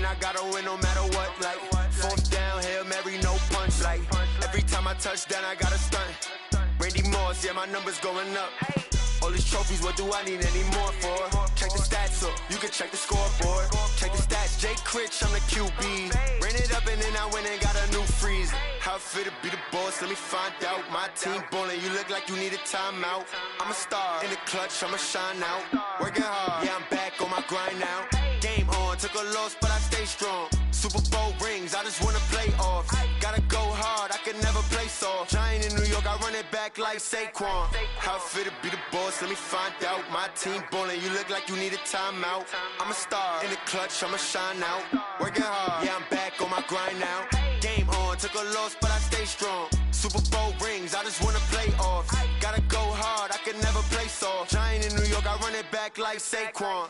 I gotta win no matter what. Like, fourth down, Hail Mary, no punch. Like, every time I touch down, I gotta stunt. Randy Moss, yeah, my number's going up. All these trophies, what do I need any more for? Check the stats up, you can check the scoreboard. Check the stats, Jake Critch, I'm the QB. Ran it up and then I went and got a new freeze. How it feel to be the boss, let me find out. My team ballin', you look like you need a timeout. I'm a star, in the clutch, I'ma shine out. Working hard, yeah, I'm back on my grind now. Game on, took a loss, but I stay strong. Super Bowl rings, I just wanna play off. Gotta go hard, I can never play soft. Giant in New York, I run it back like Saquon. How it feel to be the boss, let me find out. My team ballin', you look like you need a timeout. I'm a star, in the clutch, I'ma shine out. Working hard, yeah, I'm back on my grind now. Game on, took a loss, but I stay strong. Super Bowl rings, I just wanna play off. Gotta go hard, I can never play soft. Giant in New York, I run it back like Saquon.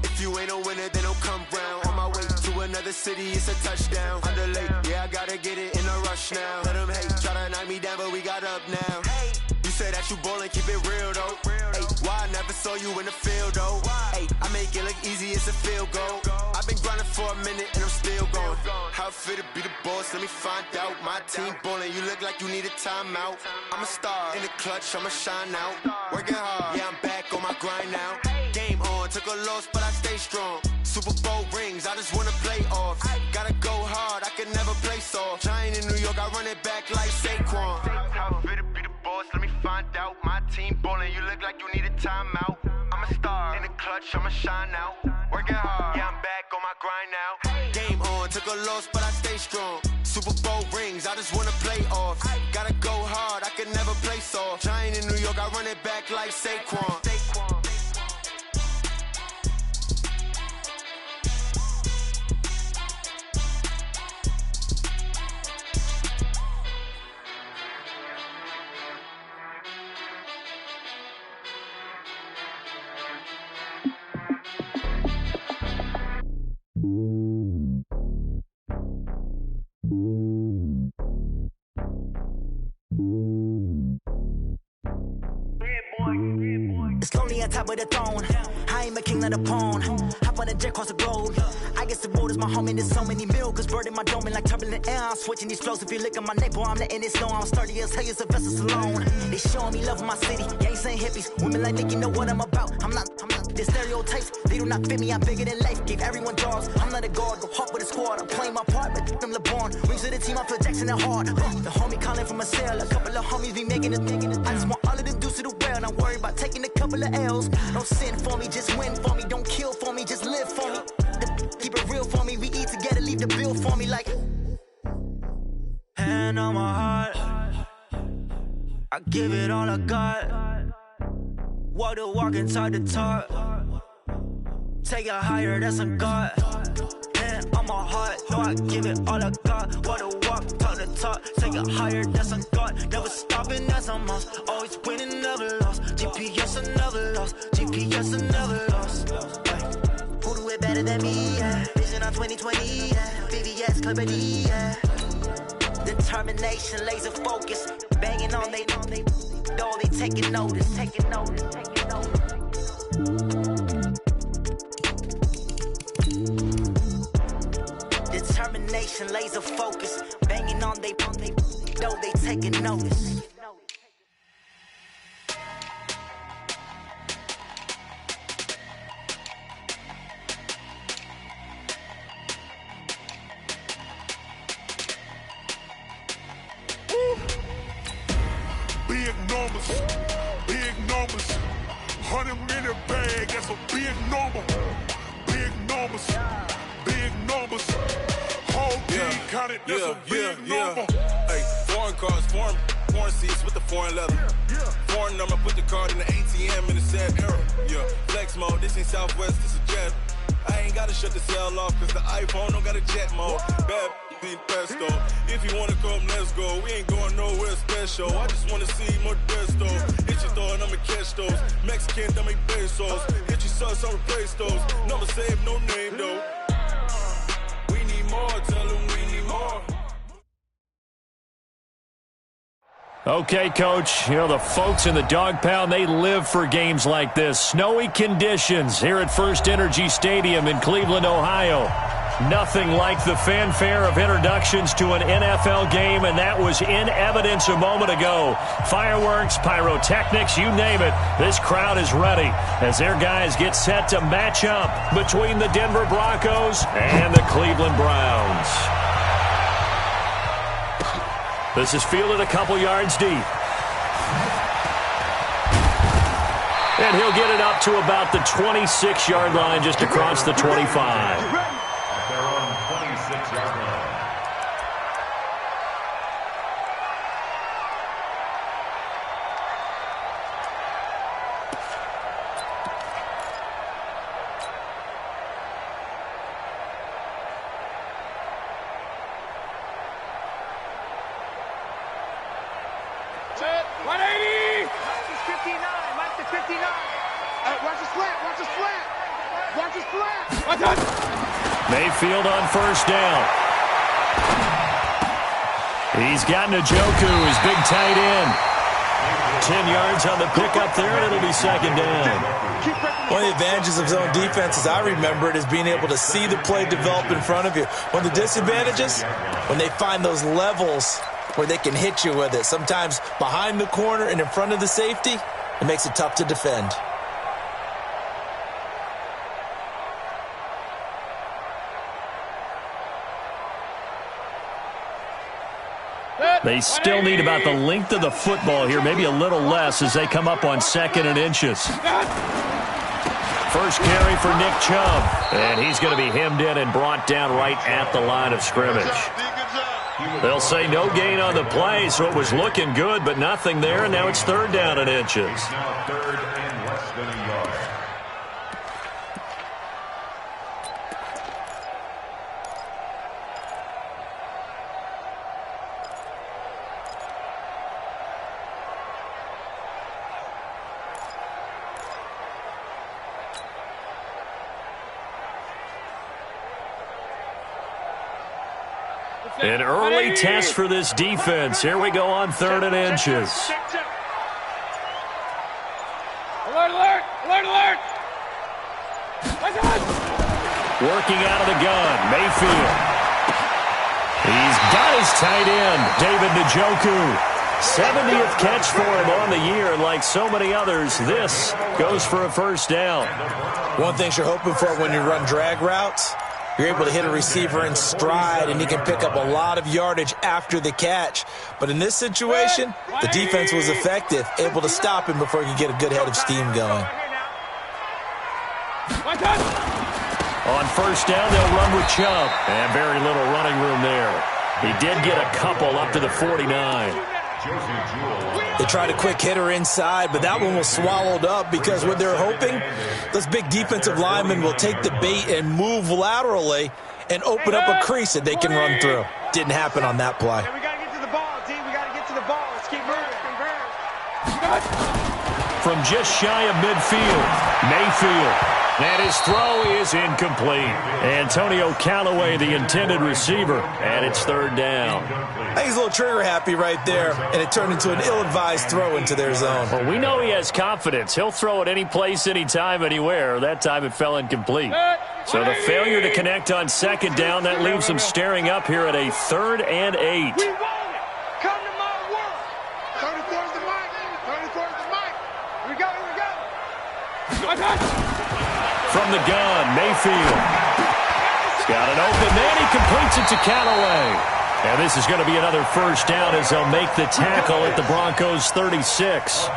If you ain't a winner, then don't come round. On my way to another city, it's a touchdown. Underlay, yeah, I gotta get it in a rush now. Let them hate, try to knock me down, but we got up now. You say that you ballin', keep it real though. Hey, why I never saw you in the field though? Hey, I make it look easy, it's a field goal. I've been grinding for a minute and I'm still going. How it feel to be the boss, let me find out. My team ballin', you look like you need a timeout. I'm a star, in the clutch, I'ma shine out. Working hard, yeah, I'm back on my grind now. Game on, took a loss, but I stay strong. Super Bowl rings, I just wanna play off. Gotta go hard, I can never play soft. Giant in New York, I run it back like Saquon. How it feel to be the boss, let me find out. My team ballin', you look like you need a timeout. I'm a star, in the clutch, I'ma shine out. Working hard, yeah, I'm back on my grind now. Game on, took a loss, but I stay strong. Super Bowl rings, I just wanna play off. Gotta go hard, I can never play soft. Giant in New York, I run it back like Saquon. It's lonely on top of the throne. I ain't a king, not a pawn. Hop on a jet across the globe. I guess the road is my home and there's so many miracles burning my dome and like turbulent air. I'm switching these flows. If you look at my neck, boy, I'm letting it snow. I'm sturdy as hell, as a vessel alone. They showing me love in my city. Yeah, ain't saying hippies. Women like Nicky know what I'm about. I'm not. The stereotypes, they do not fit me. I'm bigger than life. Gave everyone jobs. I'm not a guard. Go hard with a squad. I'm playing my part, but them LeBron. Rings to the team. I feel Jackson and hard. The homie calling from a cell. A couple of homies be making it. I just want all of them dudes to the well. Not worried about taking a couple of L's. Don't sin for me, just win for me. Don't kill for me, just live for me. Keep it real for me. We eat together, leave the bill for me like. Hand on my heart, I give it all I got. Walk the walk and talk the talk. Take it higher, that's a God. Hand on my heart, no, I give it all I got. Walk the walk, talk the talk. Take it higher, that's a God. Never stopping, that's a must. Always winning, never lost. GPS, another loss. GPS, another loss. Who do it better than me? Yeah. Vision on 2020. Yeah. VVS, Clippity. Yeah. Determination, laser focus. Banging on they door, they taking notice. Taking notice. Taking notice. Determination, laser focus. Banging on they door, they taking notice. Big numbers, 100 minute bag, that's a big number. Big numbers, whole team counted, that's a big number. Hey, foreign cars, foreign seats with the foreign leather. Foreign number, put the card in the ATM in the sad era. Yeah, flex mode, this ain't Southwest, this is jet. I ain't gotta shut the cell off, cause the iPhone don't got a jet mode. Bad be pesto. If you wanna come, let's go. We ain't going nowhere special. I just wanna see more desto. Hit your door and I'ma catch those. Mexican, I make pesos. Hit your sauce, I'll replace those. Number save, no name though. We need more, tell them we need more. Okay, Coach, you know, the folks in the Dog Pound, they live for games like this. Snowy conditions here at First Energy Stadium in Cleveland, Ohio. Nothing like the fanfare of introductions to an NFL game, and that was in evidence a moment ago. Fireworks, pyrotechnics, you name it. This crowd is ready as their guys get set to match up between the Denver Broncos and the Cleveland Browns. This is fielded a couple yards deep. And he'll get it up to about the 26-yard line, just across the 25. Their own 26-yard line. Set, 180! Mike is 59, Mike to 59. Hey, watch the slant, watch the slant. Watch the slant. Watch out! Mayfield on first down. He's got Njoku, his big tight end. 10 yards on the pickup there, and it'll be second down. One of the advantages of zone defense, as I remember it, is being able to see the play develop in front of you. One of the disadvantages, when they find those levels where they can hit you with it, sometimes behind the corner and in front of the safety, it makes it tough to defend. They still need about the length of the football here, maybe a little less as they come up on 2nd and inches. First carry for Nick Chubb, and he's going to be hemmed in and brought down right at the line of scrimmage. They'll say no gain on the play, so it was looking good, but nothing there, and now it's 3rd down and inches. Now 3rd and less than a yard. An early test for this defense. Here we go on 3rd and inches. Alert, alert, alert, alert. Working out of the gun, Mayfield. He's got his tight end, David Njoku. 70th catch for him on the year, and like so many others, this goes for a first down. One thing you're hoping for when you run drag routes, you're able to hit a receiver in stride, and he can pick up a lot of yardage after the catch. But in this situation, the defense was effective, able to stop him before he could get a good head of steam going. On first down, they'll run with Chubb, and very little running room there. He did get a couple up to the 49. They tried a quick hitter inside, but that one was swallowed up because what they're hoping, those big defensive linemen will take the bait and move laterally and open up a crease that they can run through. Didn't happen on that play. We got to get to the ball, D. We got to get to the ball. Let's keep moving. From just shy of midfield, Mayfield. And his throw is incomplete. Antonio Callaway, the intended receiver, and it's 3rd down. I think he's a little trigger happy right there, and it turned into an ill-advised throw into their zone. Well, we know he has confidence. He'll throw it any place, anytime, anywhere. That time it fell incomplete. So the failure to connect on 2nd down, that leaves them staring up here at a 3rd and 8. We want it. Come to my world. 34's the mic. 34's the mic. Here we go. Here we go. From the gun, Mayfield. He's got an open man. He completes it to Callaway. And this is going to be another first down as they'll make the tackle at the Broncos' 36.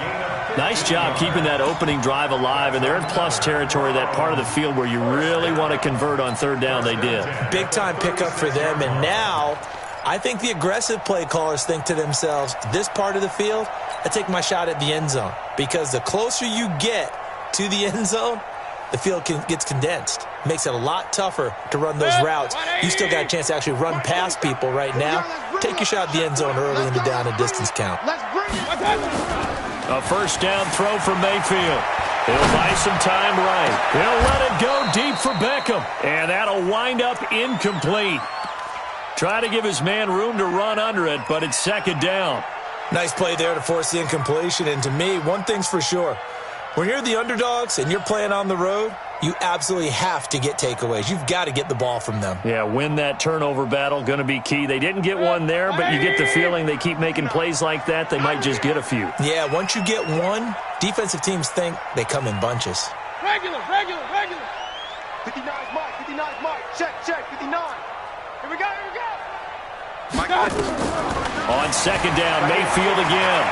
Nice job keeping that opening drive alive, and they're in plus territory, that part of the field where you really want to convert on 3rd down. They did. Big-time pickup for them, and now I think the aggressive play callers think to themselves, this part of the field, I take my shot at the end zone, because the closer you get to the end zone, the field gets condensed. Makes it a lot tougher to run those routes. You still got a chance to actually run past people right now. Take your shot at the end zone early in the down and distance count. A first down throw for Mayfield. He'll buy some time right. He'll let it go deep for Beckham. And that'll wind up incomplete. Try to give his man room to run under it, but it's 2nd down. Nice play there to force the incompletion. And to me, one thing's for sure. When you're the underdogs and you're playing on the road, you absolutely have to get takeaways. You've got to get the ball from them. Yeah, win that turnover battle, going to be key. They didn't get one there, but you get the feeling they keep making plays like that, they might just get a few. Yeah, once you get one, defensive teams think they come in bunches. Regular. 59's Mike. Check, 59. Here we go. On second down, Mayfield again.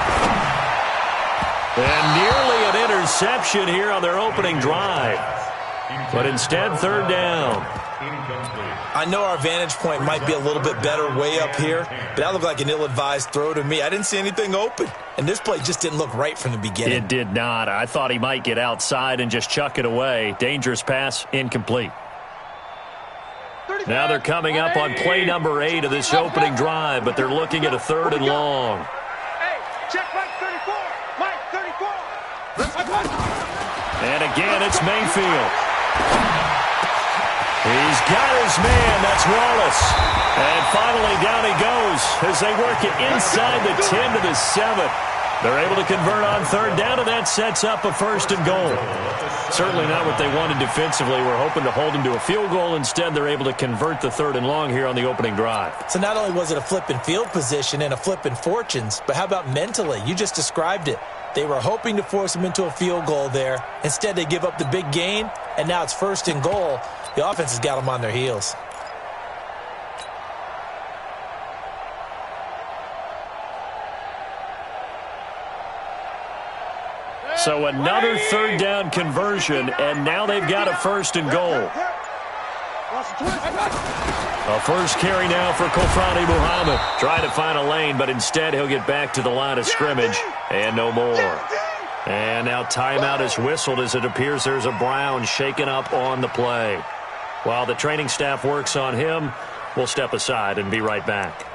And nearly an interception here on their opening drive. But instead, third down. I know our vantage point might be a little bit better way up here, but that looked like an ill-advised throw to me. I didn't see anything open, and this play just didn't look right from the beginning. It did not. I thought he might get outside and just chuck it away. Dangerous pass, incomplete. Now they're coming up on play number 8 of this opening drive, but they're looking at a third and long. Hey, check Mike 34. Mike 34. And again, it's Mayfield. He's got his man. That's Wallace. And finally, down he goes as they work it inside the 10 to the 7. They're able to convert on third down, and that sets up a first and goal. Certainly not what they wanted defensively. We're hoping to hold them to a field goal. Instead, they're able to convert the third and long here on the opening drive. So not only was it a flip in field position and a flip in fortunes, but how about mentally? You just described it. They were hoping to force them into a field goal there. Instead, they give up the big gain, and now it's first and goal. The offense has got them on their heels. So another third down conversion, and now they've got a first and goal. A first carry now for Kofrani Muhammad. Trying to find a lane, but instead he'll get back to the line of scrimmage, and no more. And now timeout is whistled as it appears there's a Brown shaken up on the play. While the training staff works on him, we'll step aside and be right back.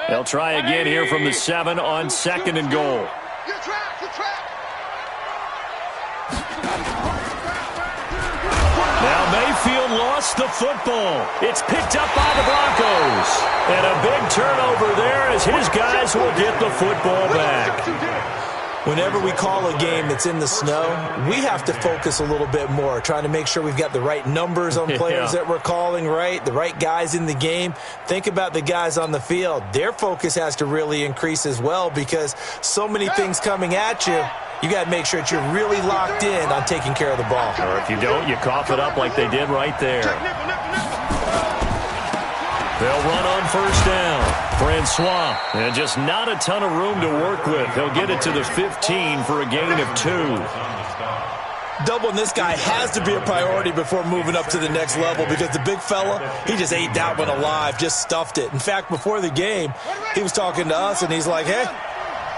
They'll try again here from the 7 on second and goal. Good track. Now Mayfield lost the football. It's picked up by the Broncos. And a big turnover there as his guys will get the football back. Whenever we call a game that's in the snow, we have to focus a little bit more, trying to make sure we've got the right numbers on players that we're calling right, the right guys in the game. Think about the guys on the field. Their focus has to really increase as well because so many things coming at you. You got to make sure that you're really locked in on taking care of the ball. Or if you don't, you cough it up like they did right there. They'll run on first down. Francois, and just not a ton of room to work with. He'll get it to the 15 for a gain of 2. Doubling this guy has to be a priority before moving up to the next level because the big fella, he just ate that one alive, just stuffed it. In fact, before the game, he was talking to us, and he's like, hey,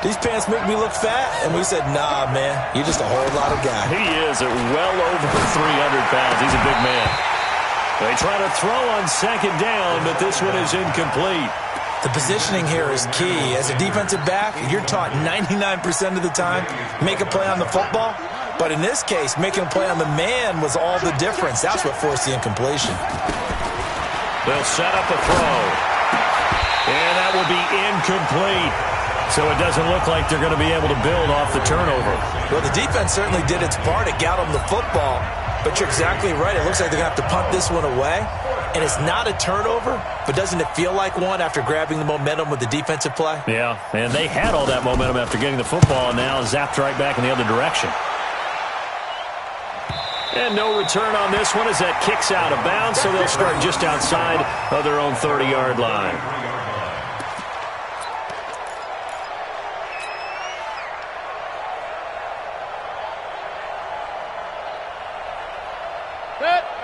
these pants make me look fat? And we said, nah, man, you're just a whole lot of guy. He is at well over 300 pounds. He's a big man. They try to throw on second down, but this one is incomplete. The positioning here is key. As a defensive back, you're taught 99% of the time, make a play on the football. But in this case, making a play on the man was all the difference. That's what forced the incompletion. They'll set up a throw. And that will be incomplete. So it doesn't look like they're going to be able to build off the turnover. Well, the defense certainly did its part. It got them the football. But you're exactly right. It looks like they're going to have to punt this one away. And it's not a turnover, but doesn't it feel like one after grabbing the momentum with the defensive play? Yeah, and they had all that momentum after getting the football and now zapped right back in the other direction. And no return on this one as that kicks out of bounds, so they'll start just outside of their own 30-yard line.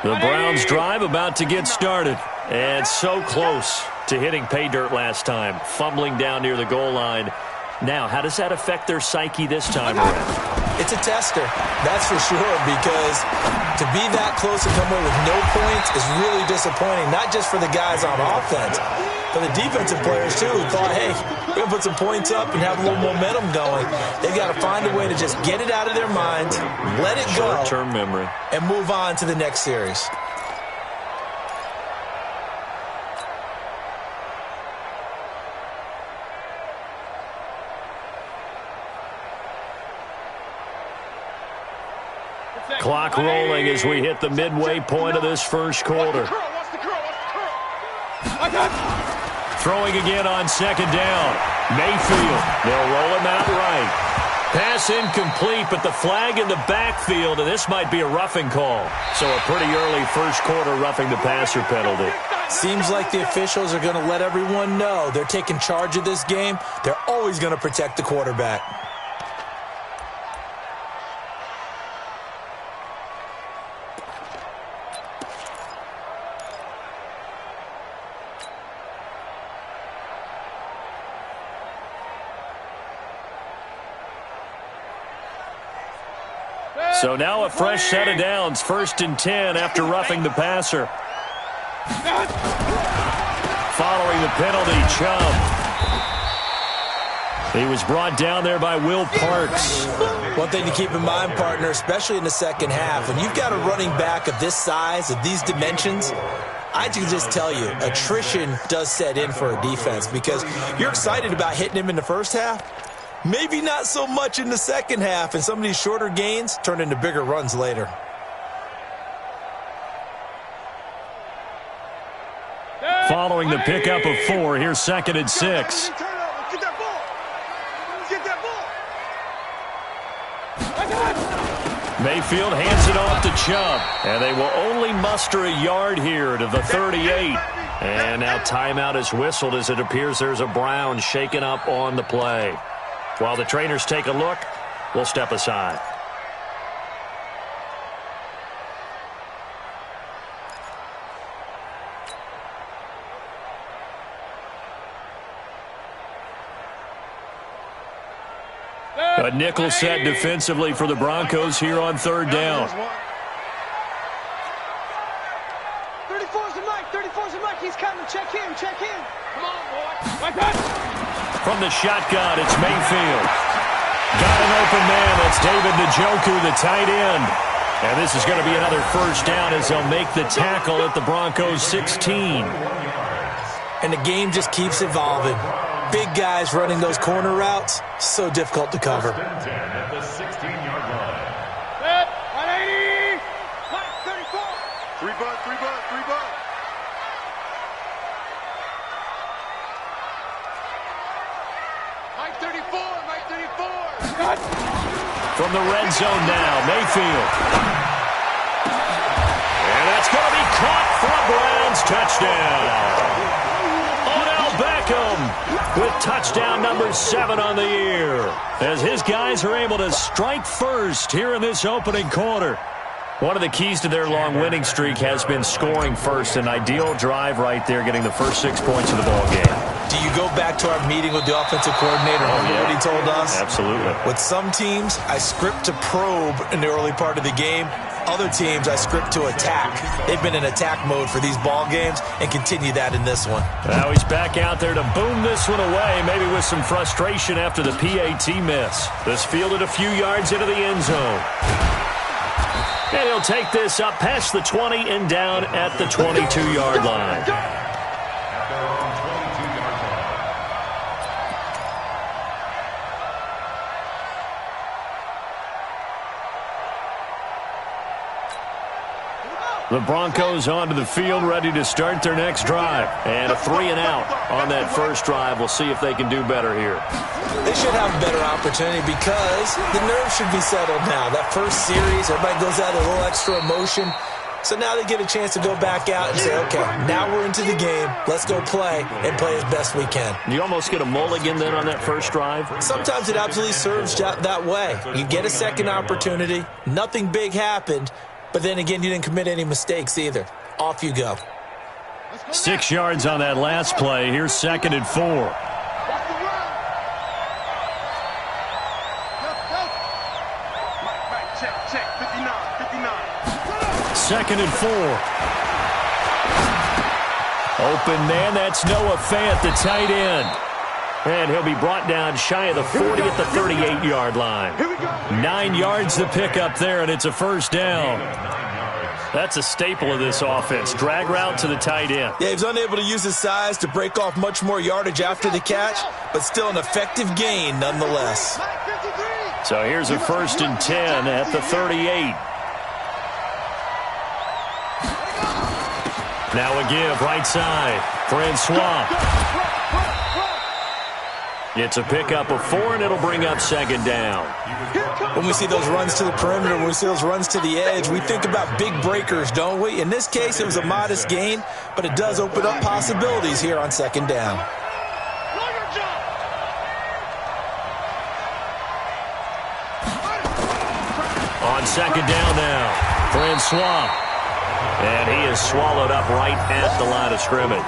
The Browns drive about to get started. And so close to hitting pay dirt last time. Fumbling down near the goal line. Now, how does that affect their psyche this time around? It's a tester, that's for sure, because to be that close and come away with no points is really disappointing, not just for the guys on offense, but the defensive players, too, who thought, hey, we're going to put some points up and have a little momentum going. They've got to find a way to just get it out of their minds, let it go, short-term memory, and move on to the next series. Clock rolling as we hit the midway point of this first quarter. Throwing again on second down. Mayfield. They'll roll him out right. Pass incomplete, but the flag in the backfield, and this might be a roughing call. So a pretty early first quarter roughing the passer penalty. Seems like the officials are going to let everyone know they're taking charge of this game. They're always going to protect the quarterback. So now a fresh set of downs, 1st and 10 after roughing the passer. Following the penalty, Chubb. He was brought down there by Will Parks. One thing to keep in mind, partner, especially in the second half, when you've got a running back of this size, of these dimensions, I can just tell you, attrition does set in for a defense because you're excited about hitting him in the first half. Maybe not so much in the second half, and some of these shorter gains turn into bigger runs later. Following the pickup of 4, here's 2nd and 6. Mayfield hands it off to Chubb, and they will only muster a yard here to the 38. And now timeout is whistled as it appears there's a Brown shaken up on the play. While the trainers take a look, we'll step aside. A nickel set defensively for the Broncos here on 3rd down. 34's the Mike. 34's the Mike. He's coming. Check in. Check in. Come on, boy. Like that. From the shotgun, it's Mayfield. Got an open man. That's David Njoku, the tight end. And this is going to be another 1st down as they'll make the tackle at the Broncos 16. And the game just keeps evolving. Big guys running those corner routes, so difficult to cover. At the 16-yard line. 180. Mike, 34. 3 butt, 3 butt, 3 butt. Mike, 34. Mike, 34. From the red zone now, Mayfield. And that's going to be caught for a Browns touchdown. Beckham with touchdown number 7 on the year as his guys are able to strike first here in this opening quarter. One of the keys to their long winning streak has been scoring first. An ideal drive right there, getting the first 6 points of the ball game. Do you go back to our meeting with the offensive coordinator? Remember what he told us? Absolutely. With some teams, I script to probe in the early part of the game. Other teams, I script to attack. They've been in attack mode for these ball games and continue that in this one. Now he's back out there to boom this one away, maybe with some frustration after the PAT miss. This fielded a few yards into the end zone. And he'll take this up past the 20 and down at the 22-yard line. The Broncos onto the field, ready to start their next drive. And a 3-and-out on that first drive. We'll see if they can do better here. They should have a better opportunity because the nerves should be settled now. That first series, everybody goes out with a little extra emotion. So now they get a chance to go back out and say, okay, now we're into the game. Let's go play and play as best we can. You almost get a mulligan then on that first drive? Sometimes it absolutely serves that way. You get a second opportunity. Nothing big happened. But then again, you didn't commit any mistakes either. Off you go. 6 yards on that last play. Here's 2nd and 4. Check, 59. Second and 4. Open man, that's Noah Fant, the tight end. And he'll be brought down shy of the 40 at the 38-yard line. 9 yards to pick up there, and it's a first down. That's a staple of this offense. Drag route to the tight end. Yeah, he was unable to use his size to break off much more yardage after the catch, but still an effective gain nonetheless. So here's a 1st and 10 at the 38. Now a give, right side. Francois. It's a pickup of 4, and it'll bring up second down. When we see those runs to the perimeter, when we see those runs to the edge, we think about big breakers, don't we? In this case, it was a modest gain, but it does open up possibilities here on second down. On second down now, Francois. And he is swallowed up right at the line of scrimmage.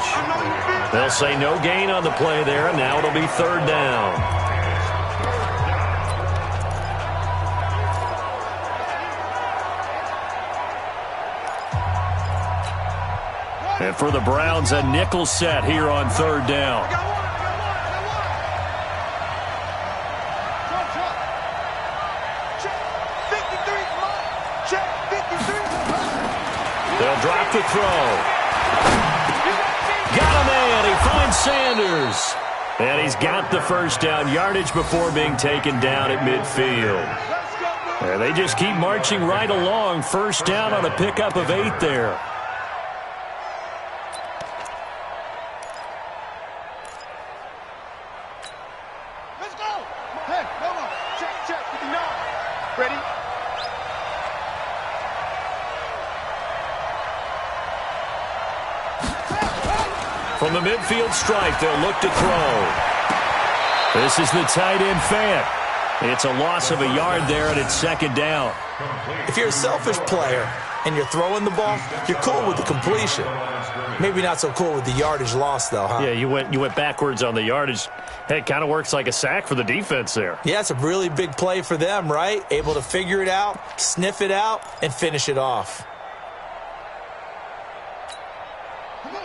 They'll say no gain on the play there, and now it'll be third down. And for the Browns, a nickel set here on third down. They'll drop the throw. Got a man. He finds Sanders. And he's got the first down yardage before being taken down at midfield. And they just keep marching right along. First down on a pickup of 8 there. Let's go. Hey, come on. Check, 59. Ready? From the midfield stripe, they'll look to throw. This is the tight end Fant. It's a loss of a yard there, and it's second down. If you're a selfish player and you're throwing the ball, you're cool with the completion. Maybe not so cool with the yardage loss, though, huh? Yeah, you went backwards on the yardage. Hey, it kind of works like a sack for the defense there. Yeah, it's a really big play for them, right? Able to figure it out, sniff it out, and finish it off.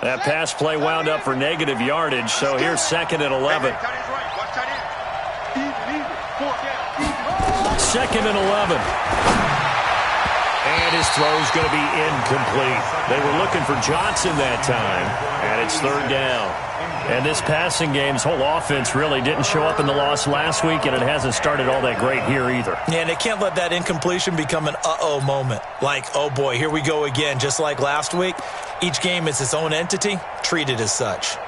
That pass play wound up for negative yardage, so here's second and 11. Second and 11. And his throw's going to be incomplete. They were looking for Johnson that time, and it's third down. And this passing game's whole offense really didn't show up in the loss last week, and it hasn't started all that great here either. Yeah, and they can't let that incompletion become an uh-oh moment. Like, oh boy, here we go again, just like last week. Each game is its own entity, treated as such.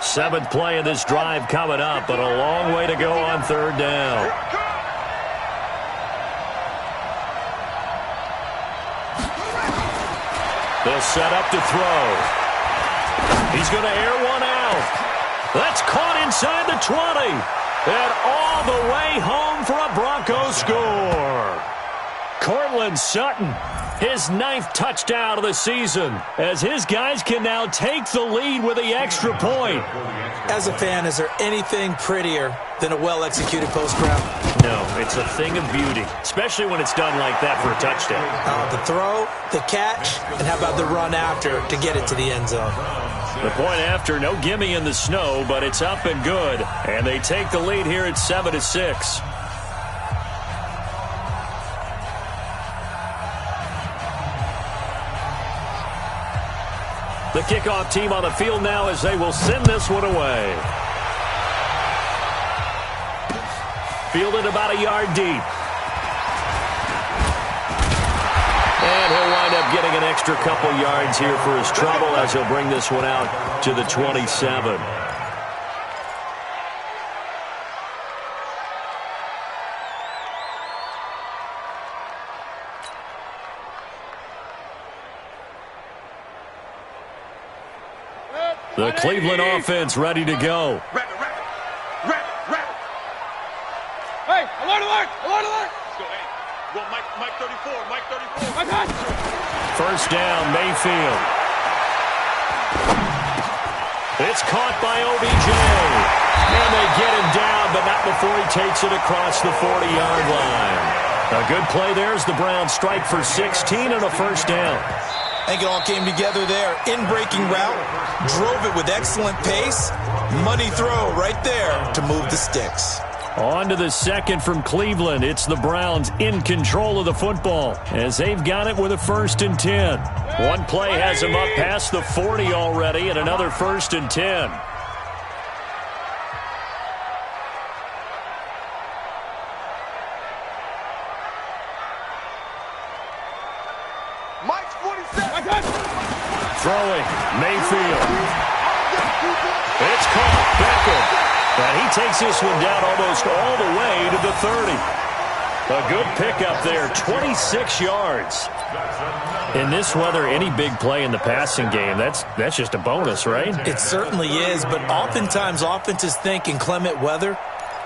Seventh play of this drive coming up, but a long way to go on third down. They'll set up to throw. He's going to air one out. That's caught inside the 20. And all the way home for a Broncos score. Cortland Sutton, his 9th touchdown of the season, as his guys can now take the lead with the extra point. As a fan, is there anything prettier than a well-executed post grab? No, it's a thing of beauty, especially when it's done like that for a touchdown. The throw, the catch, and how about the run after to get it to the end zone? The point after, no gimme in the snow, but it's up and good. And they take the lead here at 7-6. The kickoff team on the field now as they will send this one away. Fielded about a yard deep. And he'll wind up getting an extra couple yards here for his trouble as he'll bring this one out to the 27. The Cleveland offense ready to go. Hey, alert, alert, alert, alert. Let's go, hey. Go, Mike 34, Mike 34. Mike, hot. First down, Mayfield. It's caught by OBJ. And they get him down, but not before he takes it across the 40-yard line. A good play there as the Browns strike for 16 and a first down. I think it all came together there. In-breaking route, drove it with excellent pace. Money throw right there to move the sticks. On to the second from Cleveland. It's the Browns in control of the football as they've got it with a 1st and 10. One play has them up past the 40 already and another 1st and 10. Mike's 47. Throwing, Mayfield. It's caught, Beckham. And he takes this one down almost all the way to the 30. A good pickup there, 26 yards. In this weather, any big play in the passing game, that's just a bonus, right? It certainly is, but oftentimes offenses think in clement weather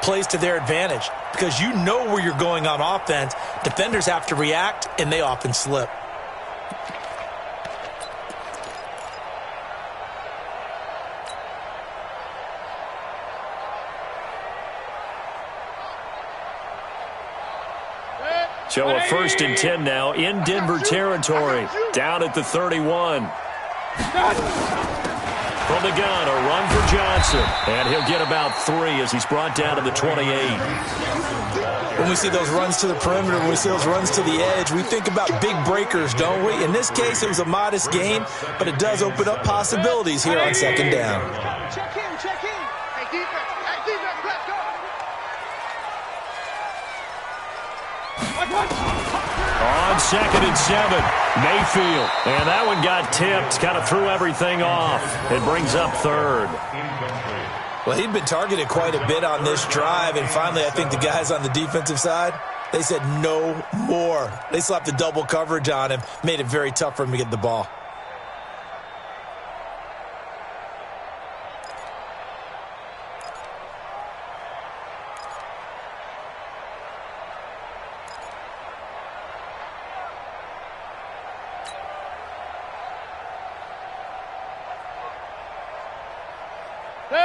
plays to their advantage because you know where you're going on offense. Defenders have to react, and they often slip. So a 1st and 10 now in Denver territory. Down at the 31. From the gun, a run for Johnson. And he'll get about 3 as he's brought down to the 28. When we see those runs to the perimeter, when we see those runs to the edge, we think about big breakers, don't we? In this case, it was a modest gain, but it does open up possibilities here on 2nd down. Check in, check in. Hey, defense, let's go. On 2nd and 7, Mayfield. And that one got tipped, kind of threw everything off. It brings up 3rd. Well, he'd been targeted quite a bit on this drive, and finally I think the guys on the defensive side, they said no more. They slapped the double coverage on him, made it very tough for him to get the ball.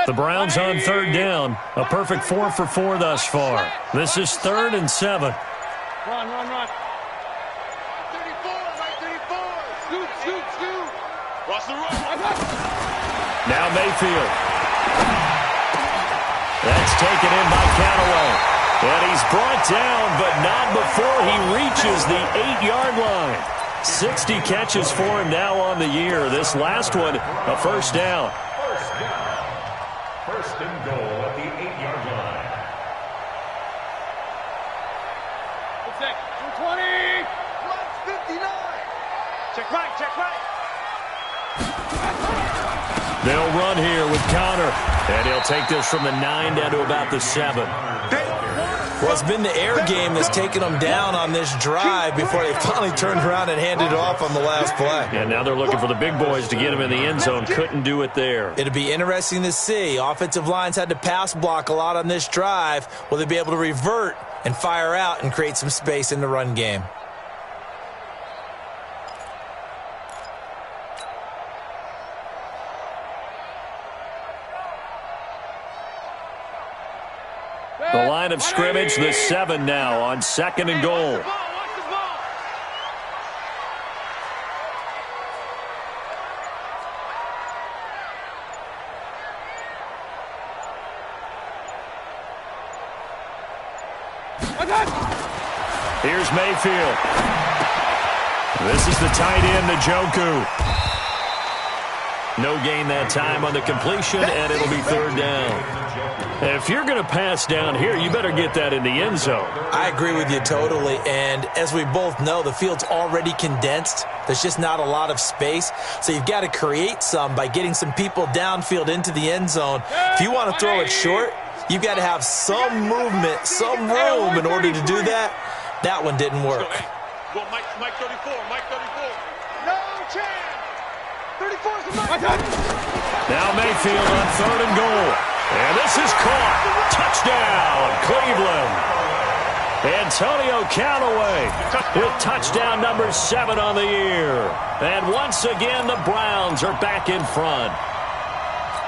The Browns on 3rd down. A perfect 4 for 4 thus far. This is 3rd and 7. Run. 34, right 34. Shoot. Watch the run. Now Mayfield. That's taken in by Callaway. And he's brought down, but not before he reaches the 8-yard line. 60 catches for him now on the year. This last one, a first down. First and goal at the 8-yard line. 220. Plus 59. Check right. They'll run here with Connor. And he'll take this from the 9 down to about the 7. Well, it's been the air game that's taken them down on this drive before they finally turned around and handed it off on the last play. And now they're looking for the big boys to get him in the end zone. Couldn't do it there. It'll be interesting to see. Offensive lines had to pass block a lot on this drive. Will they be able to revert and fire out and create some space in the run game? The line of scrimmage, the 7 now on 2nd and goal. Here's Mayfield. This is the tight end, Njoku. No gain that time on the completion, and it'll be 3rd down. If you're going to pass down here, you better get that in the end zone. I agree with you totally, and as we both know, the field's already condensed. There's just not a lot of space, so you've got to create some by getting some people downfield into the end zone. If you want to throw it short, you've got to have some movement, some room in order to do that. That one didn't work. Well, Mike 34. No chance. 34's the Mike. Now Mayfield on 3rd and goal. And this is caught. Touchdown, Cleveland. Antonio Callaway with touchdown number 7 on the year. And once again, the Browns are back in front.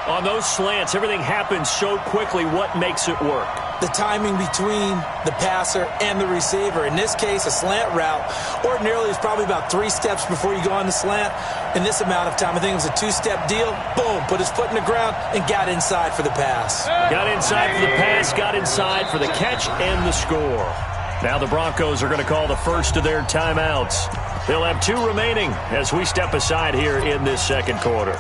On those slants, everything happens so quickly. What makes it work? The timing between the passer and the receiver. In this case, a slant route ordinarily is probably about 3 steps before you go on the slant. In this amount of time, I think it was a 2-step deal. Boom, put his foot in the ground and got inside for the pass. Got inside for the pass, got inside for the catch and the score. Now the Broncos are going to call the first of their timeouts. They'll have 2 remaining as we step aside here in this second quarter.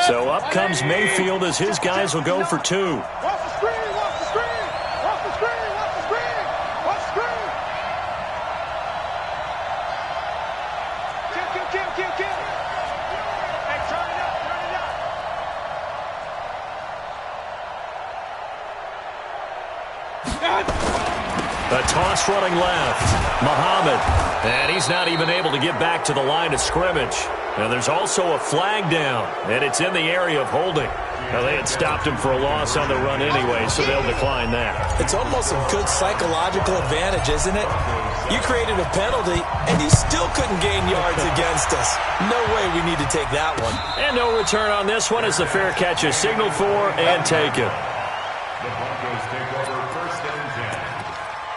So up comes Mayfield as his guys will go for 2. Watch the screen, watch the screen, watch the screen, watch the screen, watch the screen. Kill. Hey, turn it up, A toss running left. Muhammad. And he's not even able to get back to the line of scrimmage. Now there's also a flag down, and it's in the area of holding. Now they had stopped him for a loss on the run anyway, so they'll decline that. It's almost a good psychological advantage, isn't it? You created a penalty, and you still couldn't gain yards against us. No way we need to take that one. And no return on this one as the fair catch is signaled for and taken. The Broncos take over 1st and 10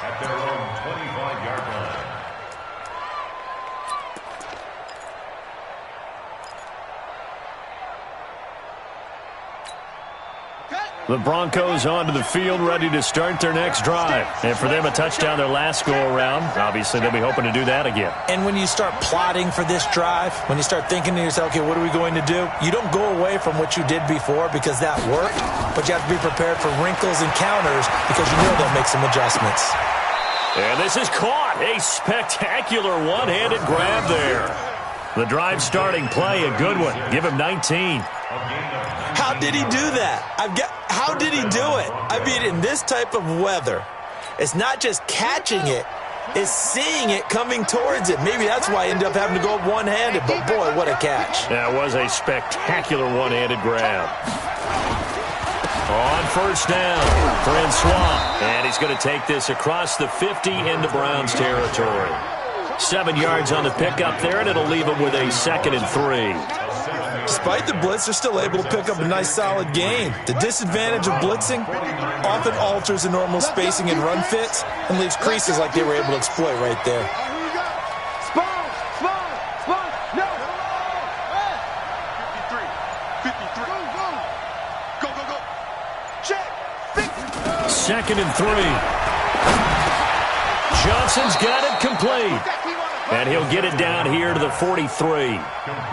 at their own 25-yard line. The Broncos onto the field, ready to start their next drive. And for them, a touchdown their last go-around. Obviously, they'll be hoping to do that again. And when you start plotting for this drive, when you start thinking to yourself, okay, what are we going to do? You don't go away from what you did before because that worked, but you have to be prepared for wrinkles and counters because you know they'll make some adjustments. And this is caught. A spectacular one-handed grab there. The drive starting play, a good one. Give him 19. How did he do that? How did he do it? I mean, in this type of weather, it's not just catching it, it's seeing it coming towards it. Maybe that's why he ended up having to go one-handed, but boy, what a catch. That was a spectacular one-handed grab. On first down, Francois, and he's going to take this across the 50 into Browns territory. 7 yards on the pickup there, and it'll leave him with a 2nd and 3. Despite the blitz, they're still able to pick up a nice, solid gain. The disadvantage of blitzing often alters the normal spacing and run fits and leaves creases like they were able to exploit right there. Here we go. Spawn, no. 53. Go. Check. 2nd and 3. Johnson's got it complete. And he'll get it down here to the 43.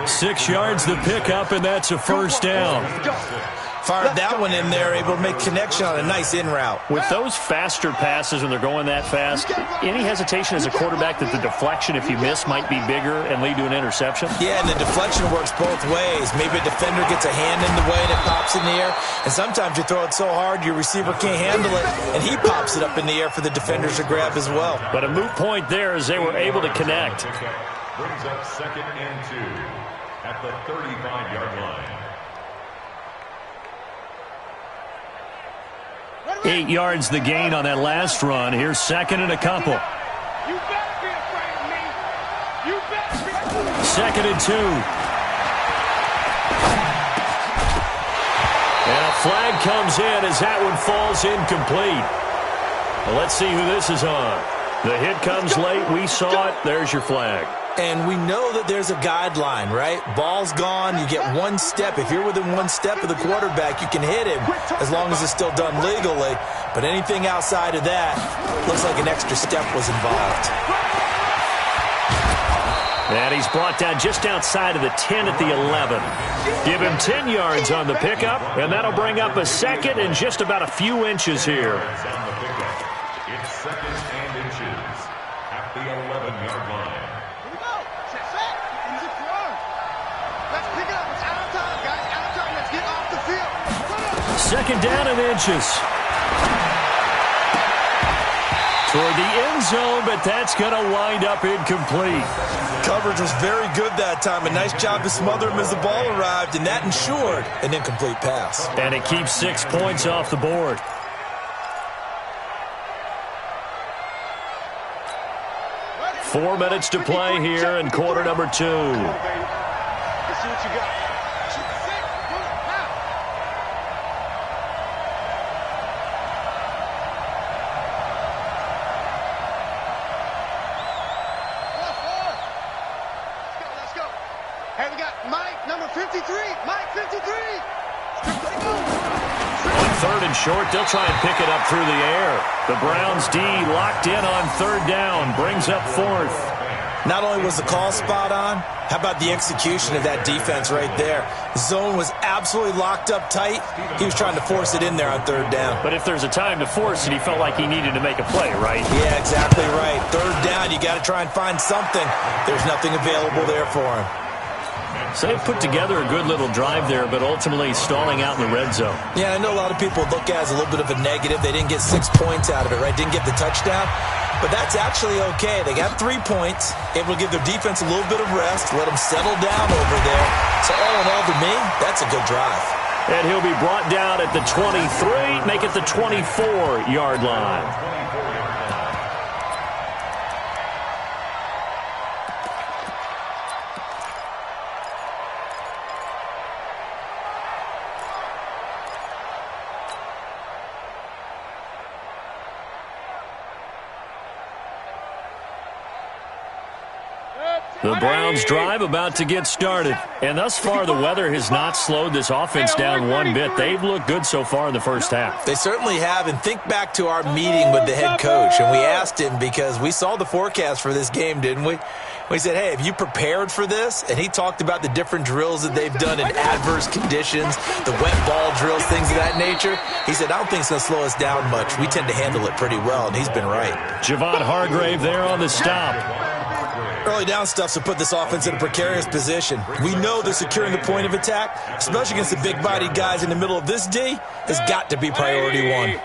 6 yards the pickup, and that's a first down. Fired that one in there, able to make connection on a nice in route. With those faster passes when they're going that fast, any hesitation as a quarterback that the deflection, if you miss, might be bigger and lead to an interception? Yeah, and the deflection works both ways. Maybe a defender gets a hand in the way and it pops in the air. And sometimes you throw it so hard your receiver can't handle it, and he pops it up in the air for the defenders to grab as well. But a moot point there as they were able to connect. Brings up 2nd and 2 at the 35-yard line. 8 yards the gain on that last run. Here's 2nd and a couple. You better be afraid of me. You better be afraid of me. 2nd and 2. And a flag comes in as that one falls incomplete. Well, let's see who this is on. The hit comes late. We saw it. There's your flag. And we know that there's a guideline, right? Ball's gone. You get 1 step. If you're within 1 step of the quarterback, you can hit him as long as it's still done legally. But anything outside of that looks like an extra step was involved. And he's brought down just outside of the 10 at the 11. Give him 10 yards on the pickup, and that'll bring up a 2nd and just about a few inches here. It's 2nd and inches at the 11-yard line. Here we go. Set. Easy run. Let's pick it up. It's out of time, guys. Out of time. Let's get off the field. 2nd down and inches. toward the end zone, but that's going to wind up incomplete. Coverage was very good that time. A nice job to smother him as the ball arrived, and that ensured an incomplete pass. And it keeps 6 points off the board. Four minutes to play here in quarter number 2. Let's see what you got. Let's go. Hey, we got Mike, number 53. Mike, 53. On third and short, they'll try and pick it up through the air. The Browns D locked in on third down, brings up fourth. Not only was the call spot on, how about the execution of that defense right there? The zone was absolutely locked up tight. He was trying to force it in there on third down. But if there's a time to force it, he felt like he needed to make a play, right? Yeah, exactly right. Third down, you got to try and find something. There's nothing available there for him. So they put together a good little drive there, but ultimately stalling out in the red zone. Yeah, I know a lot of people look at it as a little bit of a negative. They didn't get 6 points out of it, right? Didn't get the touchdown. But that's actually okay. They got 3 points, able to give their defense a little bit of rest, let them settle down over there. So all in all, to me, that's a good drive. And he'll be brought down at the 23, make it the 24-yard line. The Browns drive about to get started. And thus far, the weather has not slowed this offense down one bit. They've looked good so far in the first half. They certainly have. And think back to our meeting with the head coach. And we asked him, because we saw the forecast for this game, didn't we? We said, hey, have you prepared for this? And he talked about the different drills that they've done in adverse conditions, the wet ball drills, things of that nature. He said, I don't think it's going to slow us down much. We tend to handle it pretty well, and he's been right. Javon Hargrave there on the stop. Early down stuff to put this offense in a precarious position. We know they're securing the point of attack, especially against the big-bodied guys in the middle of this D, has got to be priority one.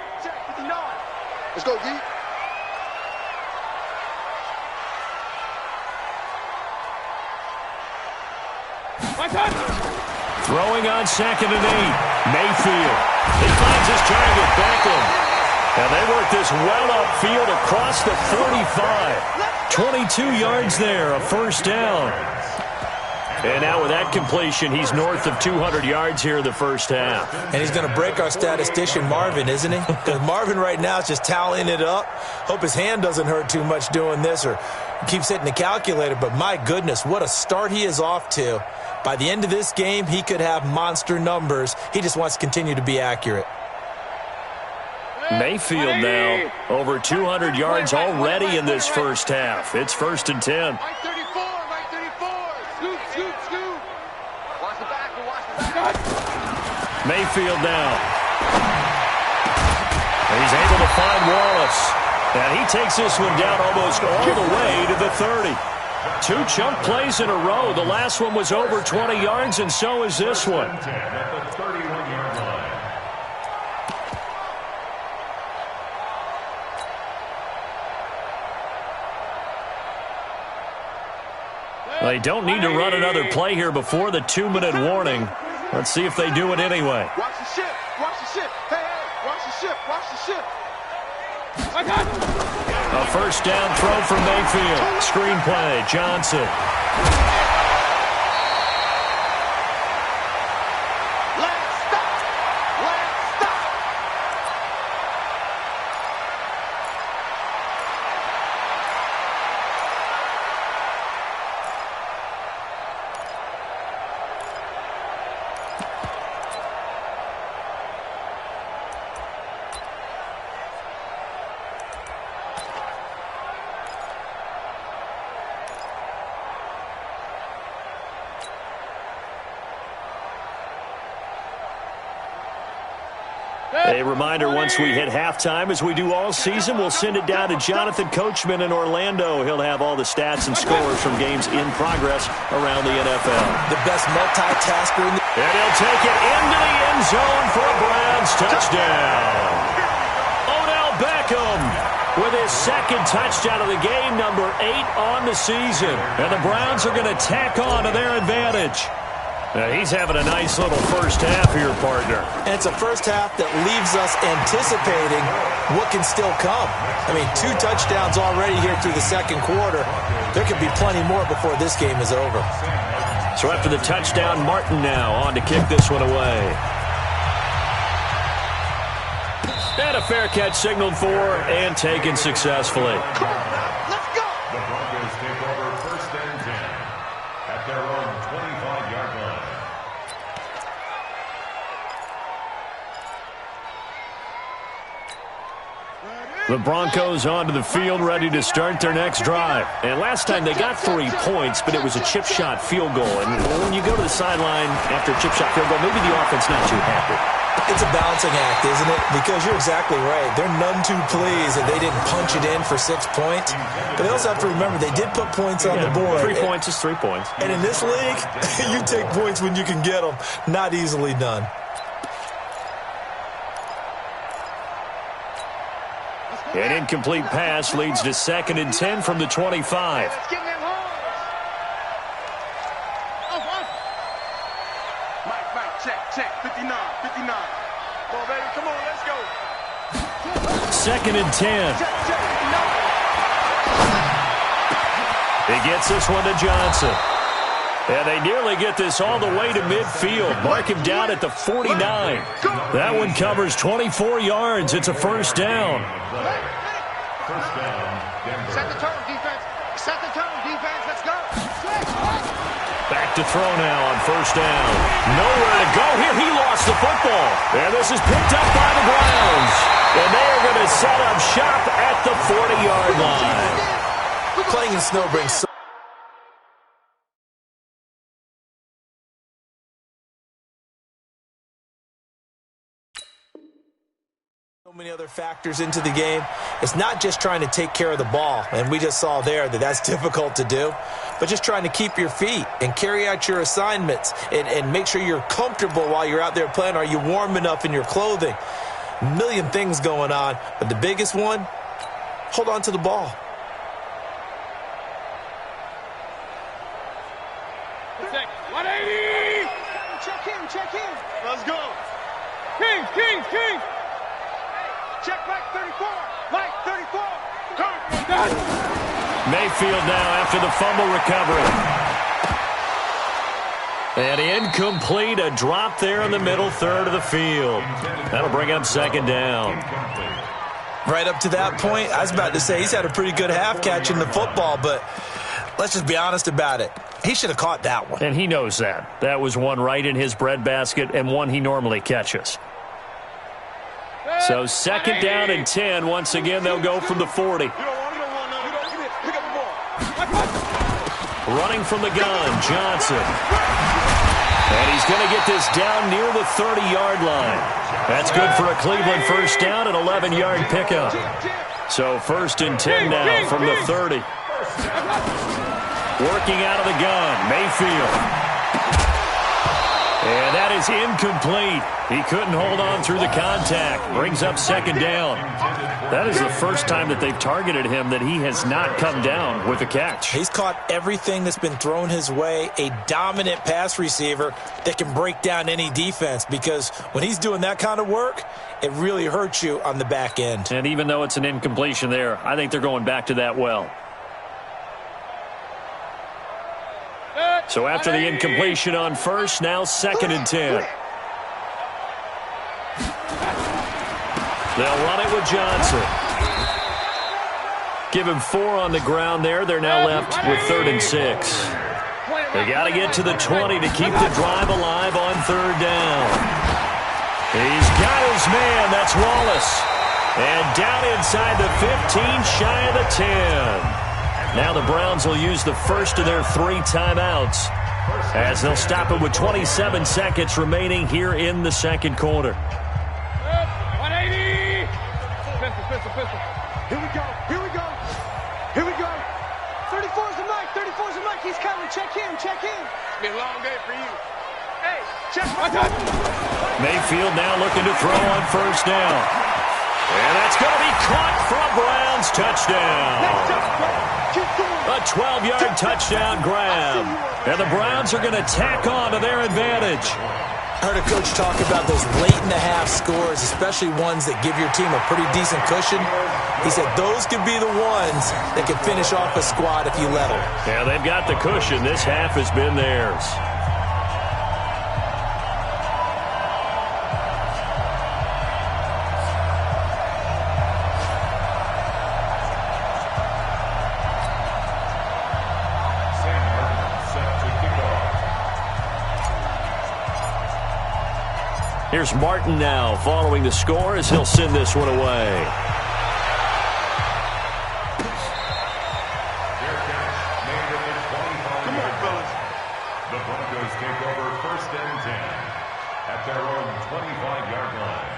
Let's go, D. Throwing on 2nd and 8. Mayfield. He finds his target, Beckham. And they work this well upfield across the 45. 22 yards there, a first down. And now with that completion, he's north of 200 yards here in the first half. And he's going to break our statistician, Marvin, isn't he? Because Marvin right now is just tallying it up. Hope his hand doesn't hurt too much doing this or keeps hitting the calculator. But my goodness, what a start he is off to. By the end of this game, he could have monster numbers. He just wants to continue to be accurate. Mayfield now over 200 yards already in this first half. It's 1st and 10. Right 34, right 34. Scoot, scoot, scoot. Watch the back, watch the back. Mayfield now. He's able to find Wallace. And he takes this one down almost all the way to the 30. 2 chunk plays in a row. The last one was over 20 yards, and so is this one. They don't need to run another play here before the 2-minute warning. Let's see if they do it anyway. Watch the ship. Watch the ship. Hey, hey. Watch the ship. Watch the ship. A first down throw for Mayfield. Screen play, Johnson. Let's stop. Let's stop. A reminder, once we hit halftime, as we do all season, we'll send it down to Jonathan Coachman in Orlando. He'll have all the stats and scores from games in progress around the NFL. The best multitasker in the... And he'll take it into the end zone for a Browns touchdown. Odell Beckham Beckham with his second touchdown of the game, number 8 on the season. And the Browns are going to tack on to their advantage. He's having a nice little first half here, partner. And it's a first half that leaves us anticipating what can still come. I mean, 2 touchdowns already here through the second quarter. There could be plenty more before this game is over. So after the touchdown, Martin now on to kick this one away. And a fair catch signaled for and taken successfully. Let's go. The Broncos take over first and 10 at their own 25-yard line. The Broncos onto the field, ready to start their next drive. And last time they got 3 points, but it was a chip shot field goal. And when you go to the sideline after a chip shot field goal, maybe the offense not too happy. It's a balancing act, isn't it? Because you're exactly right. They're none too pleased that they didn't punch it in for 6 points. But they also have to remember they did put points on the board. 3 points is 3 points. And in this league, you take points when you can get them. Not easily done. An incomplete pass leads to 2nd and 10 from the 25. Let's get them home. Mike, check. 59. Come on, baby. Come on, let's go. 2nd and 10. He gets this one to Johnson. And they nearly get this all the way to midfield. Mark him down at the 49. That one covers 24 yards. It's a first down. First down, Denver. Set the tone, defense. Let's go. Back to throw now on first down. Nowhere to go here. He lost the football. And this is picked up by the Browns. And they are going to set up shop at the 40-yard line. Playing in snow brings so many other factors into the game. It's not just trying to take care of the ball, and we just saw there that that's difficult to do, but just trying to keep your feet and carry out your assignments and make sure you're comfortable while you're out there playing. Are you warm enough in your clothing? A million things going on, but the biggest one, hold on to the ball. Check. 180. Check in. Let's go. Kings. Check Mike 34. Mike 34. Come. Mayfield now after the fumble recovery. And incomplete, a drop there in the middle third of the field. That'll bring up 2nd down. Right up to that point, I was about to say he's had a pretty good half catching the football, but let's just be honest about it. He should have caught that one. And he knows that. That was one right in his breadbasket and one he normally catches. So 2nd down and 10. Once again, they'll go from the 40. Running from the gun, Johnson. And he's going to get this down near the 30-yard line. That's good for a Cleveland first down and 11-yard pickup. So 1st and 10 now from the 30. Working out of the gun, Mayfield. And that is incomplete. He couldn't hold on through the contact. Brings up 2nd down. That is the first time that they've targeted him that he has not come down with a catch. He's caught everything that's been thrown his way. A dominant pass receiver that can break down any defense, because when he's doing that kind of work, it really hurts you on the back end. And even though it's an incompletion there, I think they're going back to that well. So after the incompletion on first, now 2nd and 10. They'll run it with Johnson. Give him 4 on the ground there. They're now left with 3rd and 6. They got to get to the 20 to keep the drive alive on 3rd down. He's got his man. That's Wallace. And down inside the 15, shy of the 10. Now the Browns will use the first of their 3 timeouts as they'll stop it with 27 seconds remaining here in the second quarter. 180. Pistol. Here we go. 34's the mic. He's coming. Check in. It's been a long day for you. Hey, check my Mayfield now looking to throw on first down. And that's going to be caught for a Browns touchdown. A 12-yard touchdown grab. And the Browns are going to tack on to their advantage. I heard a coach talk about those late-in-the-half scores, especially ones that give your team a pretty decent cushion. He said those could be the ones that can finish off a squad if you let them. Yeah, they've got the cushion. This half has been theirs. Here's Martin now following the score as he'll send this one away. Come on, fellas. The Broncos take over 1st and 10 at their own 25-yard line.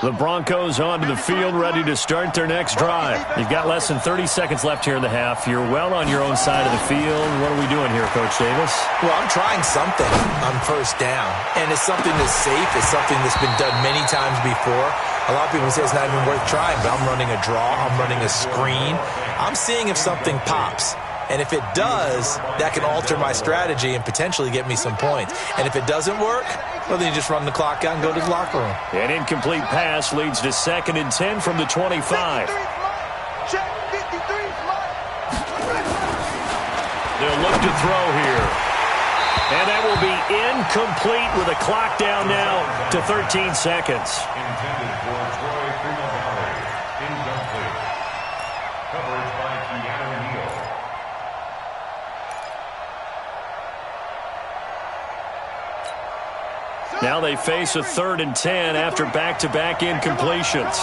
The Broncos onto the field, ready to start their next drive. You've got less than 30 seconds left here in the half. You're well on your own side of the field. What are we doing here, Coach Davis? Well, I'm trying something on 1st down, and it's something that's safe. It's something that's been done many times before. A lot of people say it's not even worth trying, but I'm running a draw. I'm running a screen. I'm seeing if something pops. And if it does, that can alter my strategy and potentially get me some points. And if it doesn't work, well, then you just run the clock out and go to the locker room. An incomplete pass leads to 2nd and 10 from the 25. They'll look to throw here. And that will be incomplete with the clock down now to 13 seconds. Intended for Troy Primavera. Incomplete. Coverage by Keanu Neal. Now they face a 3rd and 10 after back-to-back incompletions.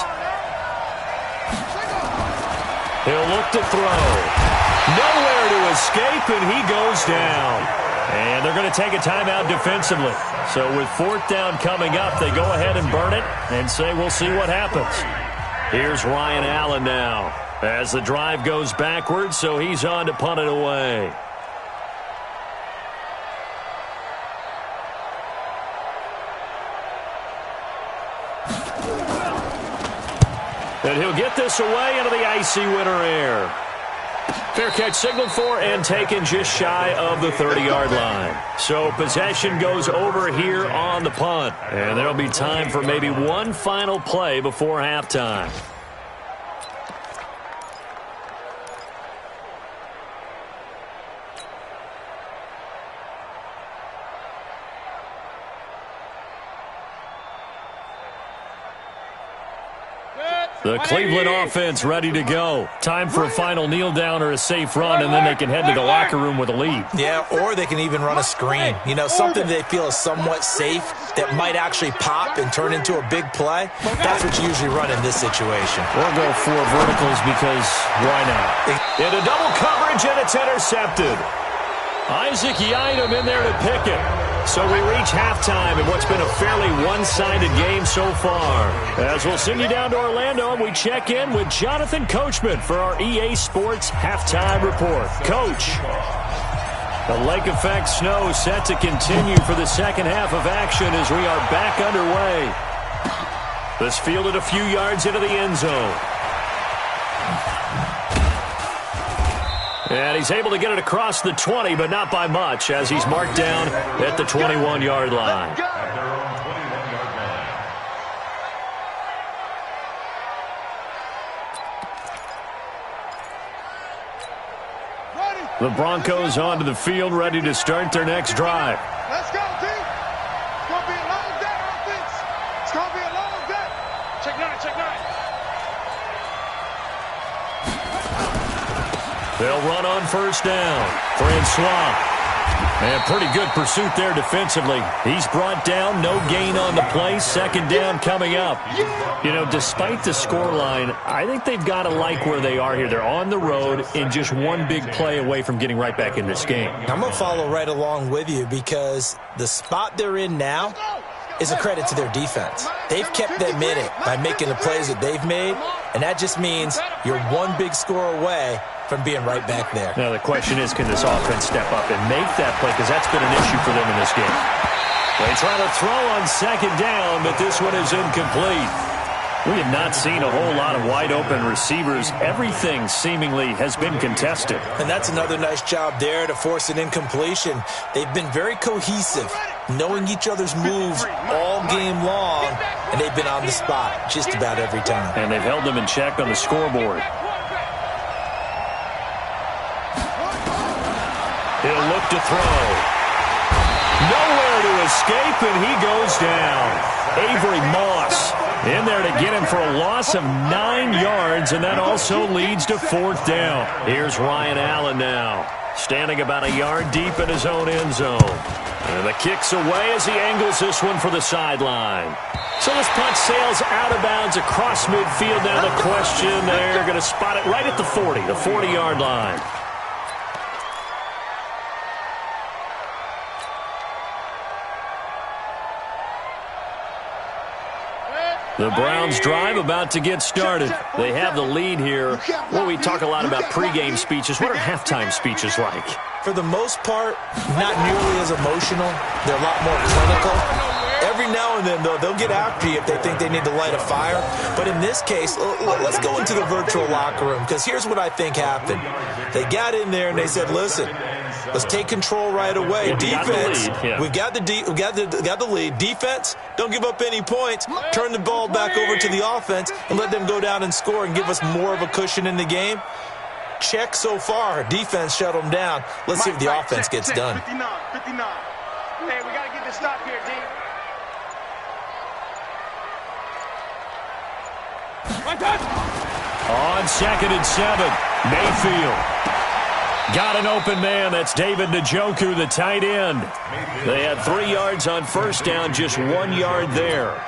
He'll look to throw. Nowhere to escape, and he goes down. And they're going to take a timeout defensively. So with 4th down coming up, they go ahead and burn it and say we'll see what happens. Here's Ryan Allen now as the drive goes backwards, so he's on to punt it away. And he'll get this away into the icy winter air. Fair catch signaled for and taken just shy of the 30-yard line. So possession goes over here on the punt. And there'll be time for maybe one final play before halftime. The Cleveland offense ready to go. Time for a final kneel down or a safe run, and then they can head to the locker room with a lead. Yeah, or they can even run a screen. You know, something they feel is somewhat safe that might actually pop and turn into a big play. That's what you usually run in this situation. Or go 4 verticals because why not? Into double coverage, and it's intercepted. Isaac Yiadom in there to pick it. So we reach halftime in what's been a fairly one-sided game so far. As we'll send you down to Orlando, and we check in with Jonathan Coachman for our EA Sports Halftime Report. Coach, the lake effect snow set to continue for the second half of action as we are back underway. This fielded a few yards into the end zone. And he's able to get it across the 20, but not by much, as he's marked down at the 21-yard line. At their own 21-yard line. The Broncos onto the field, ready to start their next drive. Let's go, team. It's going to be a long day, offense. It's going to be a long day. Check 9, check 9. They'll run on 1st down. Francois. And pretty good pursuit there defensively. He's brought down, no gain on the play. 2nd down coming up. You know, despite the scoreline, I think they've got to like where they are here. They're on the road and just one big play away from getting right back in this game. I'm going to follow right along with you because the spot they're in now, is a credit to their defense. They've kept them in it by making the plays that they've made, and that just means you're one big score away from being right back there. Now the question is, can this offense step up and make that play? Because that's been an issue for them in this game. They try to throw on second down, but this one is incomplete. We have not seen a whole lot of wide-open receivers. Everything seemingly has been contested. And that's another nice job there to force an incompletion. They've been very cohesive, knowing each other's moves all game long, and they've been on the spot just about every time. And they've held them in check on the scoreboard. He'll look to throw. Nowhere to escape, and he goes down. Avery Moss in there to get him for a loss of 9 yards, and that also leads to 4th down. Here's Ryan Allen now, standing about a yard deep in his own end zone. And the kick's away as he angles this one for the sideline. So this punt sails out of bounds across midfield. Now the question, they're going to spot it right at the 40, the 40-yard line. The Browns drive about to get started. They have the lead here. Well, we talk a lot about pregame speeches. What are halftime speeches like? For the most part, not nearly as emotional. They're a lot more clinical. Every now and then, though, they'll get after you if they think they need to light a fire. But in this case, let's go into the virtual locker room, because here's what I think happened. They got in there and they said, listen, let's take control right away. Defense, we've got the lead. Defense, don't give up any points. Turn the ball back over to the offense and let them go down and score and give us more of a cushion in the game. Check so far. Defense shut them down. Let's see if the offense gets done. 59. Hey, we got to get this stop here, D. On 2nd and 7, Mayfield. Got an open man. That's David Njoku, the tight end. They had 3 yards on 1st down, just 1 yard there.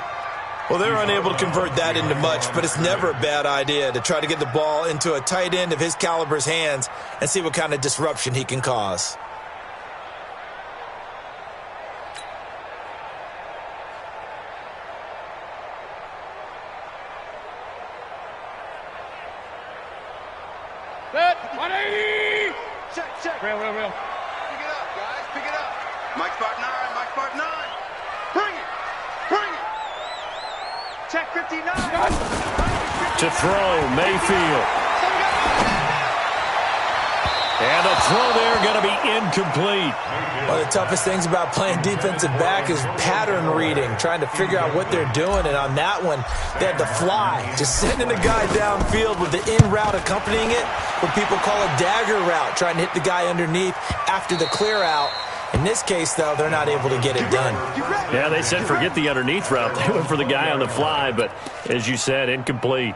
Well, they're unable to convert that into much, but it's never a bad idea to try to get the ball into a tight end of his caliber's hands and see what kind of disruption he can cause. Set, 180! Check. Real. Pick it up, guys, pick it up. Mike Spot 9. Bring it. Check 59. To throw, Mayfield. And the throw there going to be incomplete. One of the toughest things about playing defensive back is pattern reading, trying to figure out what they're doing. And on that one, they had to fly, just sending the guy downfield with the in route accompanying it, what people call a dagger route, trying to hit the guy underneath after the clear out. In this case, though, they're not able to get it done. Yeah, they said forget the underneath route. They went for the guy on the fly, but as you said, incomplete.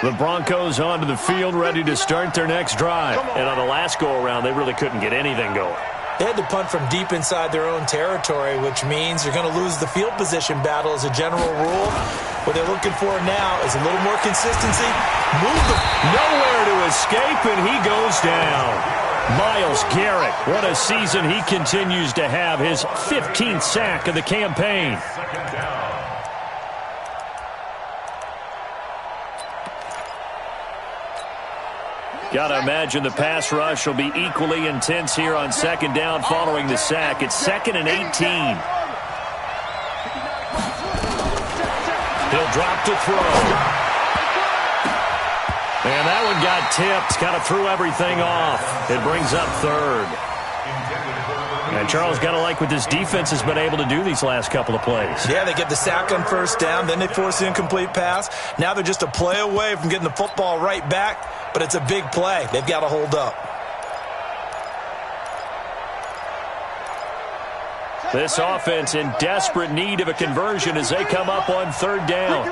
The Broncos onto the field, ready to start their next drive. And on the last go-around, they really couldn't get anything going. They had to punt from deep inside their own territory, which means you're going to lose the field position battle as a general rule. What they're looking for now is a little more consistency. Nowhere to escape, and he goes down. Myles Garrett, what a season he continues to have. His 15th sack of the campaign. Got to imagine the pass rush will be equally intense here on 2nd down following the sack. It's 2nd and 18. He'll drop to throw. And that one got tipped. Kind of threw everything off. It brings up 3rd. And Charles, got to like what this defense has been able to do these last couple of plays. Yeah, they get the sack on 1st down, then they force the incomplete pass. Now they're just a play away from getting the football right back, but it's a big play. They've got to hold up. This offense in desperate need of a conversion as they come up on 3rd down.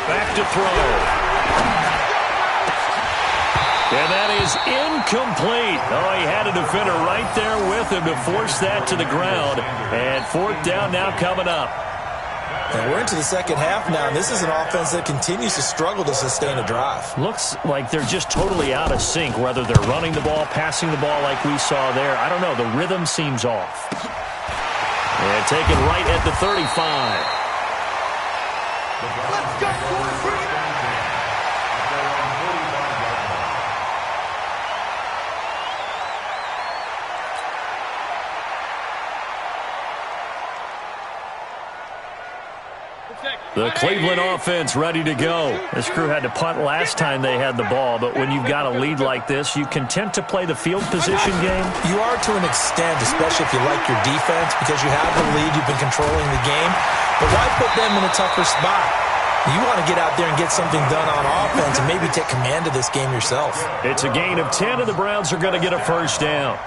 Back to throw. And that is incomplete. Oh, he had a defender right there with him to force that to the ground. And fourth down now coming up. And we're into the second half now, and this is an offense that continues to struggle to sustain a drive. Looks like they're just totally out of sync, whether they're running the ball, passing the ball like we saw there. I don't know. The rhythm seems off. And taken right at the 35. Let's go, boys. The Cleveland offense ready to go. This crew had to punt last time they had the ball, but when you've got a lead like this, you content to play the field position game? You are to an extent, especially if you like your defense, because you have the lead, you've been controlling the game. But why put them in a tougher spot? You want to get out there and get something done on offense and maybe take command of this game yourself. It's a gain of 10, and the Browns are going to get a first down.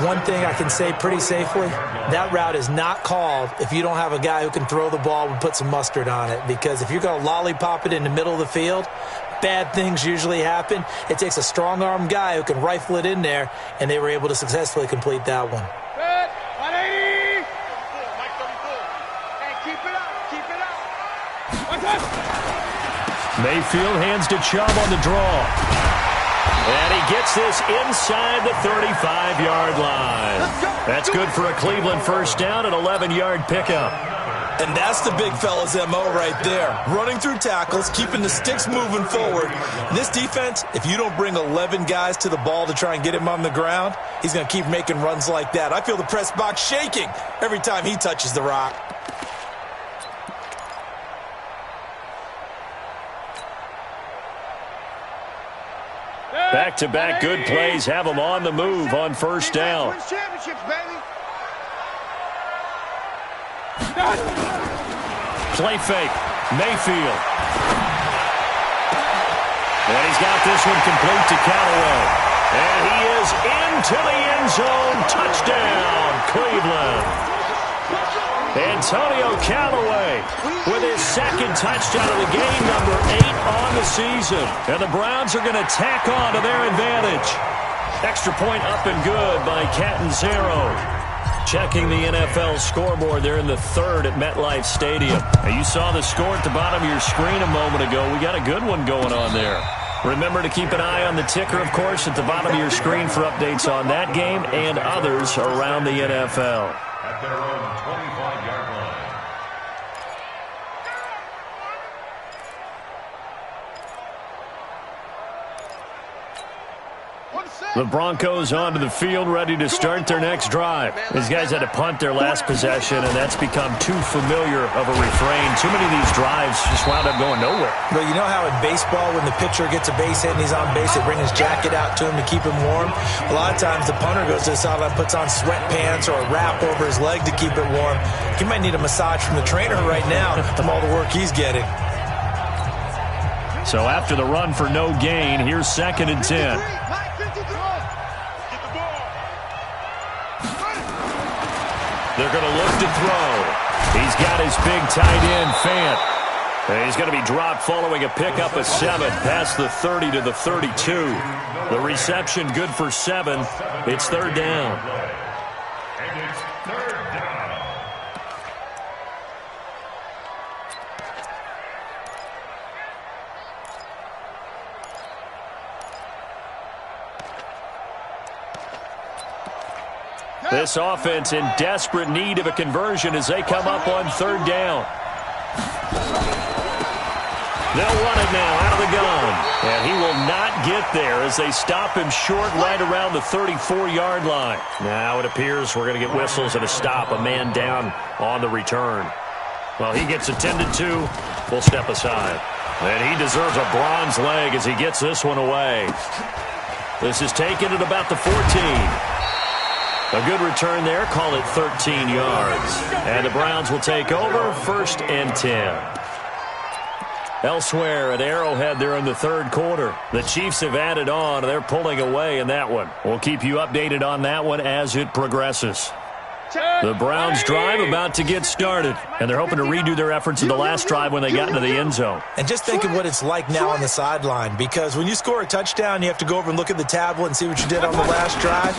One thing I can say pretty safely, that route is not called if you don't have a guy who can throw the ball and put some mustard on it. Because if you're going to lollipop it in the middle of the field, bad things usually happen. It takes a strong-arm guy who can rifle it in there, and they were able to successfully complete that one. Good. 180. Mike 34. Hey, keep it up. Keep it up. Mayfield hands to Chubb on the draw. And he gets this inside the 35-yard line. That's good for a Cleveland first down, an 11-yard pickup. And that's the big fella's MO right there. Running through tackles, keeping the sticks moving forward. This defense, if you don't bring 11 guys to the ball to try and get him on the ground, he's going to keep making runs like that. I feel the press box shaking every time he touches the rock. Back-to-back good plays have them on the move on first down. Win championships, baby. Play fake. Mayfield. And he's got this one complete to Callaway. And he is into the end zone. Touchdown, Cleveland. Antonio Callaway with his second touchdown of the game, number 8 on the season. And the Browns are going to tack on to their advantage. Extra point up and good by Catanzaro. Checking the NFL scoreboard, they're in the third at MetLife Stadium. Now, you saw the score at the bottom of your screen a moment ago. We got a good one going on there. Remember to keep an eye on the ticker, of course, at the bottom of your screen for updates on that game and others around the NFL. At their own 25-yard line. The Broncos onto the field, ready to start their next drive. These guys had to punt their last possession, and that's become too familiar of a refrain. Too many of these drives just wound up going nowhere. But you know how in baseball, when the pitcher gets a base hit and he's on base, they bring his jacket out to him to keep him warm? A lot of times the punter goes to the sideline, puts on sweatpants or a wrap over his leg to keep it warm. He might need a massage from the trainer right now from all the work he's getting. So after the run for no gain, here's 2nd and 10. They're going to look to throw. He's got his big tight end, Fant. And he's going to be dropped following a pickup of 7 past the 30 to the 32. The reception good for 7. It's 3rd down. And it's 3rd down. This offense in desperate need of a conversion as they come up on 3rd down. They'll run it now out of the gun. And he will not get there as they stop him short right around the 34-yard line. Now it appears we're going to get whistles and a stop. A man down on the return. Well, he gets attended to. We'll step aside. And he deserves a bronze leg as he gets this one away. This is taken at about the 14. A good return there. Call it 13 yards. And the Browns will take over 1st and 10. Elsewhere at Arrowhead, they're in the 3rd quarter. The Chiefs have added on. They're pulling away in that one. We'll keep you updated on that one as it progresses. The Browns drive about to get started, and they're hoping to redo their efforts in the last drive when they got into the end zone. And just think of what it's like now on the sideline, because when you score a touchdown, you have to go over and look at the tablet and see what you did on the last drive.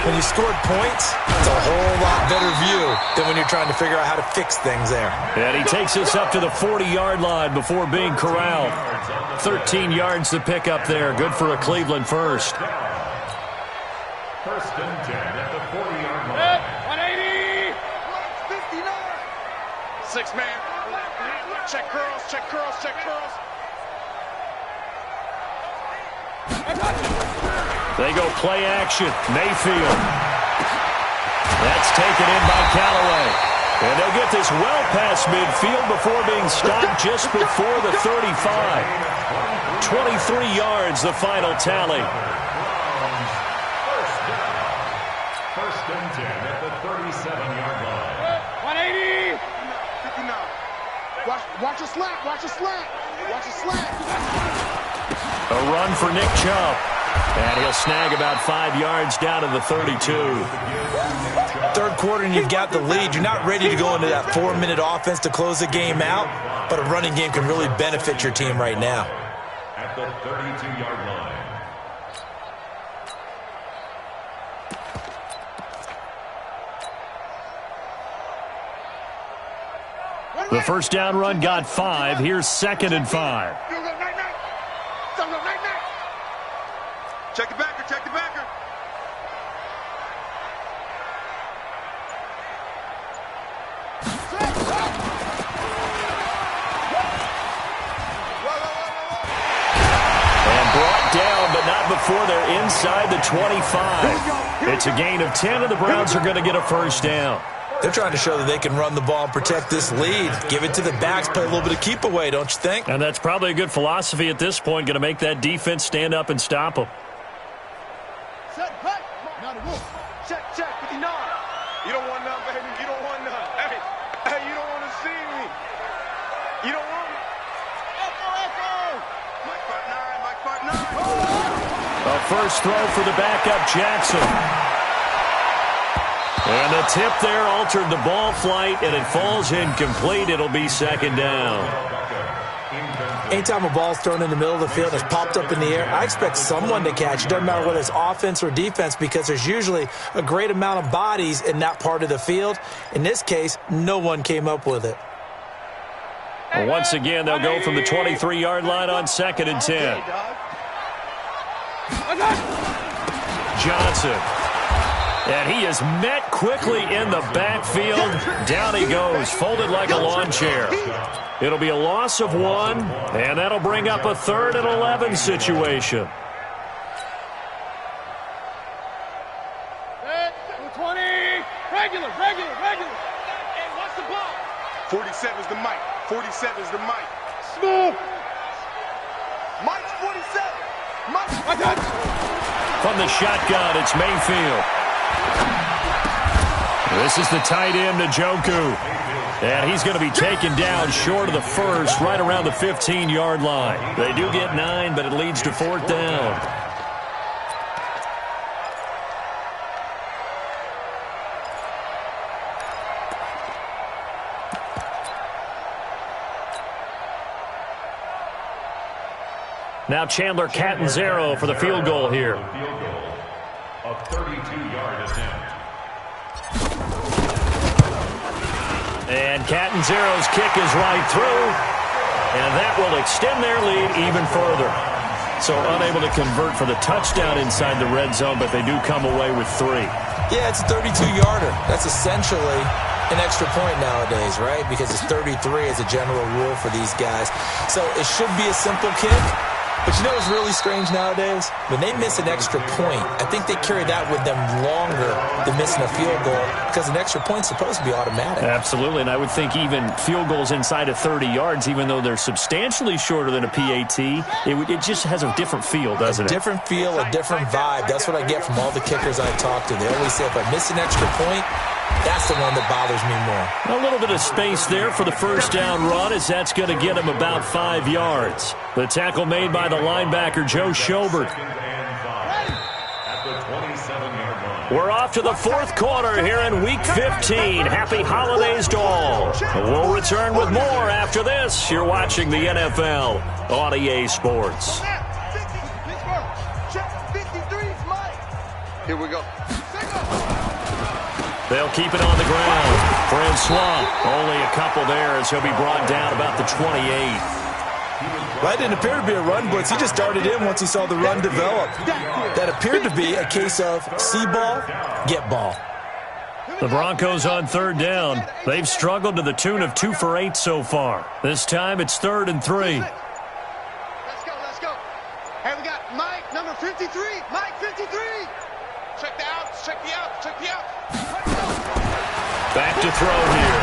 When you scored points, it's a whole lot better view than when you're trying to figure out how to fix things there. And he takes us up to the 40-yard line before being corralled. 13 yards to pick up there. Good for a Cleveland first. First and 10 at the 40-yard line. 180. 6-man. Check curls, check curls, check curls. They go play action. Mayfield. That's taken in by Callaway. And they'll get this well past midfield before being stopped just before the 35. 23 yards, the final tally. First and 10 at the 37-yard line. 180. 59. Watch a slant, watch a slant. Watch a slant. A run for Nick Chubb. And he'll snag about 5 yards down to the 32. Third quarter and you've got the lead. You're not ready to go into that 4-minute offense to close the game out, but a running game can really benefit your team right now. At the 32-yard line. The first down run got 5. Here's 2nd and 5. Check the backer, check the backer. And brought down, but not before they're inside the 25. It's a gain of 10, and the Browns are going to get a first down. They're trying to show that they can run the ball and protect this lead. Give it to the backs, play a little bit of keep away, don't you think? And that's probably a good philosophy at this point, going to make that defense stand up and stop them. Check, check, 59. You don't want none, baby. You don't want none. Hey, you don't want to see me. You don't want me. Echo. Mike 59. A first throw for the backup, Jackson. And the tip there altered the ball flight, and it falls incomplete. It'll be 2nd down. Anytime a ball's thrown in the middle of the field and it's popped up in the air, I expect someone to catch. It doesn't matter whether it's offense or defense, because there's usually a great amount of bodies in that part of the field. In this case, no one came up with it. Well, once again, they'll go from the 23-yard line on 2nd and 10. Johnson. And he is met quickly in the backfield. Down he goes, folded like a lawn chair. It'll be a loss of 1, and that'll bring up a 3rd and 11 situation. 20. Regular. Hey, what's the ball? 47's the mic. 47's the mic. Smooth. Mike's 47. Mike's From the shotgun, it's Mayfield. This is the tight end, Njoku. And he's going to be taken down short of the first, right around the 15-yard line. They do get 9, but it leads to 4th down. Now Chandler Catanzaro for the field goal here. Field goal. A 32-yard attempt. And Catanzaro's kick is right through, and that will extend their lead even further. So unable to convert for the touchdown inside the red zone, but they do come away with 3. Yeah, it's a 32-yarder. That's essentially an extra point nowadays, right? Because it's 33 as a general rule for these guys. So it should be a simple kick. But you know what's really strange nowadays? When they miss an extra point, I think they carry that with them longer than missing a field goal, because an extra point's supposed to be automatic. Absolutely, and I would think even field goals inside of 30 yards, even though they're substantially shorter than a PAT, it just has a different feel, doesn't it? A different feel, a different vibe. That's what I get from all the kickers I talk to. They always say if I miss an extra point, that's the one that bothers me more. A little bit of space there for the first down run, as that's going to get him about 5 yards. The tackle made by the linebacker, Joe Schobert. At the 27-yard line. We're off to the fourth quarter here in Week 15. Happy holidays to all. We'll return with more after this. You're watching the NFL on EA Sports. Here we go. They'll keep it on the ground. Francois, only a couple there as he'll be brought down about the 28. That didn't appear to be a run blitz. He just started in once he saw the run develop. That appeared to be a case of see ball, get ball. The Broncos on third down. They've struggled to the tune of 2 for 8 so far. This time it's 3rd and 3. Let's go. Hey, we got Mike, number 53. Mike, 53. Check the outs, check the outs. Back to throw here.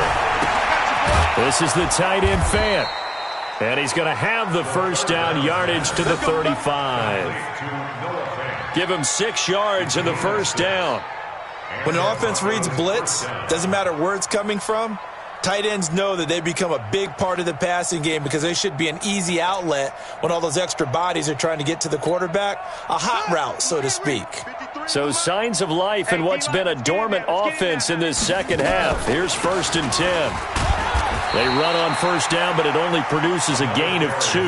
This is the tight end Fant. And he's going to have the first down yardage to the 35. Give him 6 yards in the first down. When an offense reads blitz, doesn't matter where it's coming from, tight ends know that they become a big part of the passing game because they should be an easy outlet when all those extra bodies are trying to get to the quarterback. A hot route, so to speak. So signs of life in what's been a dormant offense in this second half. Here's 1st and 10. They run on first down, but it only produces a gain of 2.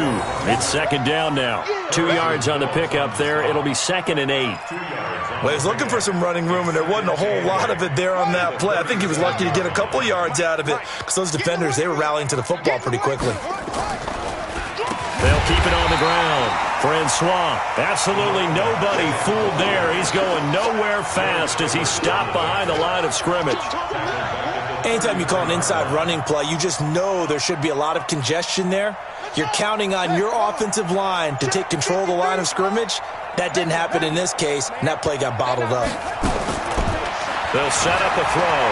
It's 2nd down now. 2 yards on the pickup there. It'll be 2nd and 8. Well, he was looking for some running room, and there wasn't a whole lot of it there on that play. I think he was lucky to get a couple yards out of it because those defenders, they were rallying to the football pretty quickly. They'll keep it on the ground. Francois, absolutely nobody fooled there. He's going nowhere fast as he stopped behind the line of scrimmage. Anytime you call an inside running play, you just know there should be a lot of congestion there. You're counting on your offensive line to take control of the line of scrimmage. That didn't happen in this case, and that play got bottled up. They'll set up a throw.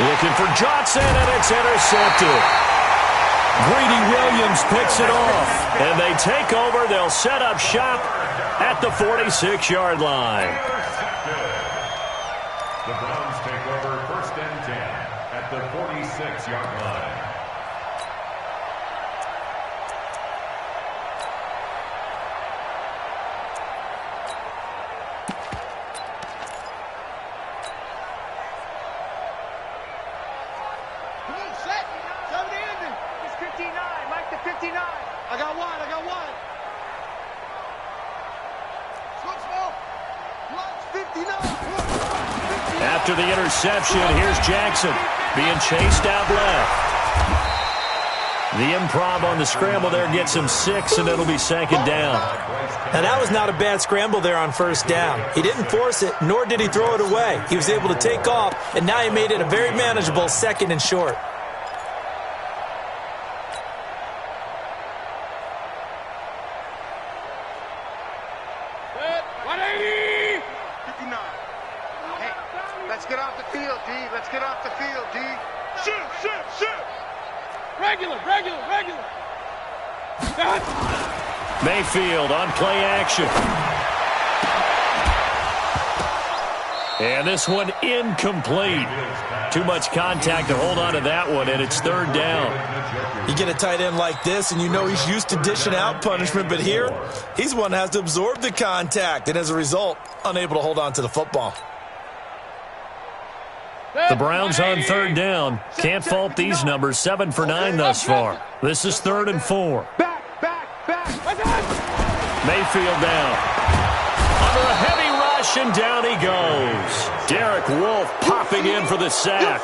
Looking for Johnson, and it's intercepted. Greedy Williams picks it off, and they take over. They'll set up shop at the 46-yard line. The Browns take over 1st and 10 at the 46-yard line. Come on, set. Seven to ending. It's 59. Mike to 59. I got one. Small. Watch 59. After the interception, here's Jackson being chased out left. The improv on the scramble there gets him 6, and it'll be 2nd down. Now, that was not a bad scramble there on first down. He didn't force it, nor did he throw it away. He was able to take off, and now he made it a very manageable 2nd and short. Let's get off the field, D. Let's get off the field, D. Shoot. Regular. Mayfield on play action. And this one incomplete. Too much contact to hold on to that one, and it's 3rd down. You get a tight end like this, and you know he's used to dishing out punishment, but here, he's one that has to absorb the contact, and as a result, unable to hold on to the football. The Browns on 3rd down. Can't fault these numbers. 7 for 9 thus far. This is 3rd and 4. Back. Mayfield down. Under a heavy rush, and down he goes. Derek Wolfe popping in for the sack.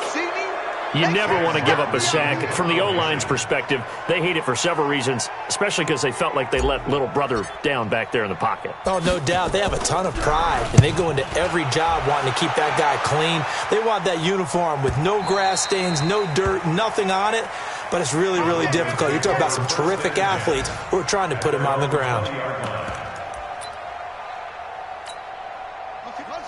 You never want to give up a sack. From the O-line's perspective, they hate it for several reasons, especially because they felt like they let little brother down back there in the pocket. Oh, no doubt. They have a ton of pride, and they go into every job wanting to keep that guy clean. They want that uniform with no grass stains, no dirt, nothing on it. But it's really, really difficult. You're talking about some terrific athletes who are trying to put him on the ground.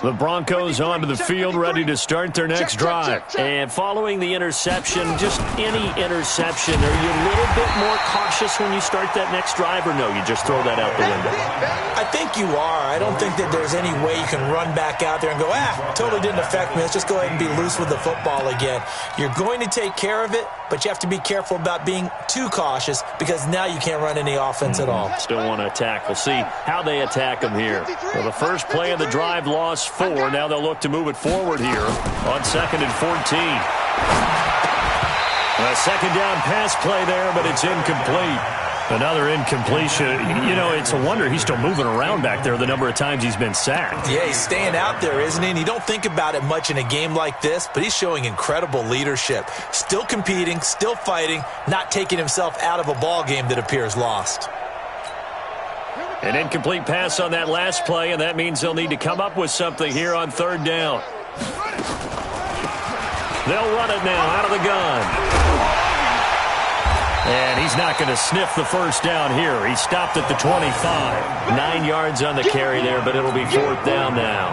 The Broncos onto the field, ready to start their next drive. And following the interception, just any interception, are you a little bit more cautious when you start that next drive, or no, you just throw that out the window? I think you are. I don't think that there's any way you can run back out there and go, totally didn't affect me. Let's just go ahead and be loose with the football again. You're going to take care of it, but you have to be careful about being too cautious because now you can't run any offense at all. Still want to attack. We'll see how they attack them here. Well, the first play of the drive lost 4. Now they'll look to move it forward here on 2nd and 14. A second down pass play there, but it's incomplete. Another incompletion. You know, it's a wonder he's still moving around back there the number of times he's been sacked. Yeah, he's staying out there, isn't he? And you don't think about it much in a game like this, but he's showing incredible leadership. Still competing, still fighting, not taking himself out of a ball game that appears lost. An incomplete pass on that last play, and that means they'll need to come up with something here on 3rd down. They'll run it now out of the gun. And he's not going to sniff the first down here. He stopped at the 25. 9 yards on the carry there, but it'll be 4th down now.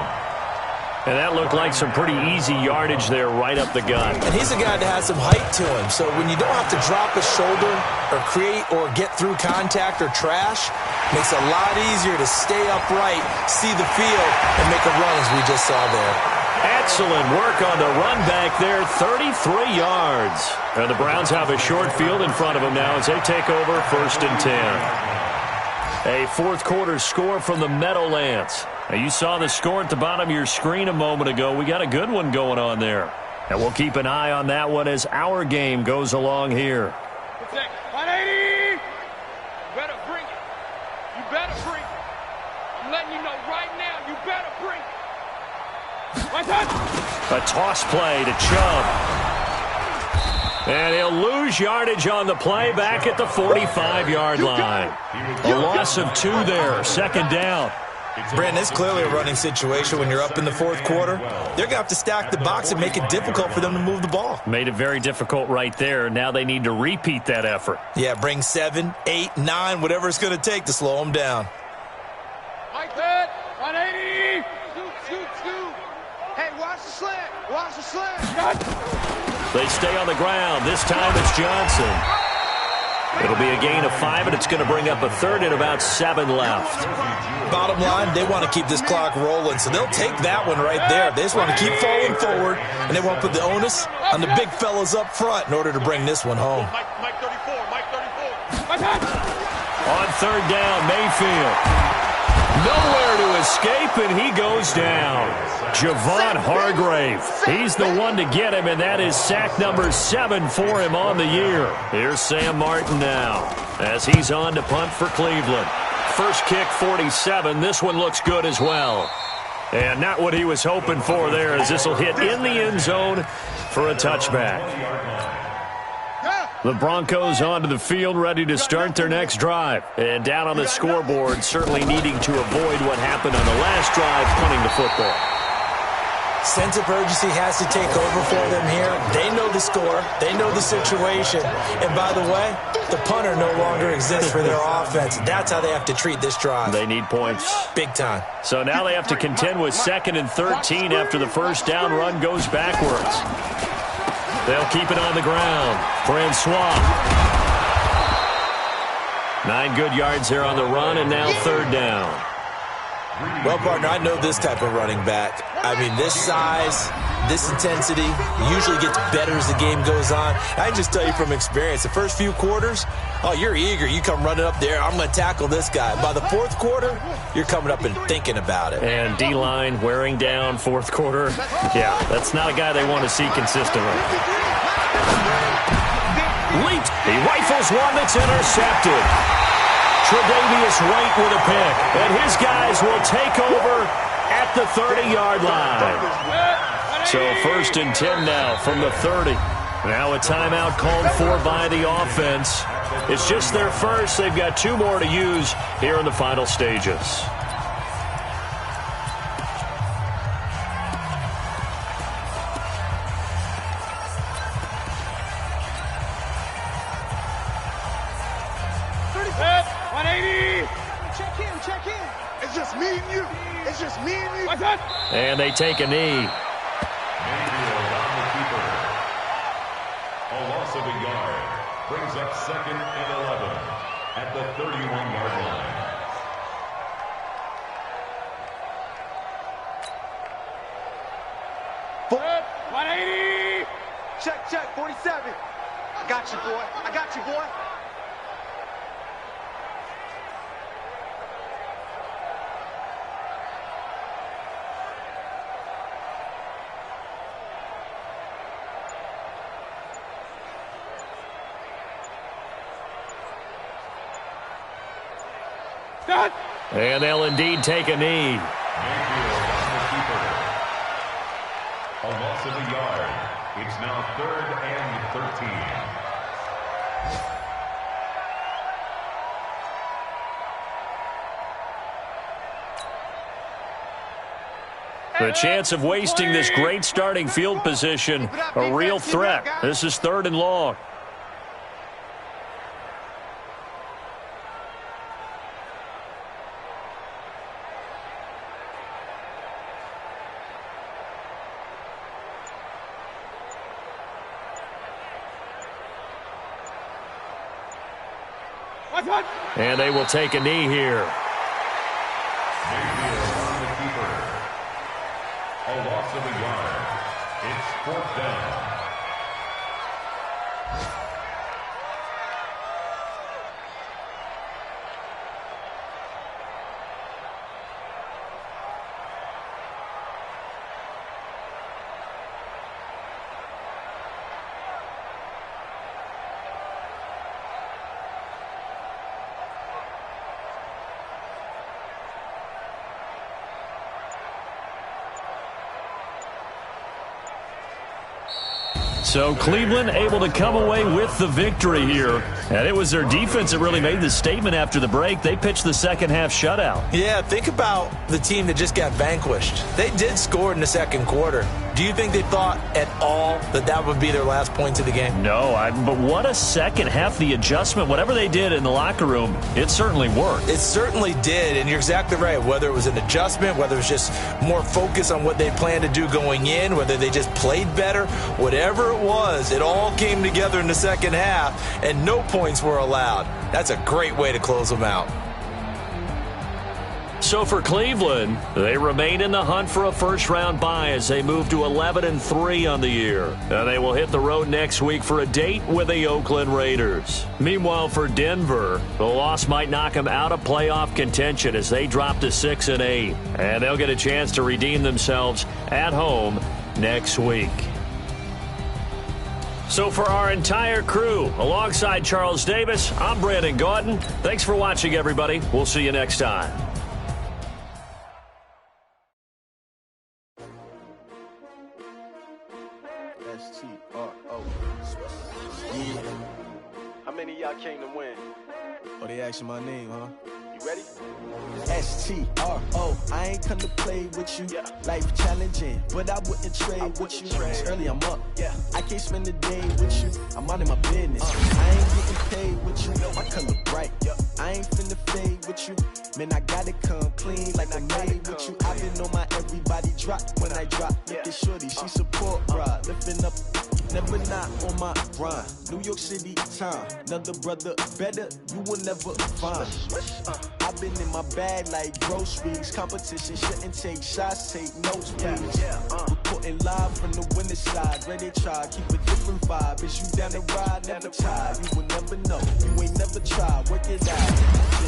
And that looked like some pretty easy yardage there right up the gut. And he's a guy that has some height to him. So when you don't have to drop his shoulder or create or get through contact or trash, makes it a lot easier to stay upright, see the field, and make a run as we just saw there. Excellent work on the run back there, 33 yards. And the Browns have a short field in front of them now as they take over 1st and 10. A 4th quarter score from the Meadowlands. Now, you saw the score at the bottom of your screen a moment ago. We got a good one going on there. And we'll keep an eye on that one as our game goes along here. 180! You better bring it. You better bring it. I'm letting you know right now, you better bring it. A toss play to Chubb. And he'll lose yardage on the play back at the 45-yard line. A loss of 2 there, 2nd down. Brandon, it's clearly a running situation when you're up in the 4th quarter. They're going to have to stack the box and make it difficult for them to move the ball. Made it very difficult right there. Now they need to repeat that effort. Yeah, bring 7, 8, 9, whatever it's going to take to slow them down. Like that, 180! Shoot. Hey, watch the slant. Watch the slant. They stay on the ground. This time it's Johnson. It'll be a gain of 5, and it's going to bring up a 3rd and about 7 left. Bottom line, they want to keep this clock rolling, so they'll take that one right there. They just want to keep falling forward, and they want to put the onus on the big fellas up front in order to bring this one home. Mike 34. On 3rd down, Mayfield. Nowhere to escape, and he goes down. Javon Hargrave. He's the one to get him, and that is sack number 7 for him on the year. Here's Sam Martin now as he's on to punt for Cleveland. First kick, 47. This one looks good as well. And not what he was hoping for there, as this will hit in the end zone for a touchback. The Broncos onto the field, ready to start their next drive. And down on the scoreboard, certainly needing to avoid what happened on the last drive, punting the football. Sense of urgency has to take over for them here. They know the score. They know the situation. And by the way, the punter no longer exists for their offense. That's how they have to treat this drive. They need points. Big time. So now they have to contend with 2nd and 13 after the first down run goes backwards. They'll keep it on the ground. Francois. 9 good yards there on the run, and now 3rd down. Well, partner, I know this type of running back. I mean, this size, this intensity usually gets better as the game goes on. I can just tell you from experience, the first few quarters, oh, you're eager. You come running up there, I'm going to tackle this guy. By the 4th quarter, you're coming up and thinking about it. And D-line wearing down 4th quarter. Yeah, that's not a guy they want to see consistently. Leaped. He rifles one that's intercepted. Tre'Davious White with a pick. And his guys will take over at the 30-yard line. So 1st and 10 now from the 30. Now a timeout called for by the offense. It's just their first. They've got 2 more to use here in the final stages. And they take a knee. A loss of a yard brings up 2nd and 11 at the 31-yard line. Good. 180. Check, 47. got you, boy. I got you, boy. And they'll indeed take a knee. A loss of a yard. It's now 3rd and 13. The chance of wasting this great starting field position, a real threat. This is 3rd and long. And they will take a knee here. Mayfield on the keeper. A loss of a yard. It's 4th down. So Cleveland able to come away with the victory here. And it was their defense that really made the statement after the break. They pitched the second half shutout. Yeah, think about the team that just got vanquished. They did score in the second quarter. Do you think they thought at all that that would be their last points of the game? No, but what a second half. The adjustment, whatever they did in the locker room, it certainly worked. It certainly did, and you're exactly right. Whether it was an adjustment, whether it was just more focus on what they planned to do going in, whether they just played better, whatever it was, it all came together in the second half, and no points were allowed. That's a great way to close them out. So for Cleveland, they remain in the hunt for a first-round bye as they move to 11-3 on the year. And they will hit the road next week for a date with the Oakland Raiders. Meanwhile, for Denver, the loss might knock them out of playoff contention as they drop to 6-8. And they'll get a chance to redeem themselves at home next week. So for our entire crew, alongside Charles Davis, I'm Brandon Gaudin. Thanks for watching, everybody. We'll see you next time. Yeah. How many of y'all came to win? Oh, they asking my name, huh? You ready? S-T-R-O. I ain't come to play with you. Yeah. Life challenging, but I wouldn't trade with you. It's early, I'm up. Yeah. I can't spend the day with you. I'm minding my business. I ain't getting paid with you. My color bright. Yeah. I ain't finna fade with you. Man, I gotta come clean like I'm made with you. I've been on my everybody drop when I drop. Look at shorty, she support, bruh. Lifting up, never not on my grind. New York City time. Another brother better, you will never find. I've been in my bag like groceries. Competition shouldn't take shots, take notes, please. Reporting live from the winning side. Ready to try, keep a different vibe. Is you down the ride, never tired. You will never know, you ain't never tried. Work it out,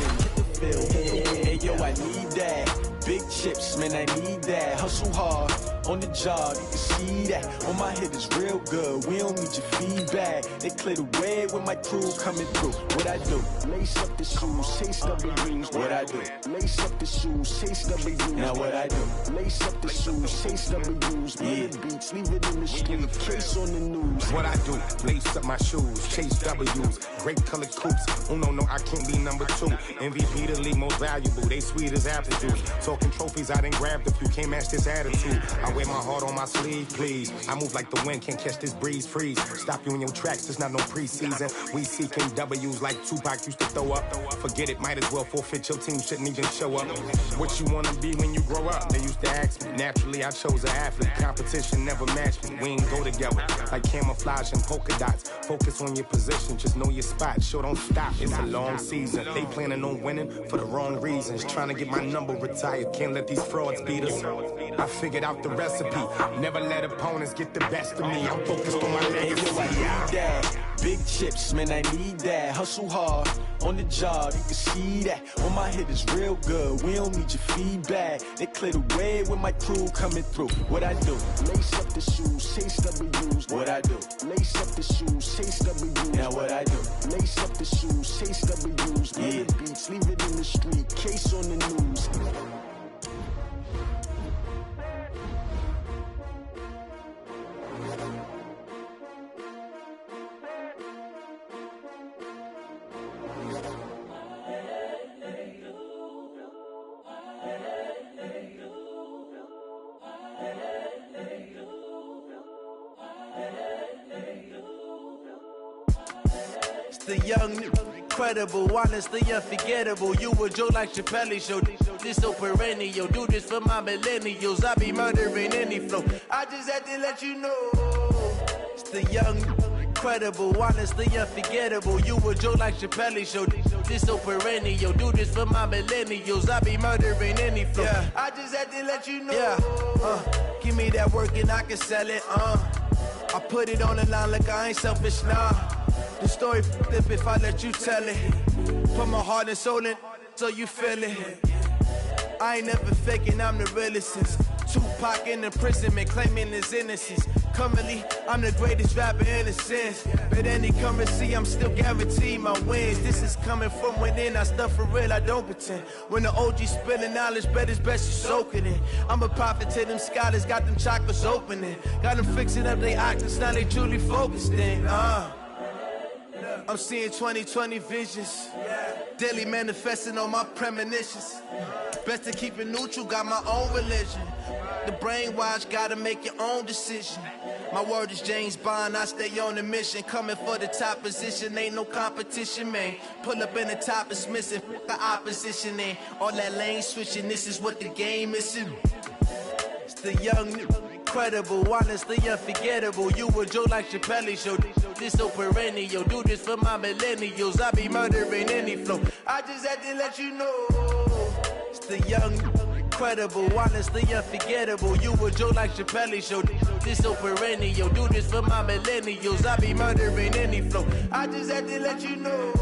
hit the field. Hey yo, I need that. Big chips, man, I need that. Hustle hard, on the job, you can see that. On my head is real good, we don't need your feedback. They clear the way when my crew coming through. What I do? Lace up the shoes, chase W's. What I do? Lace up the shoes, chase W's. Now what I do? Lace up the shoes, chase W's. Yeah. Beats, leave it in the street, case on the news. What I do? Lace up my shoes, chase W's. Great colored coops. Oh no, I can't be number 2. MVP the league most valuable. They sweet as apple juice. Talking trophies, I done grabbed a few. Can't match this attitude. I wear my heart on my sleeve, please. I move like the wind, can't catch this breeze, freeze. Stop you in your tracks, there's not no preseason. We seeking W's like Tupac used to throw up. Forget it, might as well forfeit. Your team shouldn't even show up. What you wanna be when you grow up? They used to ask me. Naturally, I chose an athlete. Competition never matched me. We ain't go together like camouflage and polka dots. Focus on your position, just know your spot. Sure, don't stop. It's a long season. They planning on winning for the wrong reasons. Trying to get my number retired. Can't let these frauds beat us. I figured out the recipe. Never let opponents get the best of me. I'm focused on my legacy. Yo, I need that. Big chips, man, I need that. Hustle hard on the job, you can see that. On my head is real good, we don't need your feedback. They clear the way with my crew coming through. What I do? Lace up the shoes, chase W's. What I do? Lace up the shoes, chase W's. Now what I do? Lace up the shoes, chase W's. Yeah. Beats, leave it in the street, case on the news. The young, incredible, honestly unforgettable. You a Joe like Chappelle show. This so perennial. Do this for my millennials. I be murdering any flow. I just had to let you know. It's the young, incredible, honestly unforgettable. You a Joe like Chappelle show. This so perennial. Do this for my millennials. I be murdering any flow. Yeah. I just had to let you know. Yeah. Give me that work and I can sell it. I put it on the line like I ain't selfish, nah. The story flip if I let you tell it. Put my heart and soul in so you feel it. I ain't never faking, I'm the realest since Tupac in imprisonment, claiming his innocence. Currently, I'm the greatest rapper in a sense. But any currency, I'm still guaranteed my wins. This is coming from within, I stuff for real, I don't pretend. When the OG spilling knowledge, bet it's best you soak it in. I'm a prophet to them scholars, got them chakras opening. Got them fixing up they octaves, now they truly focused in. I'm seeing 2020 visions, daily manifesting on my premonitions. Best to keep it neutral, got my own religion. The brainwash, gotta make your own decision. My word is James Bond, I stay on the mission. Coming for the top position, ain't no competition, man. Pull up in the top, it's missing, the opposition ain't. All that lane switching, this is what the game is. It's the young, incredible, honestly unforgettable. You a Joe like Chappelle show. This so perennial. Do this for my millennials. I be murdering any flow. I just had to let you know. It's the young, incredible, honestly unforgettable. You a Joe like Chappelle show. This so perennial. Do this for my millennials. I be murdering any flow. I just had to let you know.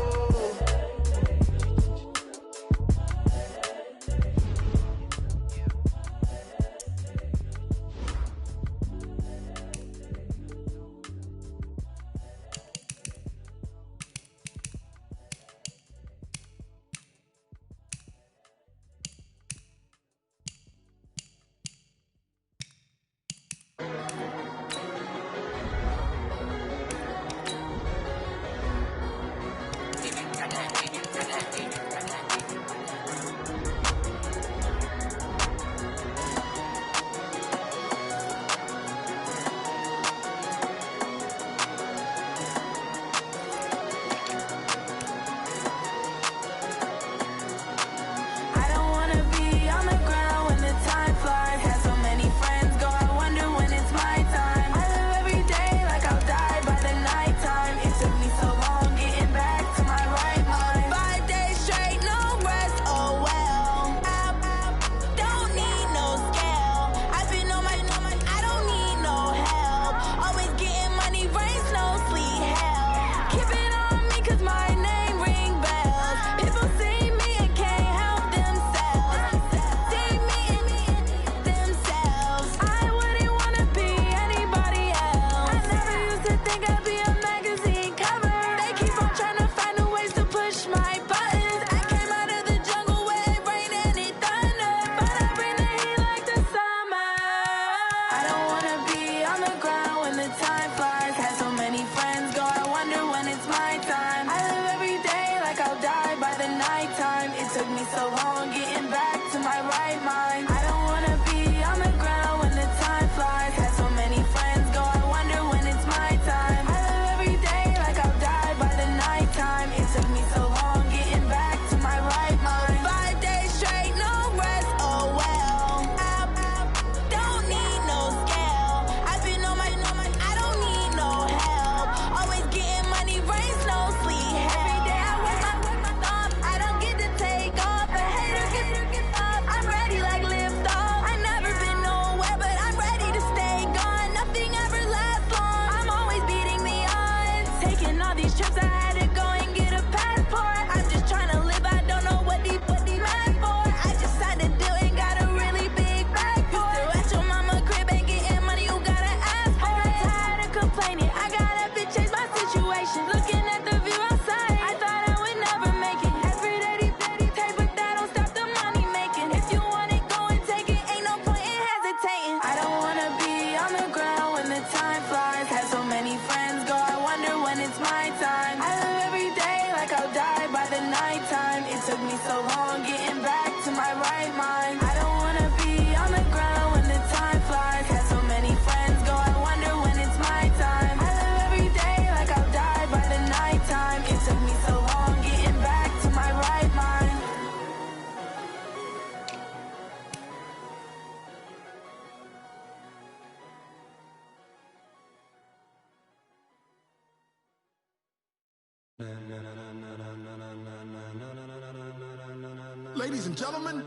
Ladies and gentlemen,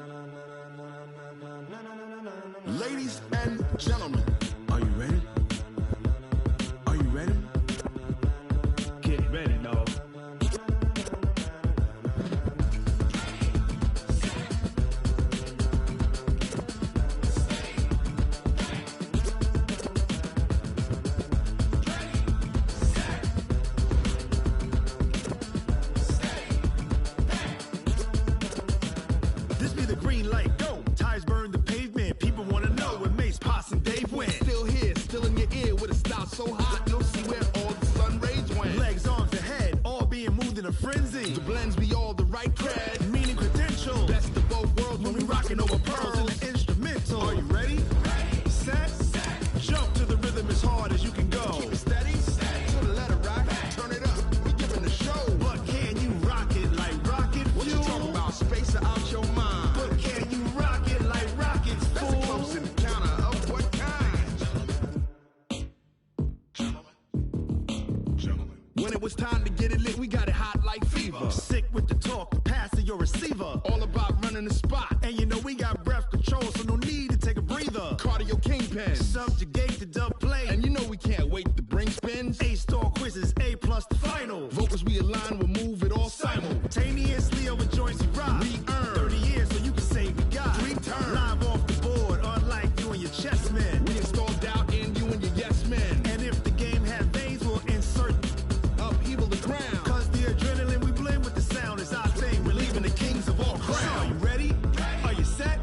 ladies and gentlemen, are you ready? Are you ready? Get ready, dog. This be the green light, go. Tires burn the pavement. People wanna know when Mace, Potts, and Dave went. Still here, still in your ear with a style so hot, you'll see where all the sun rays went. Legs, arms, and head, all being moved in a frenzy. The blends be all the right cred, meaning credentials. Best of both worlds when we rockin' over pearls in the instrumental. Are you ready? Set, jump to the rhythm as hard as you can go. Keep it steady, to the letter right. Turn it up, we giving the show. But can you rock it like rocket fuel? What you talking about? Space out your mind. But can you rock it like rockets, fool? That's a close encounter of what kind? Gentlemen. When it was time to get it lit, we got it hot like fever. Sick with the talk, passing your receiver. All about running the spot. And you know we got breath control, so no need to take a breather. Cardio kingpin, subjugate the dub play. And you know we can't wait to bring spins. A-star quizzes, A+ the final. Vocals we align, we'll move it all simultaneously over joints we rock. We earn 30 years, so you can say we got 3 turns. Live off the board, unlike you and your chess men. We install doubt in you and your yes men. And if the game had veins, we'll insert upheaval the crown. Cause the adrenaline we blend with the sound is our thing. We're leaving the kings of all crowns. Are you ready? Are you set?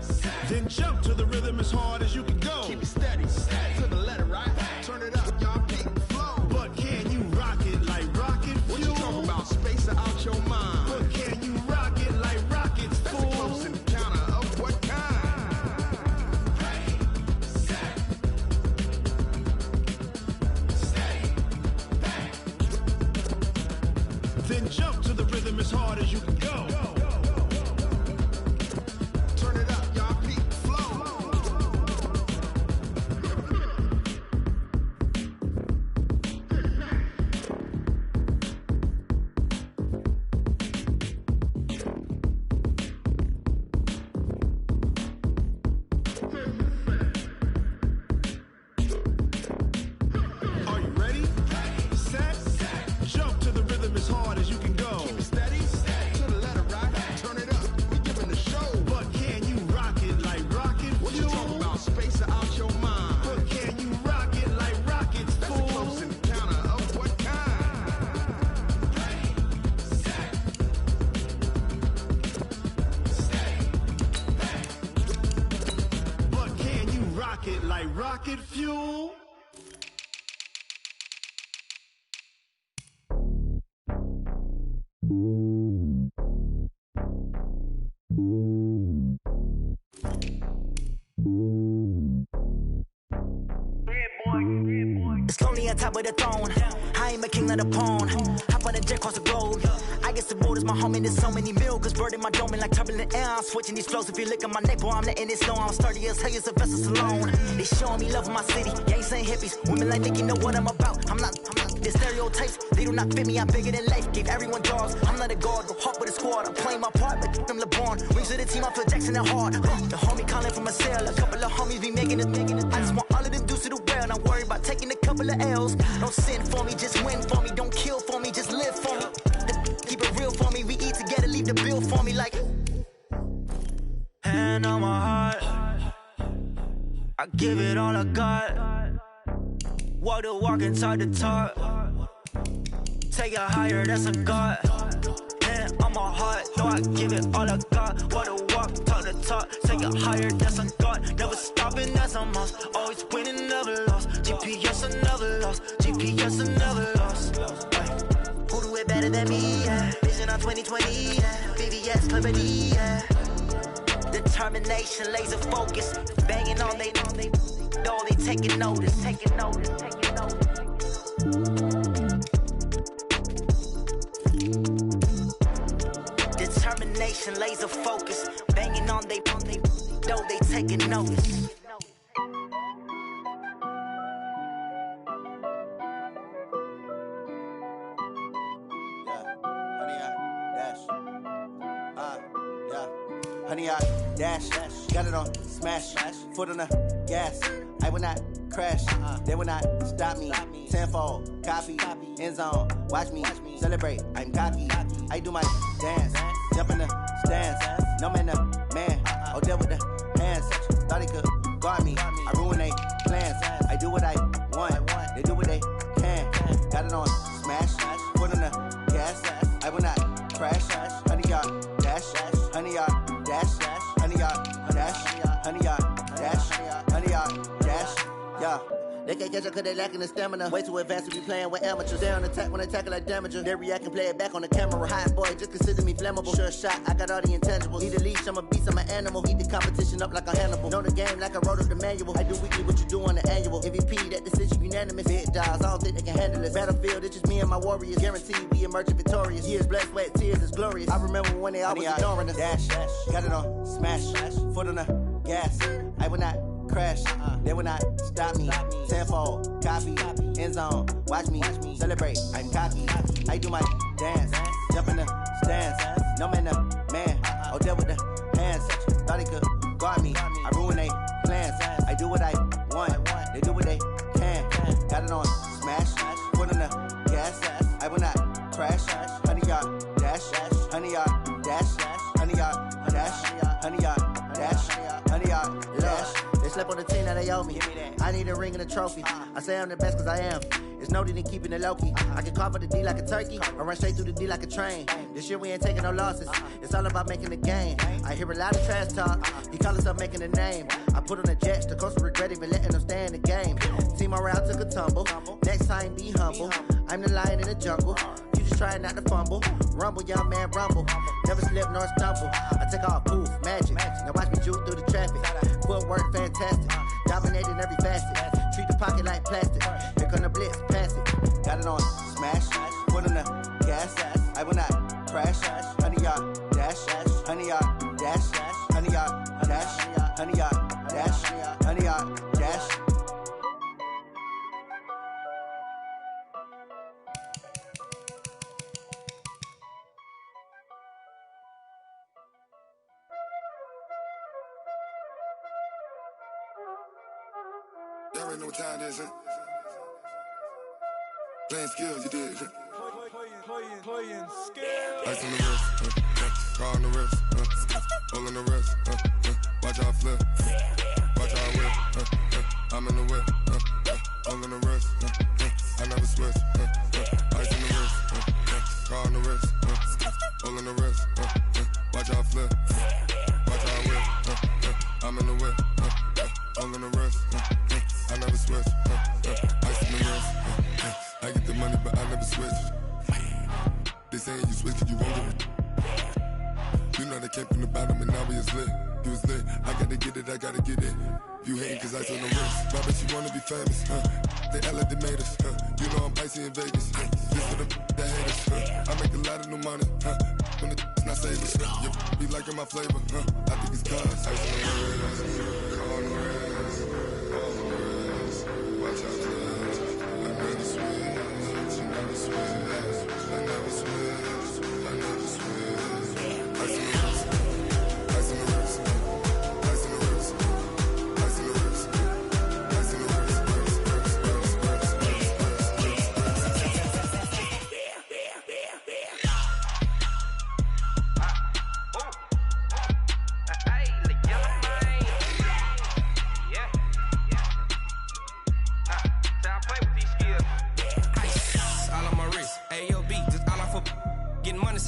Then jump to the rhythm as hard as you can go. Keep it steady, to the letter right. Turn it up, y'all peak the flow. But can you rock it like rocket fuel? What you talking about? Space out your mind. But can you rock it like rockets, fool? That's a close encounter of what kind? Then jump to the rhythm as hard as you can go. Turn it up, y'all peak the flow. Are you ready? Set, jump to the rhythm as hard as you can go. Keep it steady, to the letter right. Turn it up, we giving the show. But can you rock it like rocket fuel? What you talking about? Space out your mind. But can you rock it like rockets, fool? That's a close encounter of what kind? But can you rock it like rocket fuel? It's lonely on top of the throne. I ain't a king, not a pawn. Hop on a jet across the globe. I guess the world is my home and there's so many milkers burning my dome like turbulent air. I'm switching these flows. If you look at my neck, boy, I'm letting it slow. I'm sturdy as hell, it's a vessel alone. They showing me love in my city. Gangs ain't hippies. Women like think you know what I'm about. I'm not. The stereotypes, they do not fit me. I'm bigger than life. Gave everyone jobs. I'm not a guard. Go hard with a squad. I'm playing my part, but them LeBron. Rings to the team, I feel Jackson and hard. The homie calling from a cell. A couple of homies be making it. I just want all of them dudes to do well. Not worry about taking a couple of L's. Don't sin for me, just win for me. Don't kill for me, just live for me. Keep it real for me. We eat together, leave the bill for me like. Hand on my heart, I give it all I got. Walk the walk inside the talk. Take it higher, that's a God. Hand on my heart, no, I give it all I got. Walk the walk, talk the talk. Take it higher, that's a God. Never stopping, that's a must. Always winning, never lost. GPS, I never lost. GPS, I never lost. Who do it better than me? Yeah. Vision on 2020. Yeah. VVS, Liberty. Yeah. Determination, laser focus. Banging on they know they taking notice. Taking notice. Taking notice. Determination, laser focus. Banging on they know they taking notice. 100-yard dash. Got it on smash. Foot on the gas. I will not crash. They will not stop me. Tenfold, copy, end zone. Watch me celebrate. I'm cocky. I do my dance. Jump in the stands. No man, the man. Oh, deal with the hands. Thought he could guard me. I ruin they plans. I do what I want. They do what they can. Got it on smash. Foot on the gas. I will not crash. 100-yard dash. 100-yard dash. 100-yard dash. 100-yard dash. 100-yard dash. Yeah. They can't catch up cause they lacking the stamina. Way too advanced to be playing with amateurs. They on attack when they tackle like damager. They react and play it back on the camera. Hot boy, just consider me flammable. Sure shot, I got all the intangibles. Need a leash, I'm a beast, I'm an animal. Eat the competition up like a Hannibal. Know the game like I wrote up the manual. I do weekly what you do on the annual. MVP, that decision unanimous. Big dogs, I don't think they can handle this. Battlefield, it's just me and my warriors. Guaranteed we emerging victorious. Years, blood, sweat, tears, it's glorious. I remember when they always ignoring us. Dash, got it on smash. Foot on the gas. I will not crash. They will not stop me. Tenfold, copy, end zone. Watch me celebrate. I'm cocky. I do my dance. Jump in the stands. No man, the man. Oh, deal with the hands. Thought he could guard me. I ruin they plans. I do what I want. They do what they can. Got it on smash. Foot on the gas. I will not crash. 100-yard dash. 100-yard dash. 100-yard dash. 100-yard dash. 100-yard dash. They slept on the team that they owe me. I need a ring and a trophy. I say I'm the best cause I am. It's no need in keeping it low-key. I can carve up the D like a turkey or run straight through the D like a train. This year we ain't taking no losses. It's all about making the game. I hear a lot of trash talk. He call himself making a name. I put on the Jets. The coach will regret even letting them stay in the game. Team morale took a tumble. Next time be humble. I'm the lion in the jungle. You just trying not to fumble. Rumble, young man, rumble. Never slip nor stumble. I take off, poof, magic. Now watch me juke through the traffic. Footwork fantastic. Dominating every facet. Treat the pocket like plastic. Here come the blitz, pass it. Got it on smash. Foot on the gas. I will not crash. 100-yard dash. 100-yard dash. 100-yard dash. 100-yard dash. 100-yard dash. Y'all already know what time it is, huh? Playing skills, you did, huh? Playing skills. Ice on the wrist, car on the wrist, hole in the wrist, watch how I flip, watch how I whip, I'm in the whip, hole in the wrist, I never switch, ice on the wrist, car on the wrist, hole in the wrist, watch how I flip, watch how I whip, I'm in the whip, hole in the wrist, I never switch, ice on the wrist, I get the money but I never switch. They saying you switch cause you won't get it. You know they came from the bottom and now we is lit. You was lit, I gotta get it, I gotta get it. You hating cause I told the wrist. Why bet you wanna be famous, They elevated us, You know I'm icy in Vegas, This for the that hate us, I make a lot of new money, When the not savers, You be liking my flavor, I think it's cause I on the wrist, on the wrist, on the wrist. Watch out, I never switch, I never switch. I never switch, I never switch. Ice in the wrist, ice in the wrist, ice in the wrist, ice in the wrist, ice in the wrist,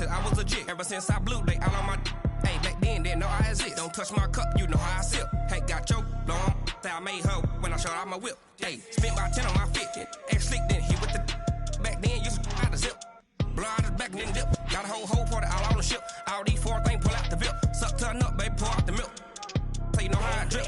I was legit. Ever since I blew, they all on my hey, back then, didn't know I exist. Don't touch my cup, you know how I sip. Hey, got choked, long. I made her when I showed out my whip. Hey, spent about 10 on my fit. Ex-slick, then hit with the back then, used to out the zip. Blow out his back, then dip. Got a whole party all on the ship. All these four things, pull out the VIP. Suck to a nut, baby, pour out the milk. So you know how I drip.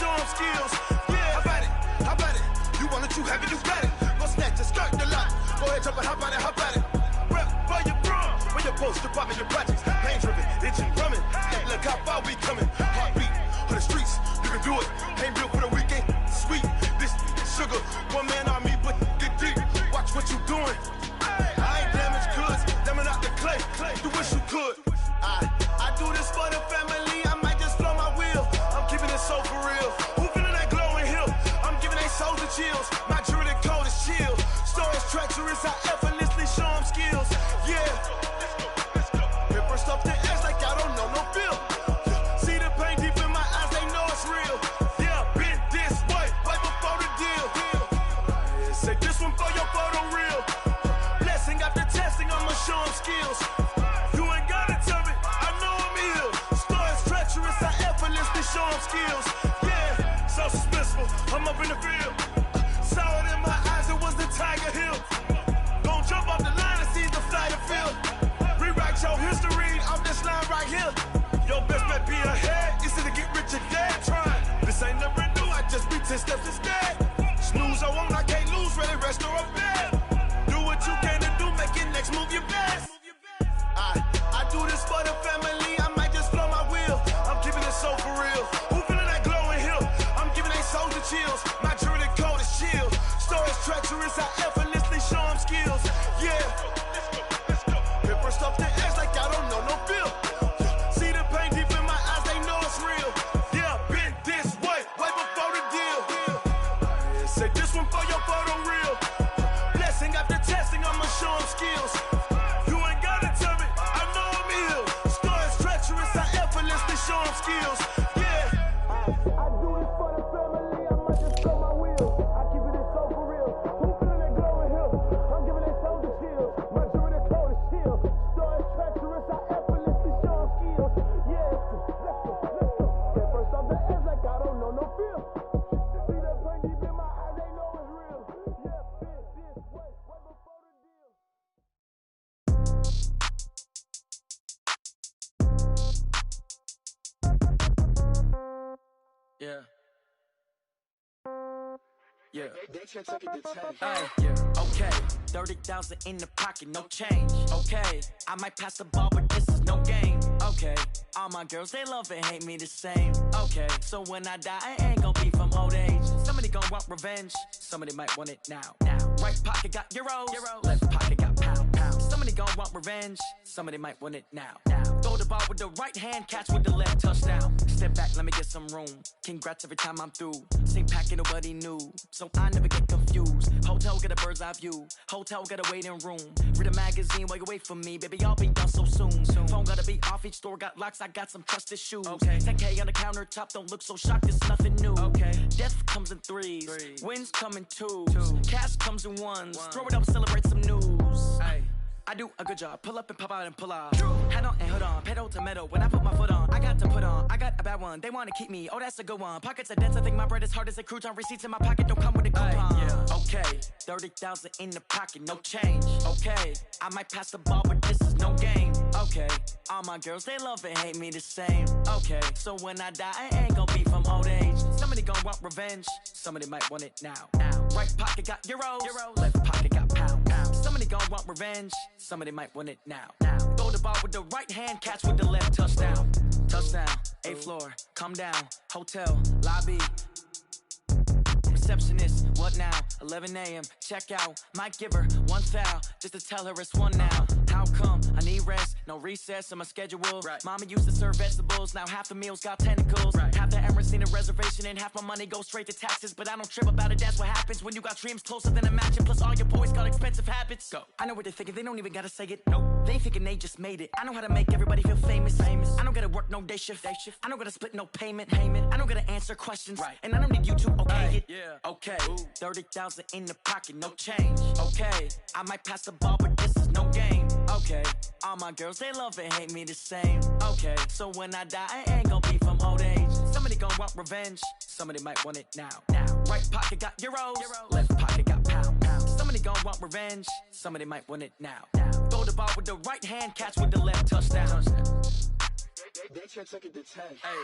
show them skills. Yeah, how about it? How about it? You want it, you have it, you got it. Go snatch it, skirt the lot. Go ahead, jump it, how about it? How about it? Rep for your bro. When your post, department, your projects. Pain driven, itching, drumming. Hey, look how far we coming. Heartbeat on the streets, you can do it. Ain't built for the weekend. Sweet, this sugar. One man army, but get deep. Watch what you doing. I ain't damaged goods, damn out the clay. You wish you could. I do this for the family. I might just blow my wheel. I'm keeping it so for real. Who feeling that glowing hill? I'm giving they souls the chills. My jewelry cold is chill. Stories treacherous, I effortlessly show them skills. Yeah. Paper stuff to edge like I don't know no feel. See the pain deep in my eyes, they know it's real. Yeah, been this way, right before the deal. Say this one for your photo reel. Blessing after testing, I'ma show them skills. You ain't gotta tell me, I know I'm ill. Stories treacherous, I effortlessly show them skills. Yeah, so suspenseful, I'm up in the field. Saw it in my eyes, it was the Tiger Hill. Gon' jump off the line and see the fly the field. Rewrite your history off this line right here. Your best bet be ahead, instead of get rich or dead. Trying, this ain't never new, I just be 10 steps instead. Snooze I won't, I can't lose, ready, rest or a bed. Do what you can to do, make it next move your best. I do this for the family, I might just blow my wheel. I'm keeping it so for real. Who feeling that glowing hill? I'm giving they souls the chills. My jewelry cold is chill. Stories treacherous, I effortlessly show them skills. Yeah. Paper stuff to edge like I don't know no feel. See the pain deep in my eyes, they know it's real. Yeah, been this way, right before the deal. Say this one for your photo reel. Blessing after testing, I'ma show them skills. You ain't gotta tell me, I know I'm ill. Stories treacherous, I effortlessly show them skills. Yeah. I do this for the family, I might just blow my wheel. I keep it so for real. Who feeling that glowing hill? I'm giving they souls the chills. My jewelry cold is chill. Stories treacherous, I effortlessly show them skills. Yeah, let's go. Get first off the edge like I don't know no feel. See that pain deep in my eyes, they know it's real. Yeah, been this way, right before the deal. Yeah. Yeah. Yeah. Okay. 30,000 in the pocket, no change. Okay. I might pass the ball, but this is no game. Okay. All my girls, they love and hate me the same. Okay. So when I die, I ain't gonna be from old age. Somebody gonna want revenge. Somebody might want it now. Right pocket got euros. Left pocket got pounds. Somebody gonna want revenge. Somebody might want it now. Throw the ball with the right hand, catch with the left, touchdown. Step back, let me get some room. Congrats every time I'm through. Same packet, nobody knew. So I never get confused. Hotel get a bird's eye view. Hotel get a waiting room. Read a magazine while you wait for me. Baby, I'll be done so soon. Phone gotta be off, each store got locks. I got some trusted shoes. 10K on the countertop, don't look so shocked, it's nothing new. Death comes in threes. Wins come in twos. Cash comes in ones. Throw it up, celebrate some news. I do a good job, pull up and pop out and pull off. Hat on and hood on, pedal to metal. When I put my foot on, I got to put on. I got a bad one, they wanna keep me. Oh, that's a good one. Pockets are dense, I think my bread is hard as a crouton. Receipts in my pocket don't come with a coupon. Okay, 30,000 in the pocket, no change. Okay, I might pass the ball, but this is no game. Okay, all my girls, they love and hate me the same. Okay, so when I die, I ain't gonna be from old age. Somebody gonna want revenge, somebody might want it now. Right pocket got euros. Left pocket got pounds. Somebody gonna want revenge, somebody might want it now. Throw the ball with the right hand, catch with the left, touchdown. Touchdown, 8th floor, come down, hotel, lobby. Receptionist, what now? 11 a.m., check out. Might give her one foul, just to tell her it's one now. How come? I need rest, no recess in my schedule. Mama used to serve vegetables, now half the meals got tentacles. Half the Emirates need a reservation and half my money goes straight to taxes. But I don't trip about it, that's what happens when you got dreams closer than a matching. Plus all your boys got expensive habits. Go. I know what they're thinking, they don't even gotta say it. Nope. They thinking they just made it. I know how to make everybody feel famous. I don't gotta work no day shift. I don't gotta split no payment. I don't gotta answer questions. And I don't need you to okay it. Okay, 30,000 in the pocket, no change. Okay, I might pass the ball, but this is no game. Okay, all my girls, they love and hate me the same. Okay, so when I die, I ain't gonna be from old age. Somebody gonna want revenge, somebody might want it now. Right pocket got euros, left pocket got pounds. Somebody gonna want revenge, somebody might want it now. Throw the ball with the right hand, catch with the left, touchdown. They check it to 10. Hey.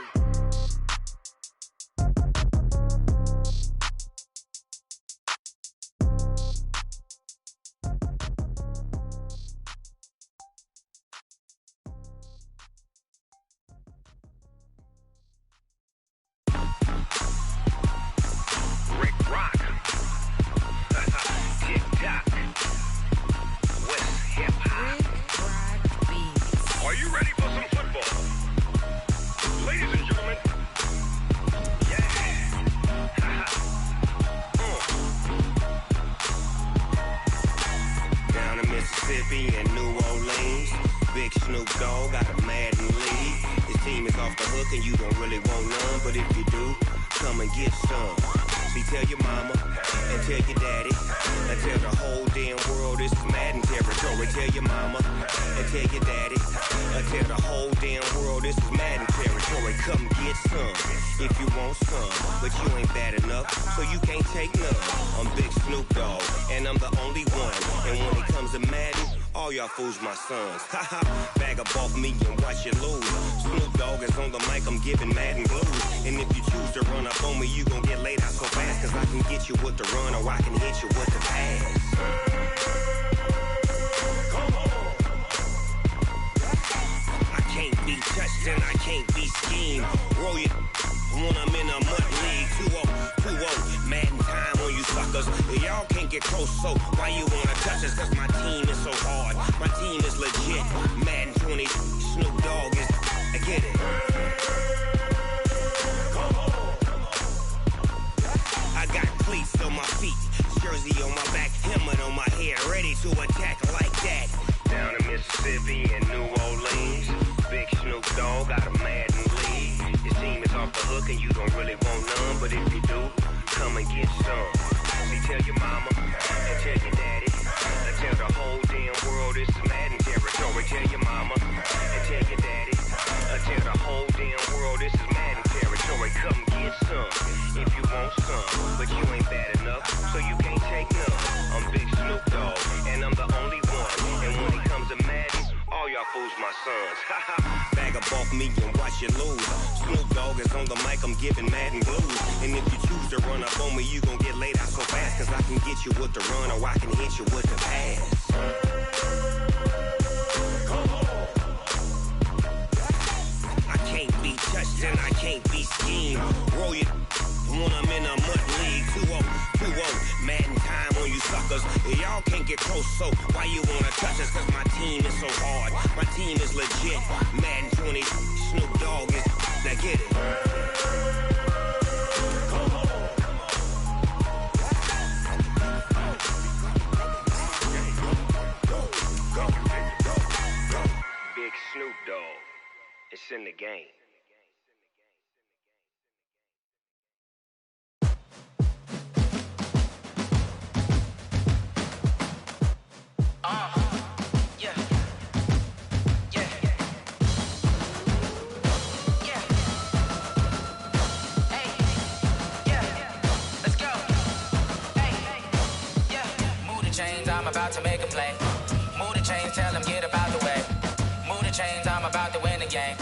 hook and you don't really want none. But if you do, come and get some. See, tell your mama and tell your daddy and tell the whole damn world this is Madden territory. Tell your mama and tell your daddy and tell the whole damn world this is Madden territory. Come get some if you want some, but you ain't bad enough, so you can't take none. I'm Big Snoop Dogg, and I'm the only one. And when it comes to Madden, all y'all fools my sons. Haha, bag up off me and watch you lose. Snoop Dogg is on the mic, I'm giving Madden blues. And if you choose to run up on me, you gon' get laid out so fast. Cause I can get you with the run or I can hit you with the pass. Come on. I can't be touched and I can't be schemed. Roll it when I'm in a mud league. 2-0, Madden time on you suckers. Y'all can't get close, so why you wanna touch us? Cause my team is so hard, my team is legit. Madden 20, Snoop Dogg is, I get it. Come on. I got cleats on my feet, jersey on my back, helmet on my head, ready to attack like that. Down in Mississippi and New Orleans, Big Snoop Dogg got a Madden league. Your team is off the hook and you don't really want none, but if you do, come and get some. See, tell your mama and tell your daddy and tell the whole damn world this is Madden territory. Tell your mama and tell your daddy and tell the whole damn world this is Madden territory. Come get some if you want some, but you ain't bad enough, so you can't take none. I'm Big Snoop Dogg, and I'm the only one. And when it comes to Madden, all y'all fools my sons. Bag up off me and watch you lose. Snoop Dogg is on the mic, I'm giving Madden blues. And if you choose to run up on me, you gon' get laid out so fast. Cause I can get you with the run or I can hit you with the pass. Come on. I can't be touched and I can't be schemed. Roll it when I'm in a mud league. 2-0, Madden time on you suckers. Y'all can't get close, so why you wanna touch us? Cause my team is so hard, my team is legit. Madden 20, Snoop Dogg is, now get it. Come on. Big Snoop Dogg, it's in the game. I'm about to make a play. Move the chains, tell them get about the way. Move the chains, I'm about to win the game.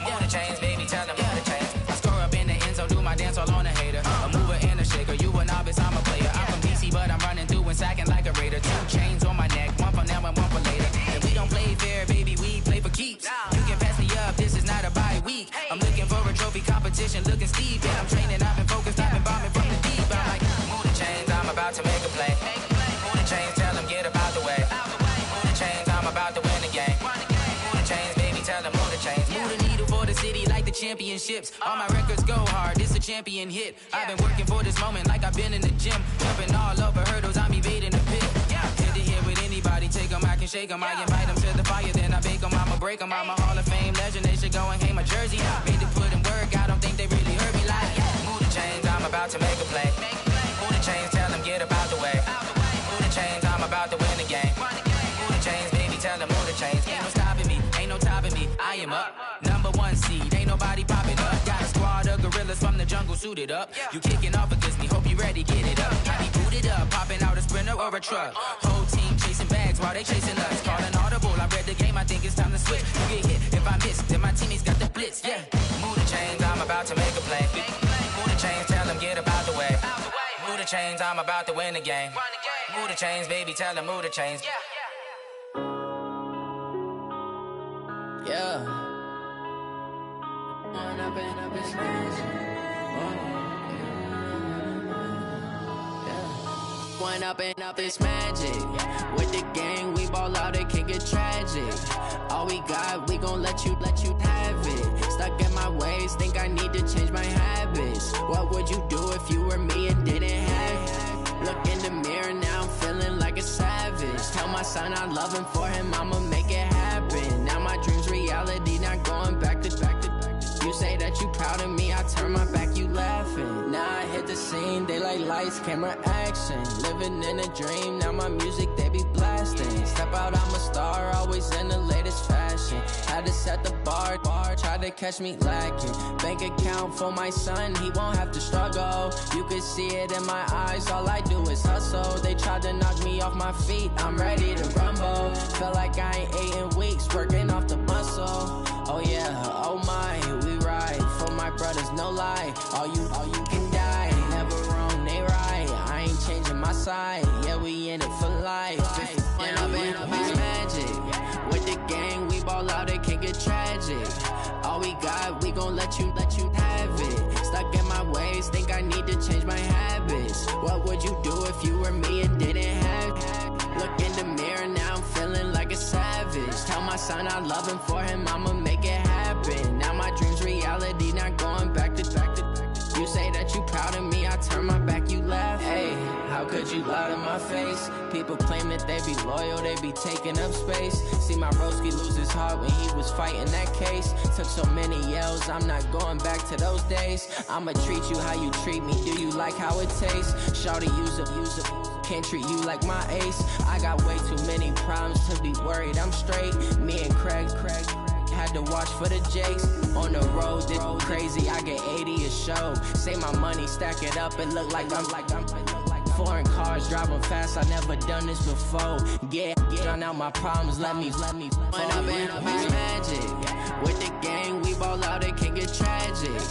Move the chains, baby, tell them move the chains. I score up in the end zone, do my dance all on a hater. A mover and a shaker, you a novice, I'm a player. I'm from DC, but I'm running through and sacking like a raider. 2 chains on my neck, one for now and one for later. And we don't play fair, baby, we play for keeps. You can pass me up, this is not a bye week. I'm looking for a trophy competition, looking steep. And I'm training, I've been focused, I've been bombing from the deep. I'm like, move the chains, I'm about to make a play. Move the chains, tell them get about the way. Move the chains, I'm about to win the game. Move the chains, baby, tell them move the chains. Move the needle for the city like the championships. All my records go hard, this a champion hit. I've been working for this moment like I've been in the gym. Jumping all over hurdles, I'm evading the pit. Hit to hit with anybody, take them, I can shake them. I invite them to the fire, then I bake them, I'ma break them. I'm a Hall of Fame legend, they should go and hang my jersey. Made to put in work, I don't think they really heard me like. Move the chains, I'm about to make a play. Move the chains, tell them get about the way. Move the chains, I'm about to win the game. Move the chains, baby, tell them move the chains. Ain't no stopping me, ain't no topping me. I am up, #1 seed, ain't nobody popping up. Got a squad of gorillas from the jungle suited up. You kicking off against me, hope you ready, get it up. I be booted up, popping out a sprinter or a truck. Whole team chasing bags while they chasing us. Calling audible, I read the game, I think it's time to switch. You get hit, if I miss, then my teammates got the blitz, yeah. Move the chains, I'm about to make a play. Move the chains, tell them get about the way. Move the chains, I'm about to win the game. Move the chains, baby, tell them move the chains. Yeah. One up and up is magic. With the gang, we ball out, it can get tragic. All we got, we gon' let you have it. Stuck in my ways, think I need to change my habits. What would you do if you were me and didn't have it? Look in the mirror, now I'm feeling like a savage. Tell my son I love him, for him I'ma make it happen. Now my dream's reality, not going back to. You say that turn my back, you laughing. Now I hit the scene, they like lights, camera, action. Living in a dream, now my music, they be blasting. Step out, I'm a star, always in the latest fashion. Had to set the bar, try to catch me lacking. Bank account for my son, he won't have to struggle. You can see it in my eyes, all I do is hustle. They tried to knock me off my feet, I'm ready to rumble. Felt like I ain't ate in weeks, working off the muscle. Oh yeah, oh my, we ride for my brothers, no lie. All you can die, never wrong, they right. I ain't changing my side, yeah, we in it for life. When up in magic, with the gang, we ball out, it can get tragic. All we got, we gon' let you have it. Stuck in my ways, think I need to change my habits. What would you do if you were me and didn't have it? Look in the mirror, now I'm feeling like a savage. Tell my son I love him, for him I'ma make it happen. Now my dream's reality, not going back to. You say that you proud of me, I turn my back, you laugh. Hey, how could you lie to my face? People claim that they be loyal, they be taking up space. See my broski lose his heart when he was fighting that case. Took so many yells, I'm not going back to those days. I'ma treat you how you treat me, do you like how it tastes? Shawty, use up, can't treat you like my ace. I got way too many problems to be worried, I'm straight. Me and Craig had to watch for the Jakes. On the road, this crazy, I get 80 a show. Say my money, stack it up, and look like I'm foreign cars, driving fast, I never done this before. Get on out my problems, let me When up in magic, with the gang, we ball out, it can get tragic.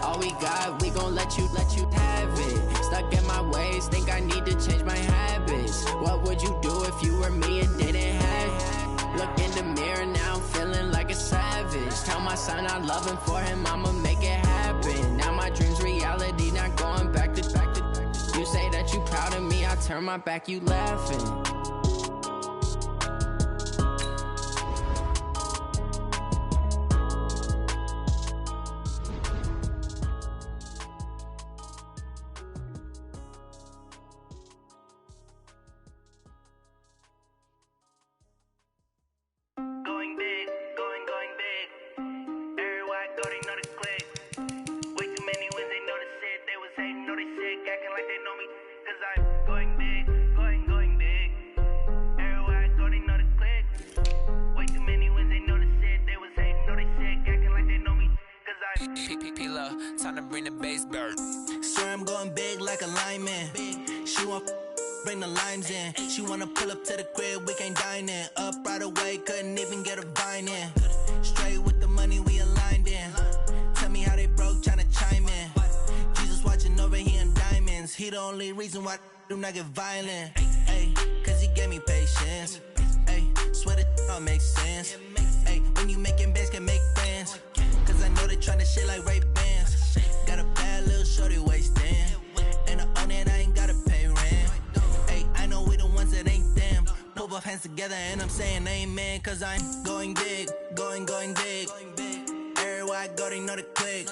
All we got, we gon' let you have it. Stuck in my ways, think I need to change my habits. What would you do if you were me and didn't have it? Look in the mirror, now I'm feeling like a savage. Tell my son I love him, for him I'ma make it happen. Now my dream's reality, not going back to. You say that you proud of me, I turn my back, you laughing. Time to bring the bass bird. Swear I'm going big like a lineman. She want bring the limes in. She wanna pull up to the crib, we can't dine in. Up right away, couldn't even get a vine in. Straight with the money we aligned in. Tell me how they broke, tryna chime in. Jesus watching over here in diamonds. He the only reason why I do not get violent. Ay, cause he gave me patience. Ay, swear that all makes sense. Ay, when you making bands, can make friends. Cause I know they tryna shit like Ray-Bans. Got a bad little shorty wasting. And I own it, I ain't gotta pay rent. Ay, I know we the ones that ain't them. Pull both hands together and I'm saying amen. Cause I'm going big, going big. Everywhere I go, they know the click.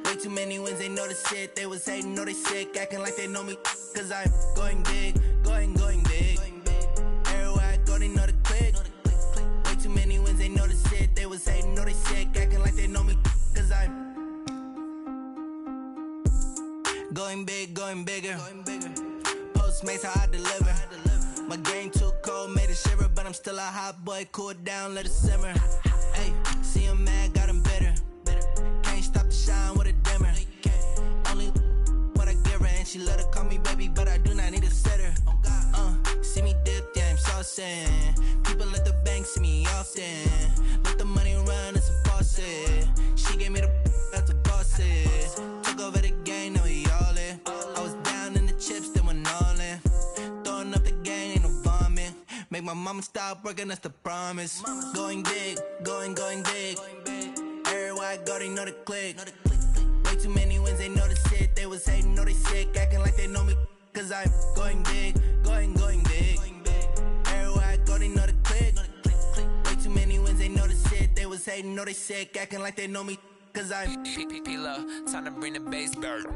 Way too many wins, they know the shit. They was hating, know they sick, acting like they know me. Cause I'm going big, going big. Everywhere I go, they know the click. Way too many wins, they know the shit. They was hating, know they sick, acting like they know me. Cause I'm going big, going bigger. Postmates, how I deliver. My game too cold, made it shiver. But I'm still a hot boy, cool it down, let it simmer. Hey, see him mad, got him bitter. Can't stop the shine with a dimmer. Only what I give her, and she let her call me baby, but I do not need a sitter. See me dip, yeah, I'm saucing. People at the bank see me often. Let the money run, it's a faucet. She gave me the that's a boss it. Took over the game, now we all in. I was down in the chips, then went all in. Throwing up the game, ain't no vomit. Make my mama stop working, that's the promise. Going big, going big. Everywhere I go, they know the click. Way too many wins, they know the shit. They was hating, know they sick, acting like they know me. Cause I'm going big, going big. Everywhere I go, they know the click. Way too many wins, they know the shit. They was hating, know they sick, acting like they know me. Cause I'm P-P-P-Love, time to bring the bass bird.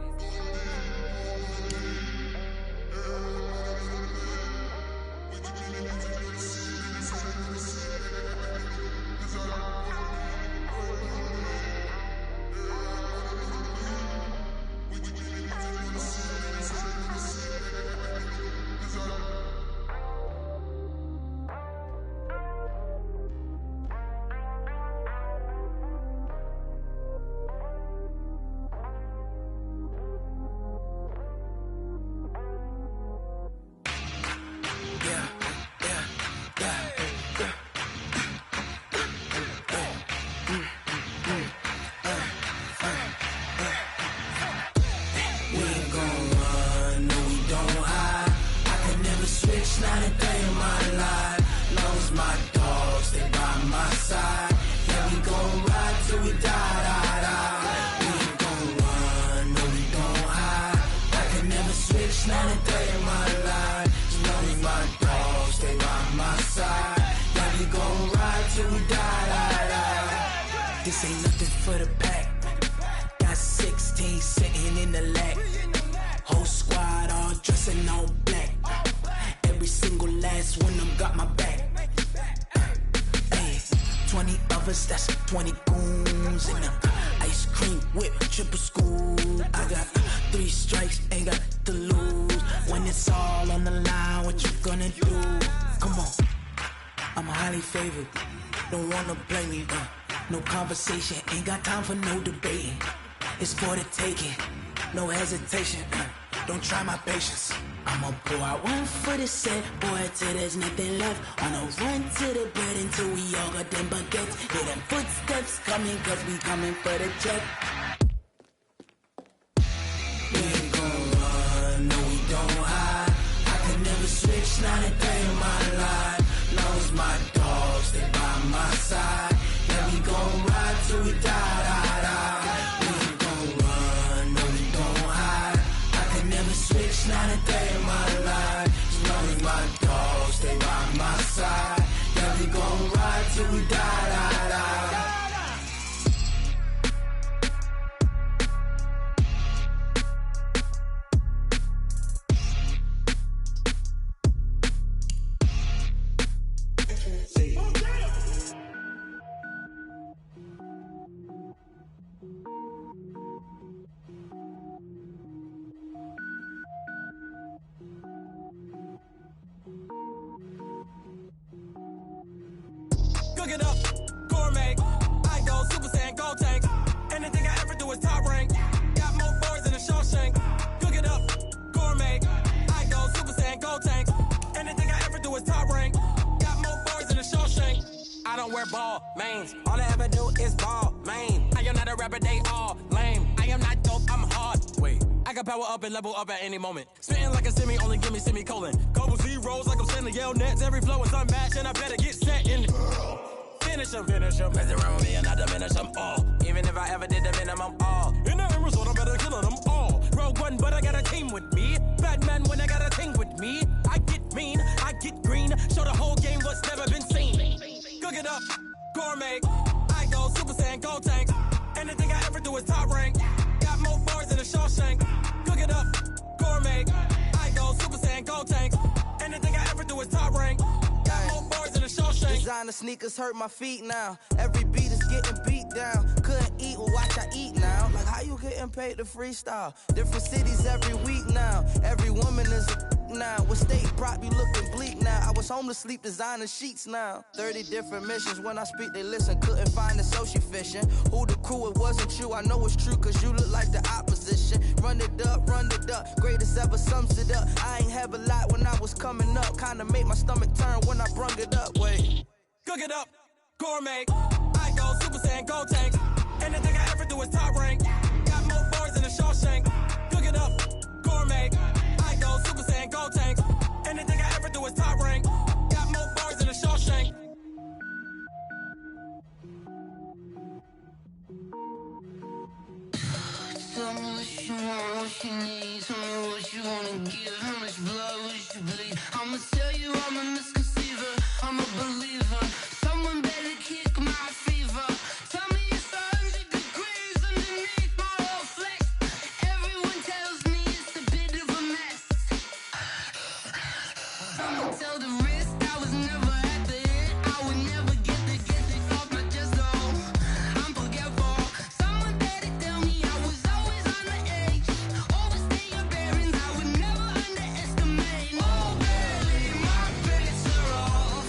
the lag. Whole squad all dressing all black. Every single last one of them got my back. 20 of us, that's 20 goons in them. Ice cream whip, triple school. I got 3 strikes, ain't got to lose. When it's all on the line, what you gonna do? Come on, I'm highly favored. Don't wanna blame me, no conversation, ain't got time for no debating. It's for the taking, no hesitation. Don't try my patience. I'ma pour out one for the set, boy, till there's nothing left. On a run to the bread until we all got them baguettes. Hear them footsteps coming, cause we coming for the check. We ain't gon' run, no we don't hide. I could never switch, not a day in my life. Long as my dogs, they by my side. Yeah, we gon' ride till we die, die, die. We ain't gon' run, no we don't hide. I could never switch, not a day in my life. As long as my dogs, they by my side. Yeah, we gon' ride till we die, die, die. Cook it up, gourmet. I go Super Saiyan, gold tank. Anything I ever do is top rank. Got more boys than a Shawshank. Cook it up, gourmet. I go Super Saiyan, gold tank. Anything I ever do is top rank. Got more boys than a Shawshank. I don't wear ball mains. All I ever do is ball main. I am not a rapper, they all lame. I am not dope, I'm hard. Wait, I can power up and level up at any moment. Spitting like a semi, only give me semicolon. Couple zeros like I'm sending yell nets. Every flow is unmatched and I better get set in. Finish them. Mess around with me and I diminish them all. Even if I ever did the minimum all. In the end result, I better kill them all. Rogue One, but I got a team with me. Batman when I got a thing with me. I get mean, I get green. Show the whole game what's never been seen. Cook it up, gourmet. I go Super Saiyan, gold tank. Anything I ever do is top rank. Got more bars than a Shawshank. Cook it up, gourmet. I go Super Saiyan, gold tank. Anything I ever do is top rank. Got more bars than a Shawshank. Designer sneakers hurt my feet now. Every beat is getting beat down. Couldn't eat, well watch I eat now. Like how you getting paid to freestyle? Different cities every week now. Every woman is a now. With state prop be looking bleak now. I was home to sleep designer sheets now. 30 different missions. When I speak they listen. Couldn't find it so she fishing. Who the crew, it wasn't you. I know it's true cause you look like the opposition. Run it up. Greatest ever sums it up. I ain't have a lot when I was coming up. Kinda made my stomach turn when I brung it up. Wait. Cook it up, gourmet. I go Super Saiyan, gold tank. Anything I ever do is top rank. Got more bars than a Shawshank. Cook it up, gourmet. I go Super Saiyan, gold tank. Anything I ever do is top rank. Got more bars than a Shawshank. Tell me what you want, what you need. Tell me what you wanna give. How much blood would you bleed? I'ma tell you I'm a misconceiver. I'm a believer. Someone better kick my fever. Tell me it's 100 degrees underneath my whole flesh. Everyone tells me it's a bit of a mess. I'ma tell the risk I was never at the end. I would never get this off my chest though. I'm forgetful. Someone better tell me I was always on the edge. Overstay your bearings, I would never underestimate. Oh baby, my bets are off.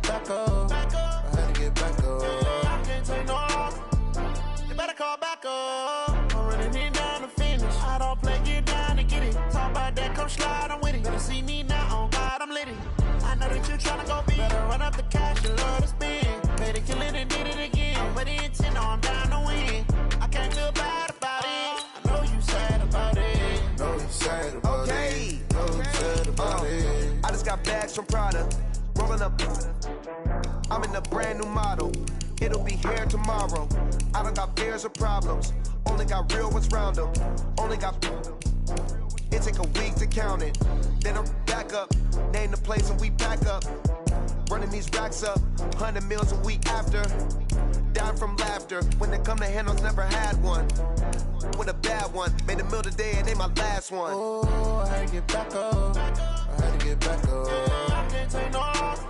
back up. I had to get back up. I can't take no loss. You better call back up. I'm running it down to finish. I don't play, get down to get it. Talk about that, come slide, I'm with it. Better see me now, on God, I'm lit it. I know that you tryna go big. Better run up the cash, you love to spend. Made it, kill it, and did it again. I'm ready intent, no, I'm down to win. I can't feel bad about it. I know you sad about it. Know you sad about it. Know you sad about it. I just got bags from Prada. Rolling up. I'm in a brand new model. It'll be here tomorrow. I don't got fears or problems. Only got real ones round them. Only got. It take a week to count it. Then I'm back up. Name the place and we back up. Running these racks up. 100 meals a week after. Down from laughter. When they come to handles, never had one. With a bad one. Made a meal today and they my last one. Oh, I had to get back up. I had to get back up. I can't take no loss.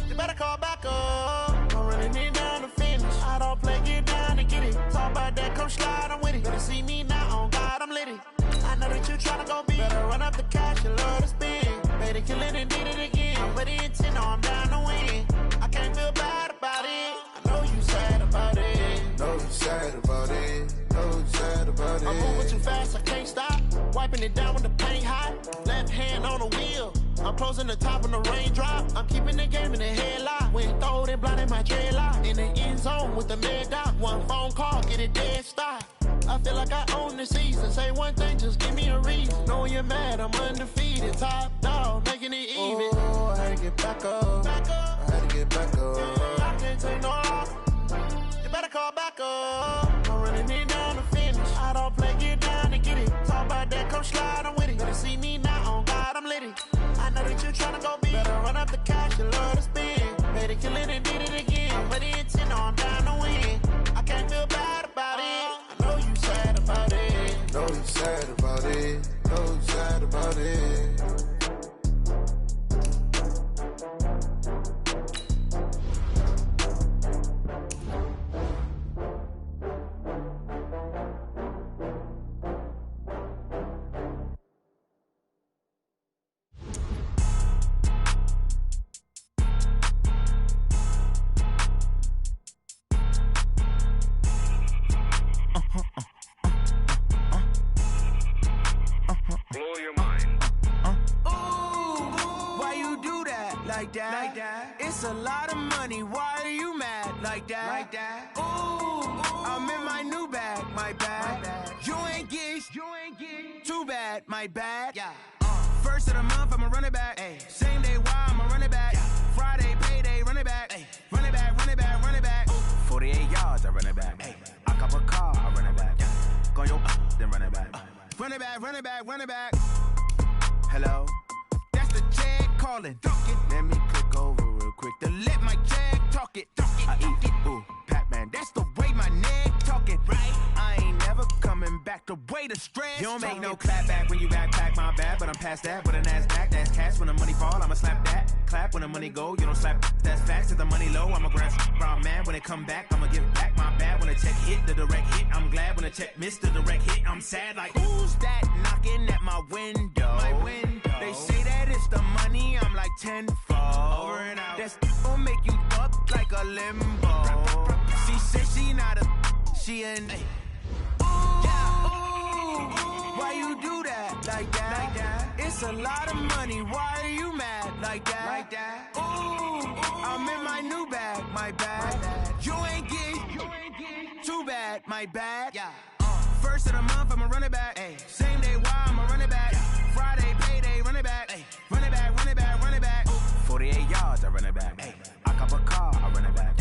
You better call back up. I'm running it down to finish. I don't play, get down to get it. Talk about that, come slide, I'm with it. Better see me now, on God, I'm lit it. I know that you tryna go big. Better run up the cash, you love to spend. Made it, kill it, and did it again. I'm ready intent, no, I'm down to win. I can't feel bad about it. I know you sad about it. Know you sad about it. Know you sad about it. I'm moving too fast, I can't stop. Wiping it down with the paint hot. Left hand on the wheel. I'm closing the top when the raindrop. I'm keeping the game in the headlock. When throwed and blinded my dreadlock. In the end zone with the mad dot. One phone call, get it dead stop. I feel like I own the season. Say one thing, just give me a reason. Knowing you're mad, I'm undefeated. Top dog, making it even. Oh, I had to get back up. I had to get back up. I can't take no loss. You better call back up. I'm running it down to finish. I don't play, get down to get it. Talk about that, come slide, I'm with it. Better see me now, on God, I'm lit it. I know that you tryna go big. Better run up the cash, you love to spend. Made it, kill it, and did it again. I'm ready intent, no, I'm down to win. I can't feel bad about it. I know you sad about it. Know you sad about it. Know you sad about it. Blow your mind. Why you do that? Like that? It's a lot of money. Why are you mad? Like that? Ooh, I'm in my new bag. My bad. You ain't get. Too bad. My bad. Yeah. First of the month, I'ma run it back. Ay. Same day, why I'ma run it back. Yeah. Friday, payday, run it back. Ay. Run it back, run it back, run it back. 48 yards, I run it back. Ay. I cop a car, I run it back. Yeah. Go your then run it back. Run it back, run it back, run it back. Hello? That's the Jag calling. Let me click over real quick. To let my Jag talk it. I eat it. Ooh, Pac-Man. That's the way my neck talking. Right? I ain't never coming back the way the stress. You don't make no clap back when you backpack, my bad. But I'm past that with a NASDAQ. That's cash when the money fall, I'ma slap that. Clap when the money go, you don't slap. That's facts. If the money low, I'ma grab brown man. When it come back, I'ma give back my bad. When the check hit, the direct hit. I'm glad when the check missed the direct hit. I'm sad like, who's that knocking at my window? My window. They say that it's the money, I'm like tenfold. Over and out. That's gon' make you up like a limbo. She said she not a, she an. Why you do that? Like that? It's a lot of money. Why are you mad? Like that? Ooh, I'm in my new bag. My bad. You ain't get. Too bad. My bad. Yeah. First of the month, I'ma run it back. Ay. Same day, why I'ma run it back. Friday, payday, run it back. Ay. Run it back, run it back, run it back. 48 yards, I run it back. Ay. I cop a car, I run it back.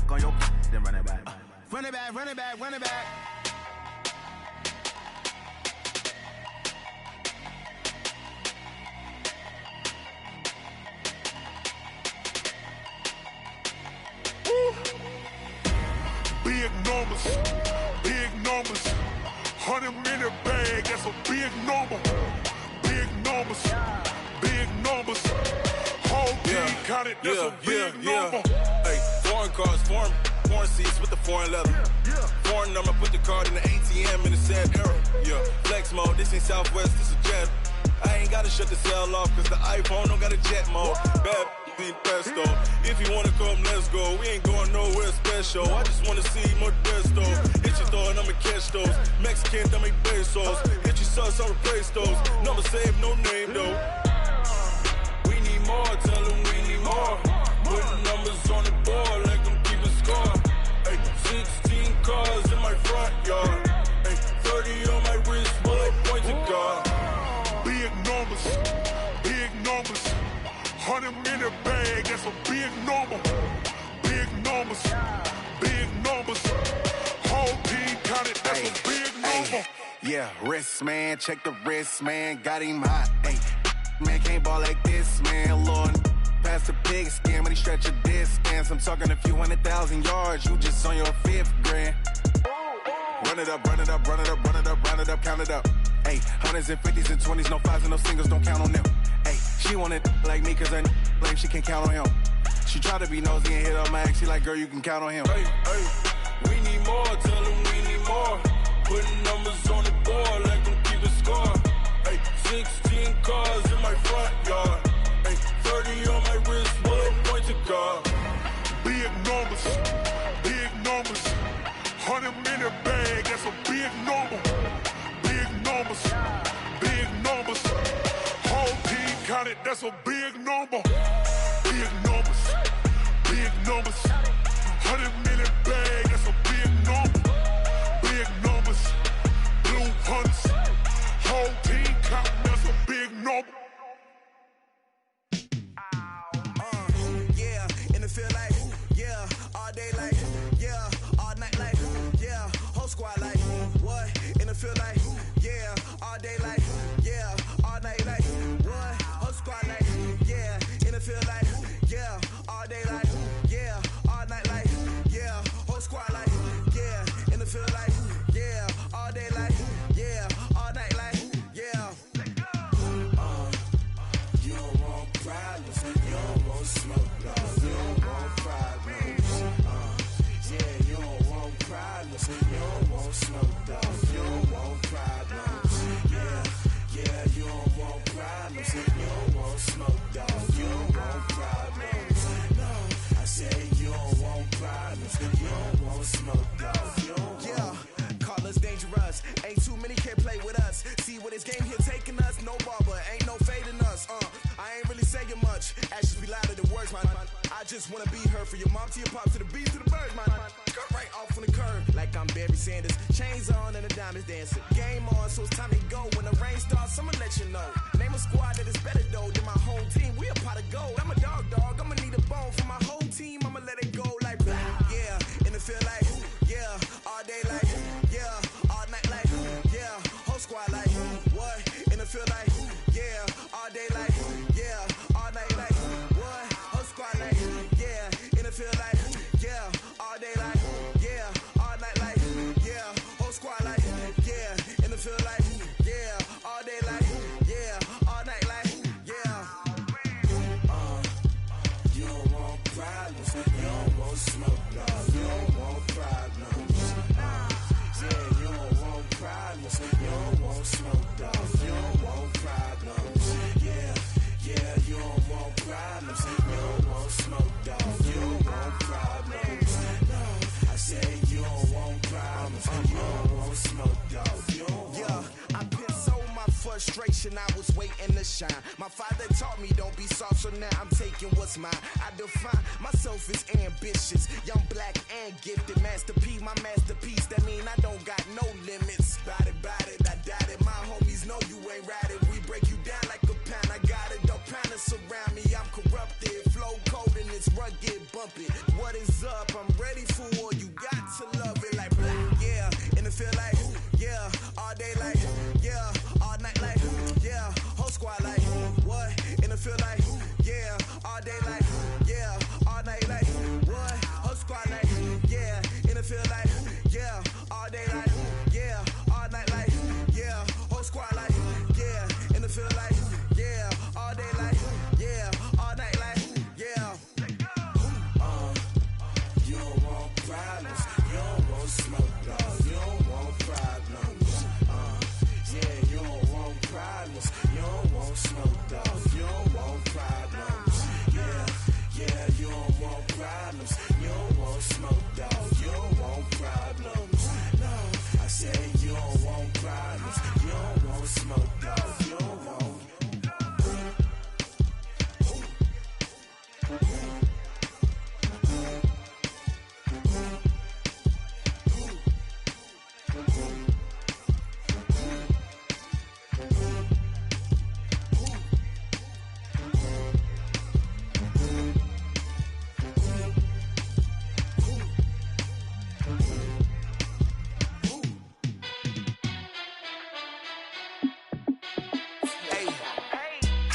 Go your then run it back. Run it back, run it back, run it back. Big numbers, 100-minute bag, that's a big number. Big numbers, whole team counted, that's a big number. Hey, foreign cars, foreign seats with the foreign leather. Foreign number, put the card in the ATM in the sad era. Yeah, flex mode, this ain't Southwest, this is jet. I ain't gotta shut the cell off, cause the iPhone don't got a jet mode. Bad pesto. If you wanna come, let's go. We ain't going nowhere special. I just wanna see Modesto. Hit your throw and I'ma catch those. Mexican, dummy pesos. Hit your sauce, I'll replace those. Number save, no name though. We need more, tell them we need more. Putting numbers on the board, like them keep a score. Ay, 16 cars in my front yard. Ay, 30 on my wrist, bullet pointed guard. Big numbers, big numbers. 100 in the bag, that's a big number. Big numbers, big numbers. Whole team counted, that's a big number. Yeah, wrist man, check the wrist man, got him hot. Ay, man can't ball like this, man. Lord, past the pig skin when he stretch a distance. I'm talking a few 100,000 yards, you just on your 5th grand. Run it up, run it up, run it up, run it up, run it up, count it up. Ay, 100s and 50s and 20s, no 5s and no singles, don't count on them. Ay, she wanted like me cause her like she can count on him. She tried to be nosy and hit up my ex, she like, girl, you can count on him. Hey, hey, we need more, tell them we need more. Putting numbers on the board, like them keep a score. Hey, 16 cars in my front yard. Hey, 30 on my wrist, bullet pointed guard. Big numbers, big numbers. 100 in the bag, that's a big number. Big numbers, big numbers. Whole team counted, that's a big number. Big numbers, big numbers. 100 in the bag, that's a big number. Big numbers, blue hunts. Whole team counting, that's a big number. Yeah, in the field like, yeah, all day like, yeah, all night like, yeah, whole squad like, what? In the field like, yeah, all day like, yeah, all night like, what? Whole squad like, yeah, in the field like, yeah, all day like, yeah, all night like, yeah, whole squad like, yeah, in the field like, yeah, all day like, yeah, all night like, yeah. You don't want problems, you don't want smoke, dog. You don't want problems. Yeah, you don't want problems, you don't want smoke, dog. You don't want problems. Yeah, you don't want problems, you don't want smoke, dog. You don't want problems. No, I said you don't want problems, you don't want smoke, dog. You don't want. Call us dangerous. Ain't too many can play with us. See what this game here taking us. No barber, ain't no fading us. I ain't really saying much. Actions be louder than words, man. I just wanna be heard. For your mom to your pop to the beat to the birds, man. Cut right off on the curb, like I'm Barry Sanders. Chains on and the diamonds dancing. Game on, so it's time to go. When the rain starts, I'ma let you know. Name a squad that is better though than my home team. We a pot of gold. I'm a dog. I'ma need a bone for my whole team. I'ma let it go like blah. Yeah, in the field like, yeah, all day like, yeah, all night like, yeah, whole squad like, what? In the field like, yeah, all day like, yeah, all night like, what? Whole squad like, yeah, in the field like, yeah, all day like, yeah, all night like, yeah, whole squad like, yeah, in the field like, yeah, all day like, yeah, all night like, yeah. You don't want problems, you don't want smoke, dog. You don't want problems. Yeah, you don't want problems, you don't want smoke, dog. You don't want problems. Yeah, you don't want problems, you don't want smoke, dog. You don't want problems. No, I said you don't want problems, you don't want smoke, dog. You don't want. Yeah, I've been so my frustration, I was waiting to shine. My father taught me don't be soft, so now I'm taking what's mine. I define myself as ambitious, young, black, and gifted. Master P, my masterpiece, that mean I don't got no limits. Bout it, I doubt it. My homies know you ain't ride it. We break you down like a pound. I got it, don't pound it surround me. I'm corrupted, flow cold and it's rugged, bump it. What is up? I'm ready for war. You got to love it like blah. Yeah, in the field like, yeah, all day like, yeah, all night like, yeah, whole squad like, what? In the field like, yeah, all day like, yeah, all night like, what? Whole squad like, yeah, in the field like, yeah, all day like, yeah, all night like, yeah, whole squad like, yeah, in the field like, yeah, all day like, yeah, all night like, yeah. You don't want problems, you don't want smoke, dog. You don't want problems. Yeah, you don't want problems, you don't want smoke, dog. You don't want problems. Yeah.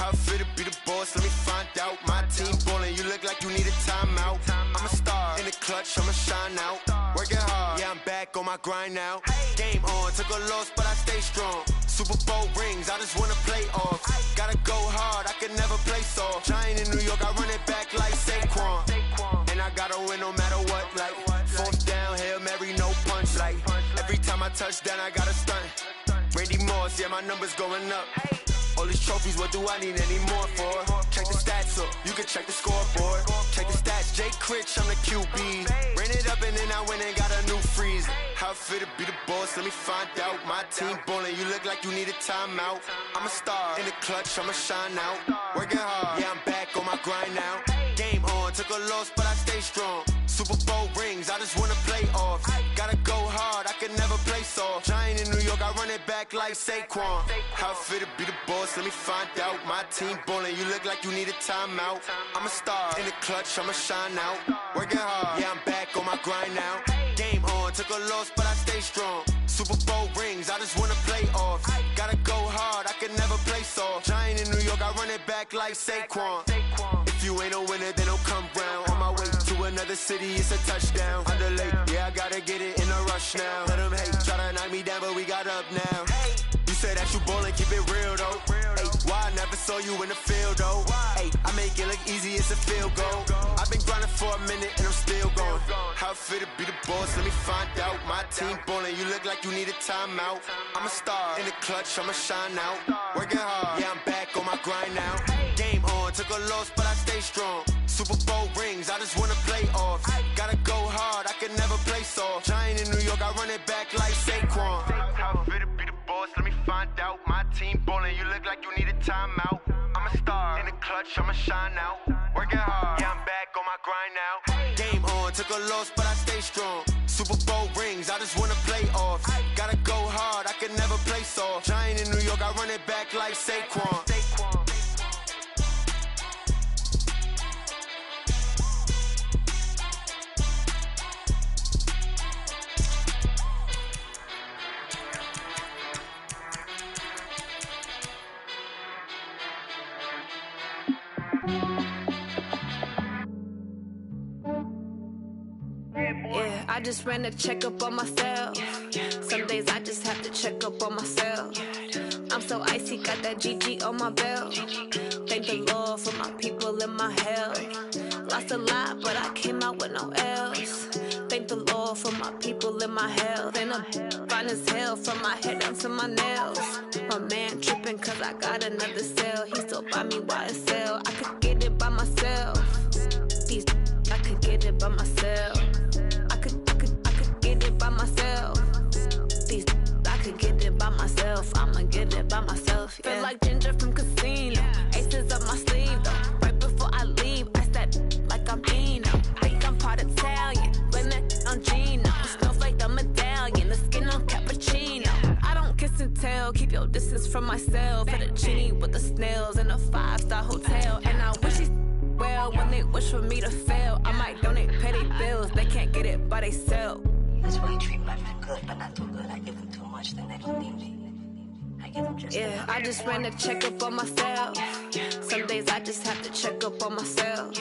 How I feel to be the boss, let me find out. My team ballin', you look like you need a timeout. I'm a star, in the clutch, I'ma shine out. Working hard, yeah, I'm back on my grind now. Game on, took a loss, but I stay strong. Super Bowl rings, I just wanna play off. Gotta go hard, I can never play soft. Giant in New York, I run it back like Saquon. And I gotta win no matter what, like fourth down, Hail Mary, no punch. Like every time I touch down, I gotta stunt. Randy Moss, yeah, my numbers going up. All these trophies, what do I need any more for? Check the stats up, you can check the scoreboard. Check the stats, Jay Critch, I'm the QB. Ran it up and then I went and got a new freeze. How I feel to be the boss, let me find out. My team ballin', you look like you need a timeout. I'm a star, in the clutch, I'ma shine out. Working hard, yeah, I'm back on my grind now. Game on, took a loss, but I stay strong. Super Bowl rings, I just wanna play off. Gotta go hard, I can never play soft. Giant in New York, I run it back like Saquon. How I feel to be the boss, let me find out. My team ballin', you look like you need a timeout. I'm a star, in the clutch, I'ma shine out. Working hard, yeah, I'm back on my grind now. Game on, took a loss, but I stay strong. Super Bowl rings, I just wanna play off. Gotta go hard, I can never play soft. Giant in New York, I run it back like Saquon. If you ain't a winner, then don't come round. On my way to another city, it's a touchdown. Underlay, yeah, I gotta get it in a rush now. Let them hate, try to knock me down, but we got up now. You say that you ballin', keep it real though. Hey, why I never saw you in the field though? Hey, I make it look easy, it's a field goal. I've been grinding for a minute and I'm still going. How I feel to be the boss, let me find out. My team ballin', you look like you need a timeout. I'm a star, in the clutch, I'ma shine out. Working hard, yeah, I'm back on my grind now. Game on, took a loss, but I stay strong. Super Bowl rings, I just wanna play off. Gotta go hard, I can never play soft. Giant in New York, I run it back like Saquon. How I feel to be the boss, let me find out. My team ballin', you look like you need a timeout. I'm a star, in the clutch, I'ma shine out. Working hard, yeah, I'm back on my grind now. Game on, took a loss, but I stay strong. Super Bowl rings, I just wanna play off. Gotta go hard, I can never play soft. Giant in New York, I run it back like Saquon. Yeah, I just ran a checkup on myself. Some days I just have to check up on myself. I'm so icy, got that GG on my belt. Thank the Lord for my people in my health. Lost a lot, but I came out with no else. Thank the Lord for my people in my health. And I'm fine as hell from my head down to my nails. My man tripping cause I got another cell. He still buy me YSL. I could get it by myself. These I could get it by myself. I could get it by myself. These I could get it by myself. I'ma get it by myself. Yeah. Feel like Ginger from Casino. Aces up my sleeve though. Right before I leave, I said like I'm Eno. Think I'm part Italian. Blame that on Gino. Smells like the medallion. The skin on cappuccino. I don't kiss and tell. Keep your distance from myself. Fettuccine with the snails in a 5-star hotel. And I wish he's well when they wish for me to fail. I might donate petty bills. They can't get it by they sell. That's why you treat my men good, but not too good. I give them too much, then they don't need me. I give them just yeah, I just ran a checkup on myself. Some days I just have to check up on myself.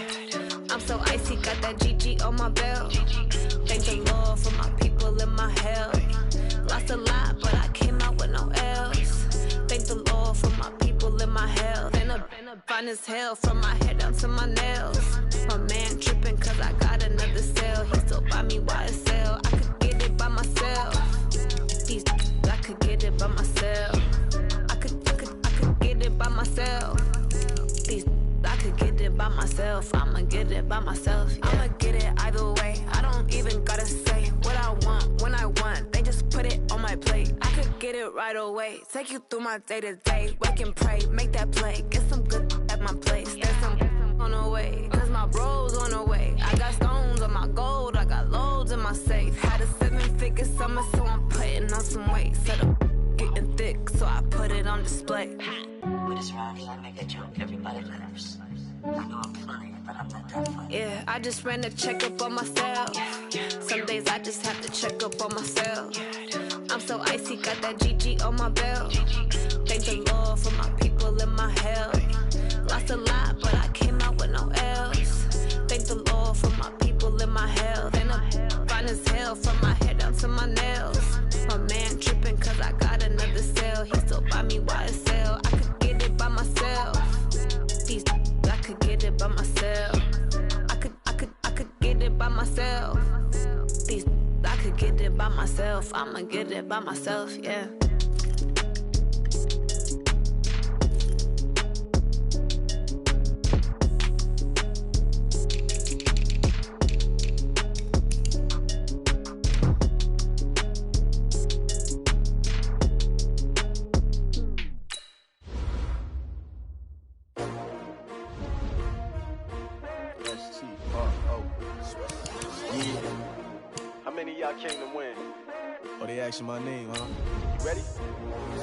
I'm so icy, got that GG on my belt. Thank the Lord for my people in my health. Lost a lot, but I came out with no else. Thank the Lord for my people in my health. And I'm fine as hell from my head down to my nails. My man tripping cause I got another cell. He still buy me YSL. I could get it by myself. These I could get it by myself. I could get it by myself. These I could get it by myself. I'ma get it by myself. Yeah. I'ma get it either way. I don't even gotta say what I want when I want. They just put it on my plate. I could get it right away. Take you through my day to day. Wake and pray, make that play. Get some good at my place. There's some on the way. Cause my bros on the way. I got stones on my gold. I got loads in my safe. Had a 7-figure summer, so I'm putting on some weight. Set up getting thick, so I put it on display. With this round here, I make a joke, everybody laughs. I know I'm funny, but I'm not that funny. Yeah, I just ran a checkup on myself. Some days I just have to check up on myself. I'm so icy, got that GG on my belt. Thank the Lord for my people in my health. Lost a lot, but I came out with no L's. Thank the Lord for my people in my health. And I'm fine as hell from my head down to my nails. My man tripping cause I got another sale. He still buy me YSL. I could get it by myself. These I could get it by myself. I could get it by myself. These I could get it by myself. I'ma get it by myself, yeah. Came to win. Oh, they asking my name, huh? You ready?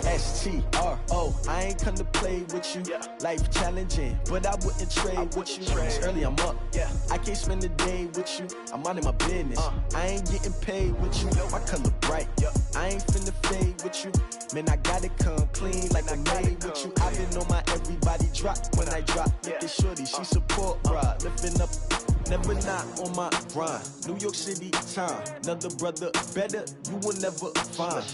S-T-R-O. I ain't come to play with you. Yeah. Life challenging, but I wouldn't trade with you. It's early, I'm up. Yeah. I can't spend the day with you. I'm minding my business. I ain't getting paid with you. My color bright. Yeah. I ain't finna fade with you. Man, I gotta come clean like I made with you. I've been on my everybody drop when I drop. Look at shorty, she support, bruh. Lifting up. Never not on my grind. New York City time. Another brother better, you will never find.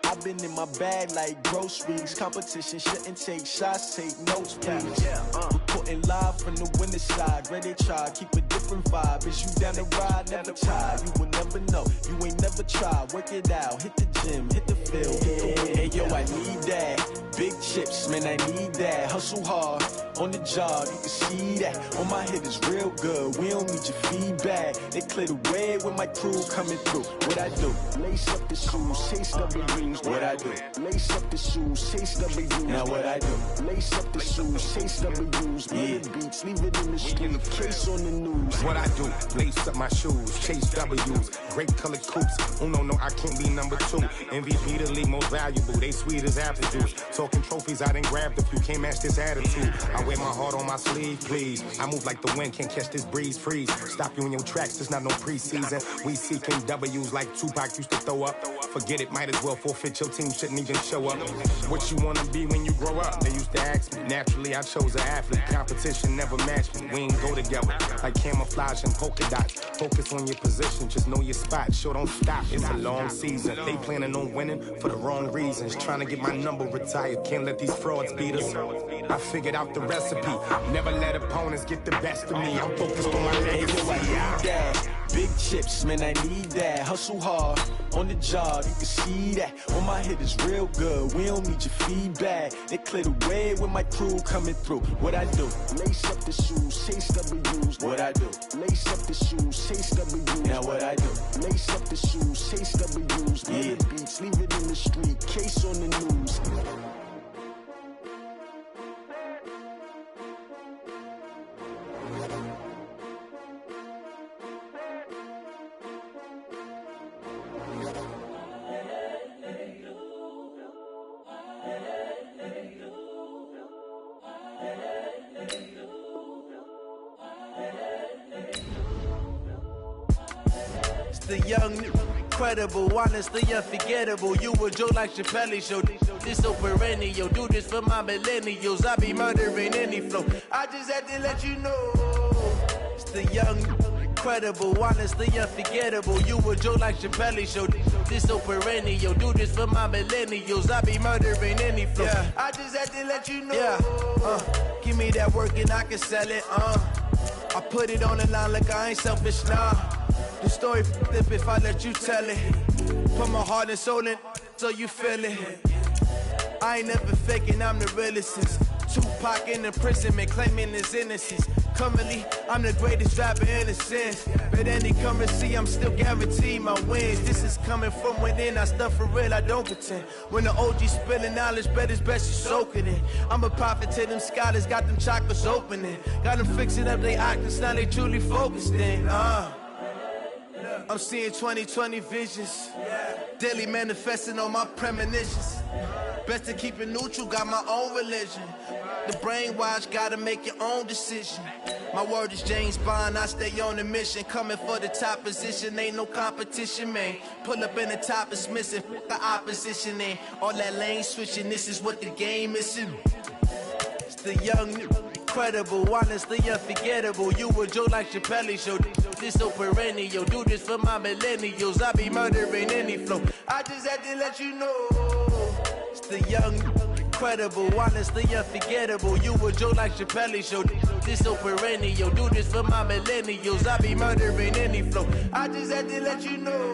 I've been in my bag like groceries. Competition shouldn't take shots, take notes, please. Reporting live from the winning side. Ready to try, keep a different vibe. Is you down the ride? Never try. You will never know. You ain't never tried. Work it out. Hit the gym, hit the field, hit the win. Hey yo, I need that. Big chips, man, I need that. Hustle hard on the job, you can see that. On my head is real good. We don't need your feedback. They clear the way with my crew coming through. What I do? Lace up the shoes, chase W's. What I do? Lace up the shoes, chase W's. Now what I do? Lace up the shoes, chase W's. Yeah. Beats, leave it in the street, case on the news. What I do? Lace up my shoes, chase W's. Great colored coops. Oh no, I can't be number 2. MVP the league most valuable. They sweet as apple juice. Talking trophies, I didn't grab the few. Can't match this attitude. I wear my heart on my sleeve, please. I move like the wind, can't catch this breeze, freeze. Stop you in your tracks, there's not no preseason. We seeking W's like Tupac used to throw up. Forget it, might as well forfeit. Your team shouldn't even show up. What you wanna be when you grow up? They used to ask me. Naturally, I chose an athlete. Competition never matched me. We ain't go together like camouflage and polka dots. Focus on your position, just know your spot. Sure, don't stop. It's a long season. They planning on winning for the wrong reasons. Trying to get my number retired. Can't let these frauds beat us. I figured out the recipe. Never let opponents get the best of me. I'm focused on my legacy. Big chips, man, I need that. Hustle hard on the job, you can see that. On my head is real good. We don't need your feedback. They clear the way with my crew coming through. What I do? Lace up the shoes, chase W's. What I do? Lace up the shoes, chase W's. Now what I do? Lace up the shoes, chase W's. Yeah. Beats, leave it in the street, case on the news. The young, incredible, honestly unforgettable. You a joke like Chappelle show. This so perennial. Do this for my millennials. I be murdering any flow. I just had to let you know. It's the young, incredible, honestly unforgettable. You a joke like Chappelle show. This so perennial. Do this for my millennials. I be murdering any flow. Yeah. I just had to let you know. Yeah. Give me that work and I can sell it. I put it on the line like I ain't selfish, nah. The story flip if I let you tell it. Put my heart and soul in so you feel it. I ain't never faking, I'm the realest. Tupac in imprisonment, claiming his innocence. Currently, I'm the greatest rapper in a sense. But any currency, I'm still guaranteed my wins. This is coming from within, I stuff for real, I don't pretend. When the OG spilling knowledge, bet it's best you soak it in. I'm a prophet to them scholars, got them chakras opening. Got them fixing up they octaves, now they truly focused in. I'm seeing 2020 visions. Daily manifesting on my premonitions. Best to keep it neutral, got my own religion. The brainwash, gotta make your own decision. My word is James Bond, I stay on the mission. Coming for the top position, ain't no competition, man. Pull up in the top, it's missing, the opposition, ain't all that lane switching. This is what the game is. the young, incredible, honestly unforgettable. You a joke like Chappelle show. This so perennial. Do this for my millennials. I be murdering any flow. I just had to let you know. It's the young, incredible, honestly unforgettable. You a joke like Chappelle show. This so perennial. Do this for my millennials. I be murdering any flow. I just had to let you know.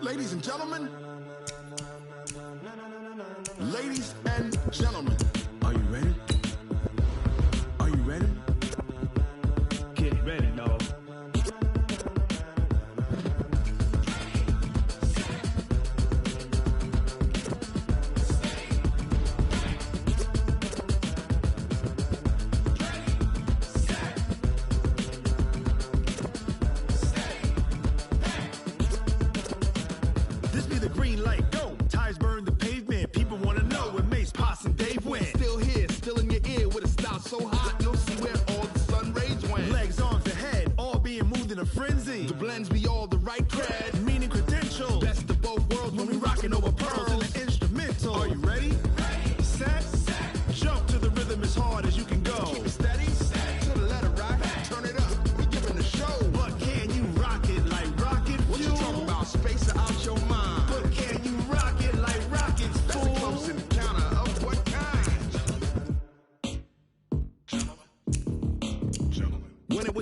Ladies and gentlemen, ladies and gentlemen, are you ready? Are you ready? Get ready, dog. This be the green light, go. Tires burn the pavement. People wanna know when Mace, Poss, and Dave went.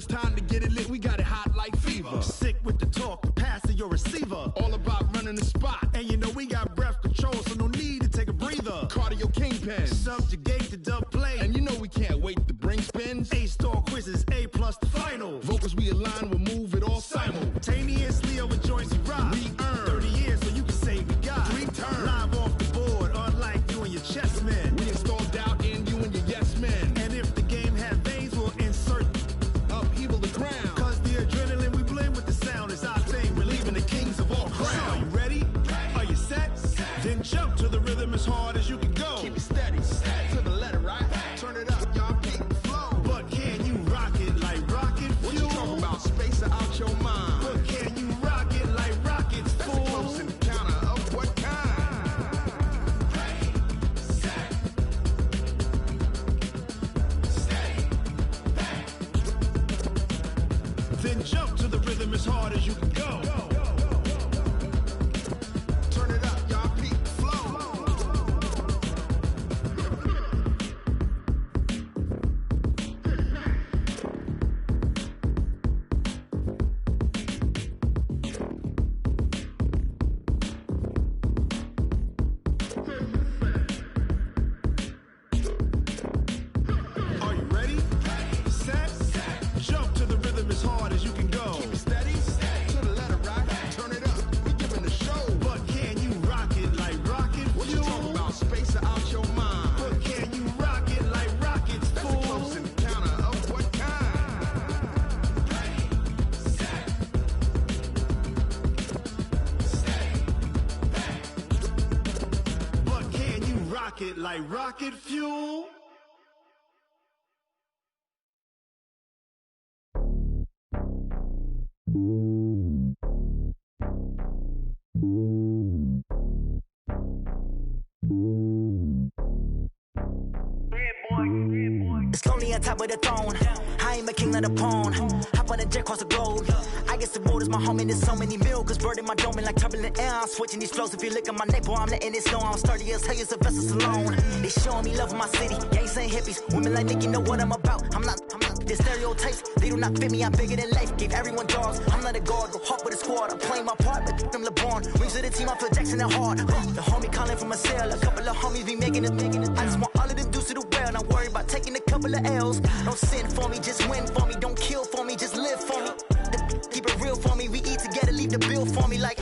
it's time to get it lit, we got it hot like fever. Sick with the talk, the pass to your receiver. All about running the spot. And you know we got breath control, so no need to take a breather. Cardio kingpin. Subjugate the dub play. And you know we can't wait to bring spins. A-star quizzes, A+ the final. Vocals we align, we'll move it all simultaneously over joints we rock. We earn 30 years so you can say we got 3 turns. Live off the board, unlike you and your chess men. We install doubt in you and your yes men. And if the game had veins, we'll insert upheaval the crown. Cause the adrenaline we blend with the sound is our thing. Relieving the kings of all crowns. So are you ready? Are you set? Then jump to the rhythm as hard as you can go. Keep it steady, to the letter, right? Turn it up, y'all keep the flow. But can you rock it like rocket fuel? What you talking about? Space out your mind. But can you rock it like rockets, fool? That's a close encounter of what kind? Ready, set, steady, back. Then jump to the rhythm as hard as you can go. Turn it up, y'all keep the flow. Are you ready? Set, jump to the rhythm as hard as you can go. Keep it steady, to the letter, right? Turn it up, we giving the show. But can you rock it like rocket What you fuel? talking about? Space out your mind. But can you rock it like rockets, That's a fool? close encounter of what kind? Ready, set, steady, back. But can you rock it like rocket fuel? It's lonely on top of the throne. I ain't a king, not a pawn. Hop on a jet across the globe. I guess the world is my home and there's so many milk. Bird in my dome and like turbulent air. I'm switching these flows. If you look at my neck, boy, I'm letting it snow. I'm sturdy as hell as a vessel alone. They showing me love in my city. Gangs ain't hippies. Women like Nicki know what I'm about. I'm not the stereotypes. They do not fit me. I'm bigger than life. Gave everyone dogs. I'm not a guard. Go hawk with a squad. I'm playing my part, but them LeBron. Rings to the team. I feel Jackson and hard. The homie calling from a cell. A couple of homies be making it. I just want all of them dudes to do well. Not worry about taking a couple of L's. Don't sin for me, just win for me. Don't kill for me, just live for me. Keep it real for me. We eat together, leave the bill for me like.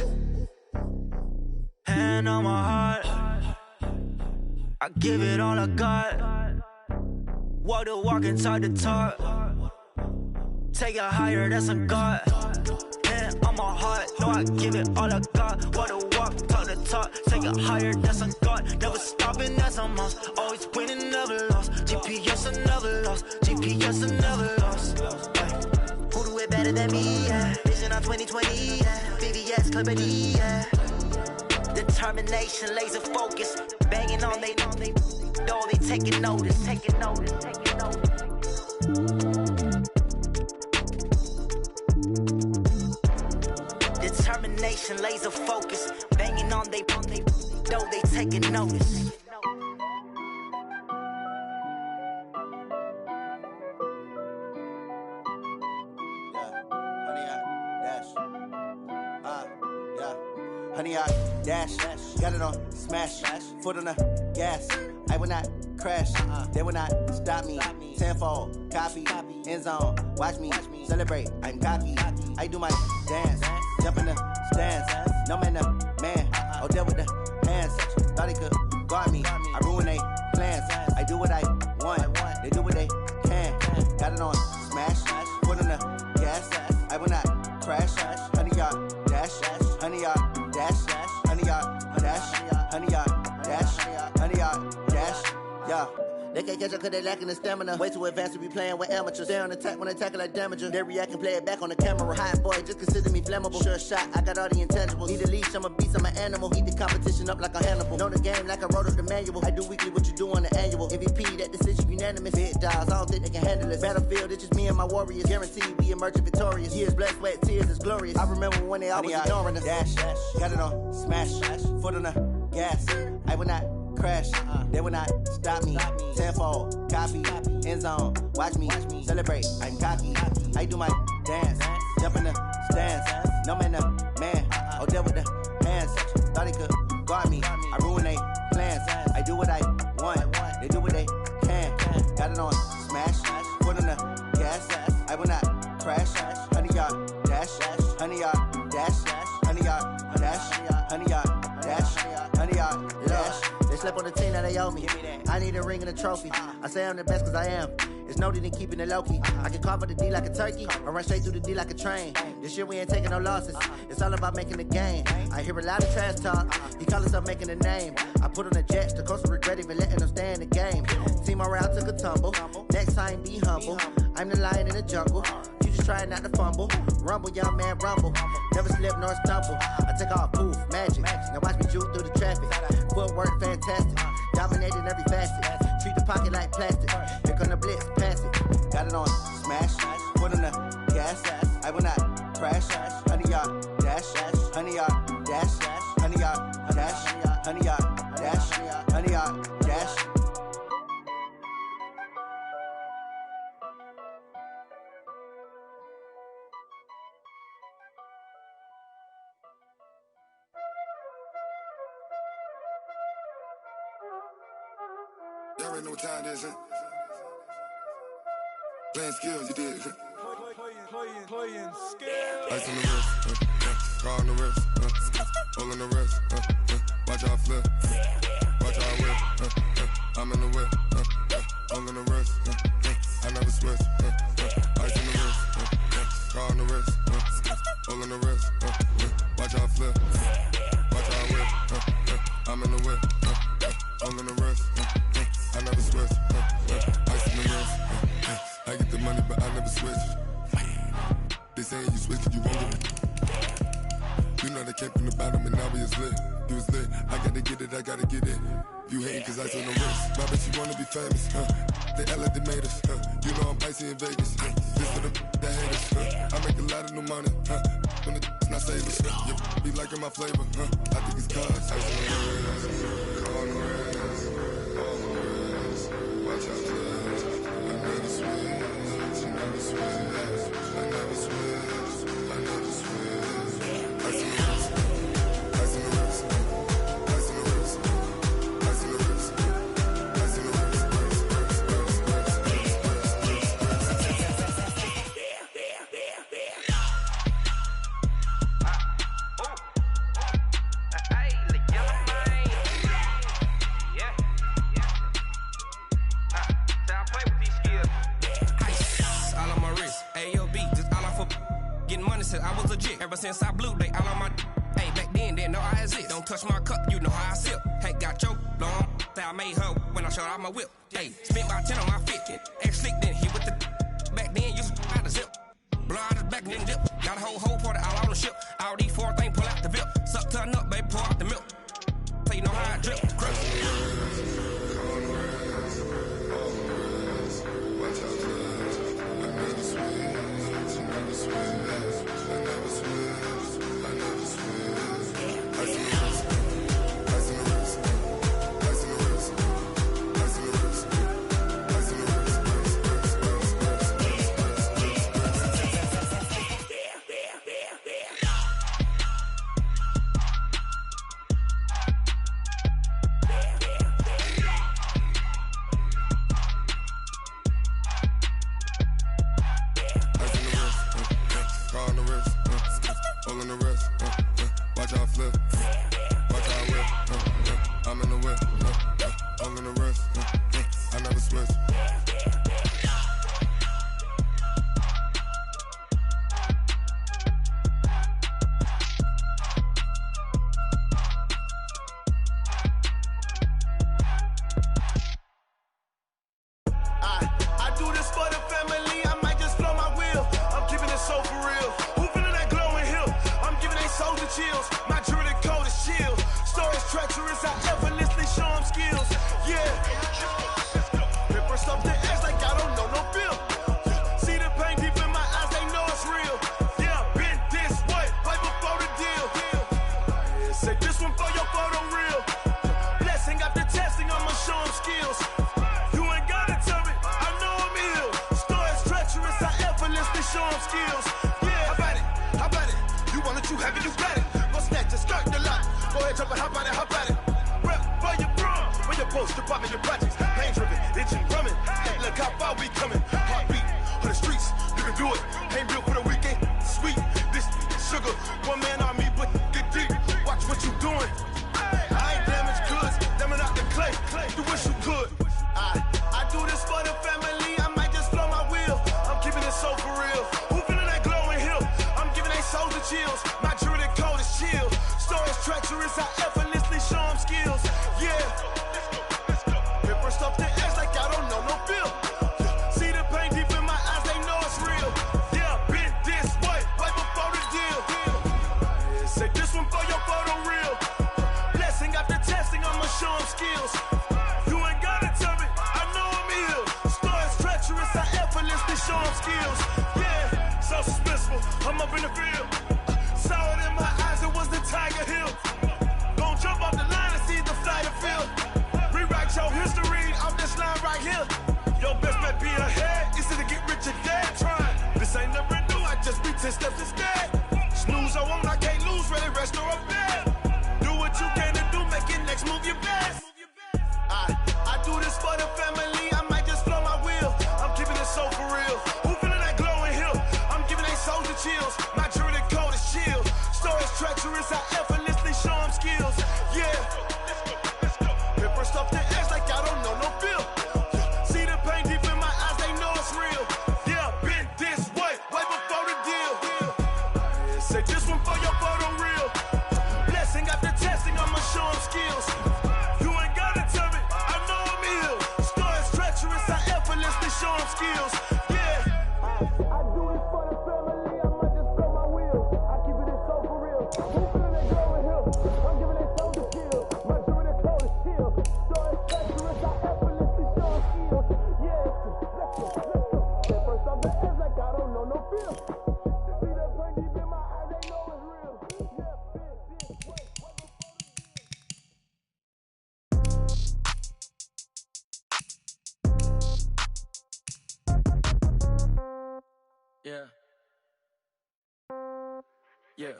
Hand on my heart, I give it all I got. Walk the walk inside the talk. Take it higher, that's a God. Hand on my heart, no, I give it all I got. Walk the walk, talk the talk. Take it higher, that's a God. Never stopping, that's a must. Always winning, never lost. GPS, I never lost. GPS, I never lost. Who do it better than me? Yeah. Vision on 2020. Yeah. VVS, Clippity. Yeah. Determination, laser focus. Banging on they know they taking notice. Taking notice. Taking notice. Determination, laser focus. Banging on they know they taking notice. Honey, I dash, got it on smash, foot on the gas. I will not crash, they will not stop me. Tenfold, copy, end zone, watch me celebrate. I'm cocky, I do my dance, jump in the stands. No man, the man, oh there with the hands. Thought he could guard me, I ruin they plans. I do what I want, they do what they can. Got it on smash, foot on the gas. I will not crash, honey, y'all dash, honey, y'all dash, honey, y'all dash, honey, y'all dash, honey, y'all dash, yeah. They can't catch up cause they lacking the stamina. Way too advanced to be playing with amateurs. Stay on attack when they tackle like damager. They react and play it back on the camera. Hot boy, just consider me flammable. Sure shot, I got all the intangibles. Need a leash, I'm a beast, I'm an animal. Eat the competition up like a Hannibal. Know the game like I wrote up the manual. I do weekly what you do on the annual. MVP, that decision unanimous. Big dogs, I don't think they can handle it. Battlefield, it's just me and my warriors. Guaranteed we emerge victorious. Years, blood, sweat, tears, it's glorious. I remember when they always ignoring us. Dash, got it on smash, foot on the gas. I will not crash. They will not stop me. Tenfold, copy, end zone. Watch me celebrate. I'm cocky. I do my dance. Jump in the stands. No man, man. Oh, there with the hands. Thought he could guard me. I ruin they plans. I do what I want. They do what they can. Got it on smash. Foot on the gas. I will not crash. 100-yard dash. 100-yard dash. 100-yard dash. 100-yard dash. 100-yard dash. They slept on the team that they owe me. I need a ring and a trophy. I say I'm the best cause I am. It's noted in keeping it low-key. I can carve up the D like a turkey or run straight through the D like a train. This year we ain't taking no losses. It's all about making the game. I hear a lot of trash talk. He call himself making a name. I put on the Jets. The coach will regret even letting them stay in the game. Team morale took a tumble. Next time be humble. I'm the lion in the jungle. You just trying not to fumble. Rumble, young man, rumble. Never slip nor stumble. I take off, poof, magic. Now watch me juke through the traffic. Footwork fantastic. Dominating every facet. Treat the pocket like plastic. Here come the blitz, pass it. Got it on smash. Foot on the gas. I will not crash. 100-yard dash. 100-yard dash. 100-yard dash. 100-yard dash. 100-yard dash. Y'all already know what time it is, huh? Playing skills, you did. Playing skills. Ice on the wrist, car on the wrist, hole in the wrist, watch how I flip, watch how I whip, I'm in the whip, hole in the wrist, I never switch, ice on the wrist, car on the wrist, hole in the wrist, watch how I flip, watch how I whip, I'm in the whip, hole in the wrist, I never switch, ice on the wrist, I get the money but I never switch. They saying you switch, you won't get it. You know they came from the bottom and now we is lit. You was lit, I gotta get it, I gotta get it. You hating cause I on the wrist. My bitch, you wanna be famous, They act like they made us, You know I'm icy in Vegas, This for the that hate us, I make a lot of new money, When it's not savers, You be liking my flavor, I think it's cause I on the wrist, on the wrist, on the wrist. Watch out, please. I never switch, I never switch. I never switch, I never switch. Ice in the wrist, ice in the wrist, ice in the wrist, ice in the wrist, ice in the wrist, I was legit ever since I blew they all on my hey back then didn't know I exist. Don't touch my cup, you know how I sip. Hey, got your long that I made her when I showed out my whip. Hey, spent about 10 on my fit. Ex slick then hit with the back then used to out the zip. Blow out his back then dip. Got a whole party all on the ship. All these four things pull out the VIP. Suck turn up, baby, pour out the milk. So you know how I drip. Crush. Watch out, please. I never switch, I never switch. I never switch, I never switch. Ice in the wrist, ice in the wrist, ice in the wrist, ice in the wrist, ice in the wrist, car on the wrist, hole in the wrist, watch how I flip, watch how I whip, I'm in the whip, hole in the wrist, I never switch. I do this for the family, I might just blow my wheel. I'm keeping it so for real. Who feeling that glowing hill? I'm giving they soldier chills. My jewelry coat is chill. Stories treacherous, I effortlessly show them skills. Yeah. Ripper stuff the ass like I don't know no bill. See the pain deep in my eyes, they know it's real. Yeah, been this way, right before the deal. Say this one for your photo reel. Blessing after test. poster popping your projects. Pain driven, itching, drumming. Hey, look how far we coming. Heartbeat on the streets, you can do it. Ain't built for the weekend. Sweet, this sugar, one man army, but get deep. Watch what you doing. I ain't damaged goods, them out the clay. You wish you could. I do this for the family. I might just blow my wheel. I'm keeping it so for real. Who feeling that glowing hill? I'm giving they souls the chills. My jewelry code is chill. Stories treacherous, I effortlessly show them skills. Yeah. Hip first off the edge like I don't know no feel. See the pain deep in my eyes, they know it's real. Yeah, been this way, right before the deal. Yeah, say this one for your photo real. Blessing after testing, I'ma show them skills. You ain't gotta tell me, I know I'm ill. Stories treacherous, I effortlessly show them skills. Yeah, so suspenseful, I'm up in the field. Saw it in my eyes, it was the Tiger Hill. Gon' jump off the line and see the flight of field. Rewrite your history off this line right here. Your best bet be ahead, easy to get rich or dead trying. This ain't never new, I just be 10 steps instead. Snooze I won't, I can't lose, ready, rest or up dead. Do what you can to do, make it next move your best. I do this for the family, I might just blow my wheel. I'm keeping it so for real. Who feeling that glowing hill? I'm giving they souls the chills. My jewelry code is chill. Stories treacherous, I effortlessly show them skills. Yeah. Hip first off the edge like I don't know no feel. See the pain deep in my eyes, they know it's real. Yeah, been this way, way before the deal. Say this one for your photo real. Blessing after testing, I'ma show them skills. You ain't gotta tell me, I know I'm ill. Stories treacherous, I effortlessly show them skills. Yeah. I do this for the family, I might just blow my wheel. I keep it so for real. Who feeling that glowing hill? I'm giving it so the kill. My jewelry code is chill. Stories treacherous, I effortlessly show them skills. Yeah. Let's go. At first off the edge like I don't know no feel. See that pain deep in my eyes, they know it's real. Yeah, this way, way before the Yeah. Yeah.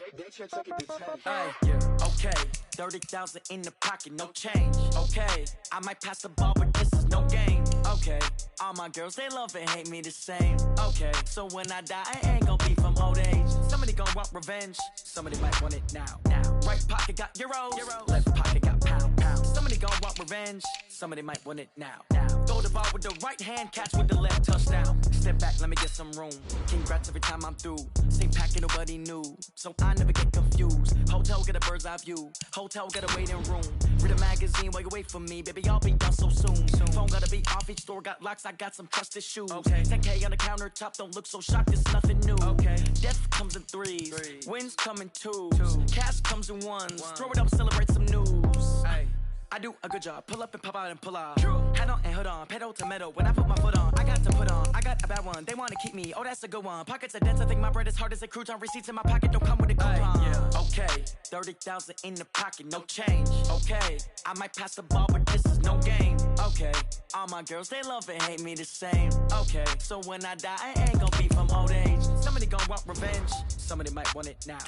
Hey, yeah. Okay. 30,000 in the pocket, no change. Okay. I might pass the ball, but this is no game. Okay. All my girls, they love and hate me the same. Okay. So when I die, I ain't gon' be from old age. Somebody gon' want revenge. Somebody might want it now. Right pocket got euros. Left pocket got pound. Somebody gon' want revenge. Somebody might want it now. Throw the ball with the right hand, catch with the left, touchdown. Step back, let me get some room. Congrats every time I'm through. Same packet, nobody knew. So I never get confused. Hotel get a bird's eye view. Hotel get a waiting room. Read a magazine while you wait for me. Baby, I'll be done so soon. Phone gotta be off, each store got locks. I got some trusted shoes. 10K on the countertop, don't look so shocked, it's nothing new. Death comes in threes. Wins come in twos. Cash comes in ones. Throw it up, celebrate some news. I do a good job. Pull up and pop out and pull out. Head on and hood on. Pedal to metal. When I put my foot on, I got to put on. I got a bad one. They want to keep me. Oh, that's a good one. Pockets are dense. I think my bread is hard as a crouton. Receipts in my pocket don't come with a coupon. Okay. 30,000 in the pocket. No change. Okay. I might pass the ball, but this is no game. Okay. All my girls, they love and hate me the same. Okay. So when I die, I ain't gonna be from old age. Somebody gonna want revenge. Somebody might want it now.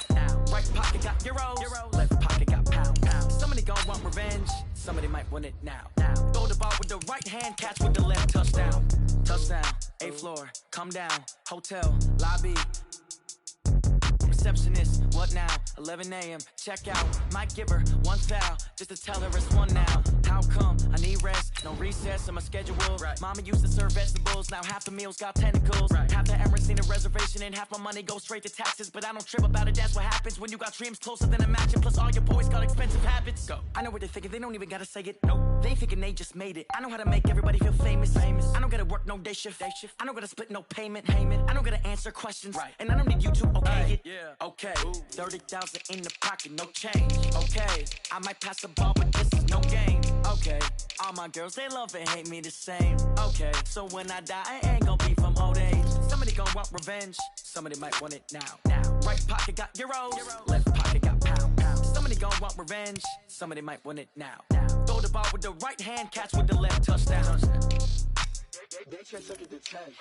Right pocket got euros. Left pocket got pound. Somebody gonna want revenge. Somebody might want it now. Throw the ball with the right hand, catch with the left, touchdown. Touchdown, 8th floor, come down, hotel, lobby. Receptionist, what now? 11 a.m., check out. Might give her one foul, just to tell her it's one now. How come? I need rest, no recess in my schedule. Mama used to serve vegetables, now half the meals got tentacles. Half the Emirates need a reservation and half my money goes straight to taxes. But I don't trip about it, that's what happens when you got dreams closer than a match. And plus all your boys got expensive habits. Go. I know what they're thinking, they don't even gotta say it. Nope. They thinking they just made it. I know how to make everybody feel famous. I don't gotta work no day shift. I don't gotta split no payment. I don't gotta answer questions. And I don't need you to okay it. Okay, 30,000 in the pocket, no change. Okay, I might pass the ball, but this is no game. Okay, all my girls, they love and hate me the same. Okay, so when I die, I ain't gonna be from old age. Somebody gon' want revenge. Somebody might want it now. Right pocket got euros. Left pocket got pound. Somebody gon' want revenge. Somebody might want it now. Throw the ball with the right hand, catch with the left, touchdown. They just look at the tag.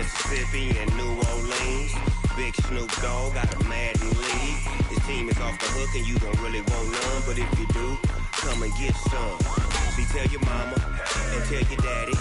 Mississippi and New Orleans. Big Snoop Dogg got a Madden lead. His team is off the hook and you don't really want none, but if you do, come and get some. See, tell your mama and tell your daddy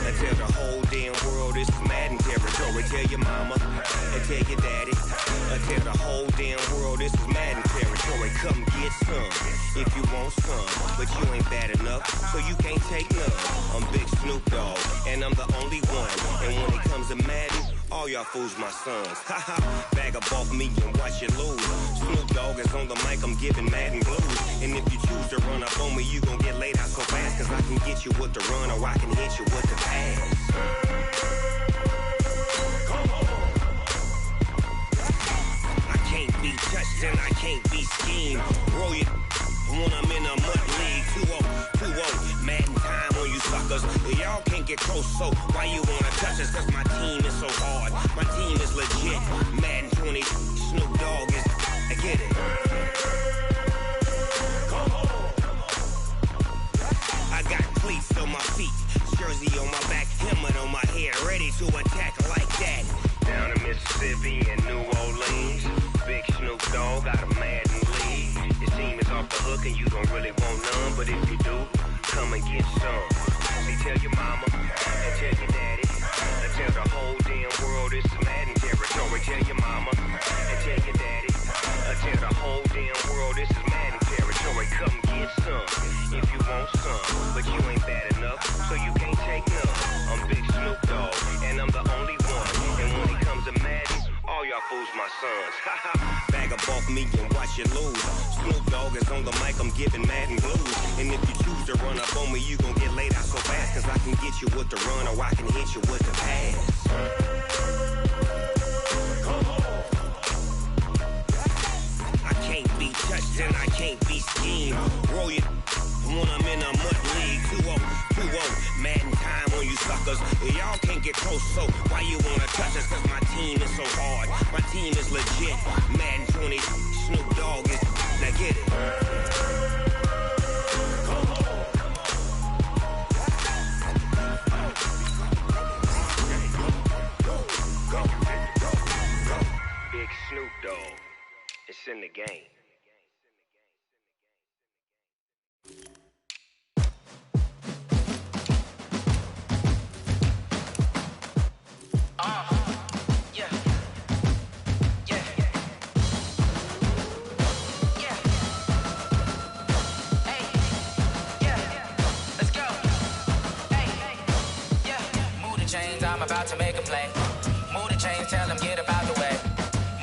and tell the whole damn world this is Madden territory. Tell your mama and tell your daddy and tell the whole damn world this is Madden territory. Come get some if you want some, but you ain't bad enough, so you can't take none. I'm Big Snoop Dogg and I'm the only one, and when it comes to Madden, all y'all fools my sons. Haha, bag up off me and watch you lose. Snoop Dogg is on the mic, I'm giving Madden blues. And if you choose to run up on me, you gon' get laid out so fast, cause I can get you with the run or I can hit you with the pass. I can't be touched and I can't be schemed. Roll it when I'm in a mud league. 2-0, Madden time on you suckers. Y'all can't get close, so why you wanna touch us? Cause my team is so hard, my team is legit. Madden 20, Snoop Dogg is, I get it. I got cleats on my feet, jersey on my back, helmet on my head, ready to attack like that. Down in Mississippi and New Orleans, Big Snoop Dogg got a Madden lead. His team is off the hook and you don't really want none, but if you do, come and get some. See, tell your mama and tell your daddy and tell the whole damn world this is Madden territory. Tell your mama and tell your daddy and tell the whole damn world this is Madden territory. Come get some if you want some, but you ain't bad enough, so you can't take none. I'm Big Snoop Dogg and I'm the only one, and when it comes to Madden, all y'all fools my sons. Bag up off me and watch you lose. Snoop Dogg is on the mic, I'm giving Madden blues. And if you choose to run up on me, you gon' get laid out so fast, cause I can get you with the run or I can hit you with the pass. I can't be touched and I can't be schemed. Roll it when I'm in a mud league. 2-0, Madden time on you suckers. Y'all can't get close, so why you wanna touch us? Cause my team is so hard, my team is legit. Madden 20, Snoop Dogg is, now get it. Big Snoop Dogg, it's in the game. I'm about to make a play. Move the chains, tell them get about the way.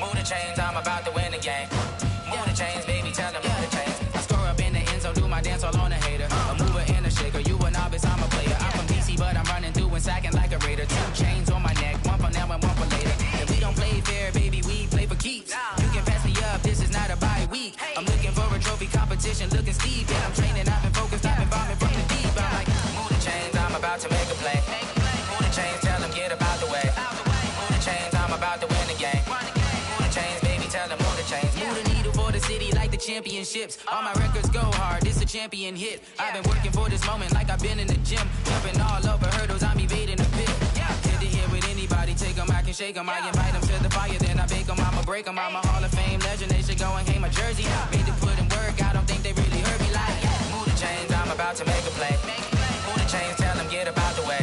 Move the chains, I'm about to win the game. Move the chains, baby, tell them move the chains. I score up in the end zone, do my dance all on a hater. A mover and a shaker, you a novice, I'm a player. I'm from DC, but I'm running through and sacking like a raider. 2 chains on my neck, one for now and one for later. If we don't play fair, baby, we play for keeps. You can pass me up, this is not a bye week. I'm looking for a trophy competition, looking steep. And I'm training, I've been focused, I've been bombing from the deep. I'm like, move the chains, I'm about to make a play. Move the chains, tell them get about the way. Move the chains, I'm about to win the game. Move the chains, baby, tell them move the chains. Move the needle for the city like the championships. All my records go hard, this a champion hit. I've been working for this moment like I've been in the gym. Jumping all over hurdles, I'm evading a bit. Hit to hit with anybody, take them, I can shake them. I invite them to the fire, then I bake them, I'ma break them. I'm a Hall of Fame legend, they should go and hang my jersey. Made to put in work, I don't think they really heard me like. Move the chains, I'm about to make a play. Move the chains, tell them get about the way.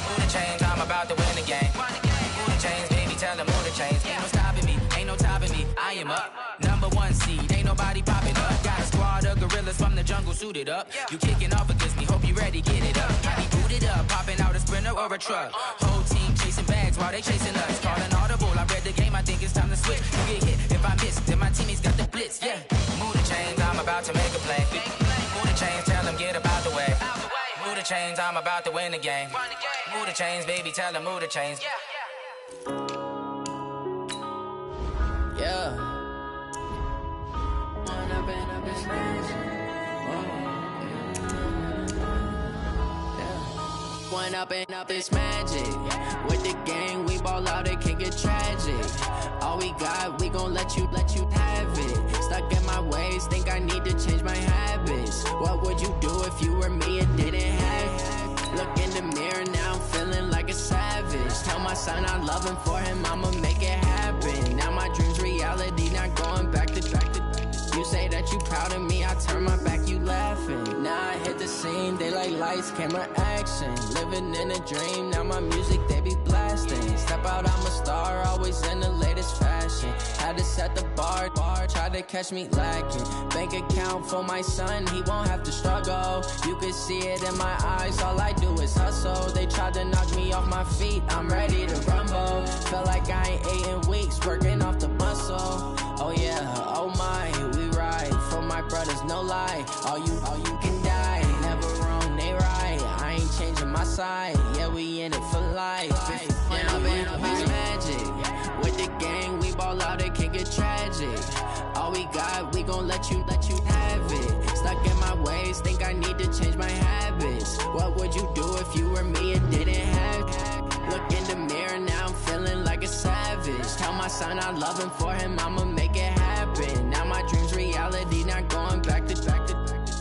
Move the chains, I'm about to win the game. Move the chains, baby, tell them move the chains. Ain't no stopping me, ain't no topping me. I am up, #1 seed, ain't nobody popping up. Got a squad of gorillas from the jungle suited up. You kicking off against me, hope you ready, get it up. I be booted up, popping out a Sprinter or a truck. Whole team chasing bags while they chasing us. Calling audible, I read the game, I think it's time to switch. You get hit if I miss, then my teammates got the blitz, yeah. Move the chains, I'm about to make a play. Move the chains, tell them get about the way. Move the chains, I'm about to win the game. Move the chains, baby, tell them move the chains. Yeah. One up and up, it's magic. With the gang, we ball out, it can get tragic. All we got, we gon' let you have it. Stuck in my ways, think I need to change my habits. What would you do if you were me and didn't have it? Look in the mirror, now I'm feeling like a savage. savage. Tell my son I'm loving for him, I'ma make it happen. Now my dreams reality, not going back to. You say that you proud of me, I turn my back, you laughing. Now I hit the scene, they like lights, camera, action. Living in a dream, now my music, they be blasting. Step out, I'm a star, always in the latest fashion. Had to set the bar, try to catch me lacking. Bank account for my son, he won't have to struggle. You can see it in my eyes, all I do is hustle. They tried to knock me off my feet, I'm ready to rumble. Felt like I ain't ate in weeks, working off the muscle. Oh yeah, oh my, we ride for my brothers, no lie. All you can die, never wrong, they right. I ain't changing my side, yeah, we in it for life. When I'm in magic, with the gang, we ball out, it can get tragic. All we got, we gon' let you have it. Stuck in my ways, think I need to change my habits. What would you do if you were me and didn't have it? Look in the mirror, now I'm feeling like a savage. Tell my son I'm loving for him, I'ma make it happen. Now my dreams reality, not going back to.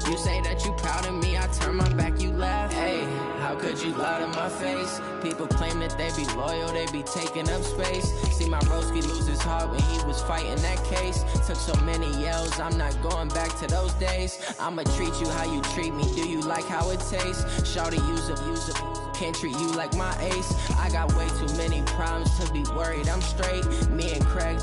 You say that you proud of me, I turn my back, you laugh. Hey, how could you lie to my face? People claim that they be loyal, they be taking up space. See my broski lose his heart when he was fighting that case. Took so many yells, I'm not going back to those days. I'ma treat you how you treat me, do you like how it tastes? Shawty, use it. Can't treat you like my ace. I got way too many problems to be worried, I'm straight. Me and Craig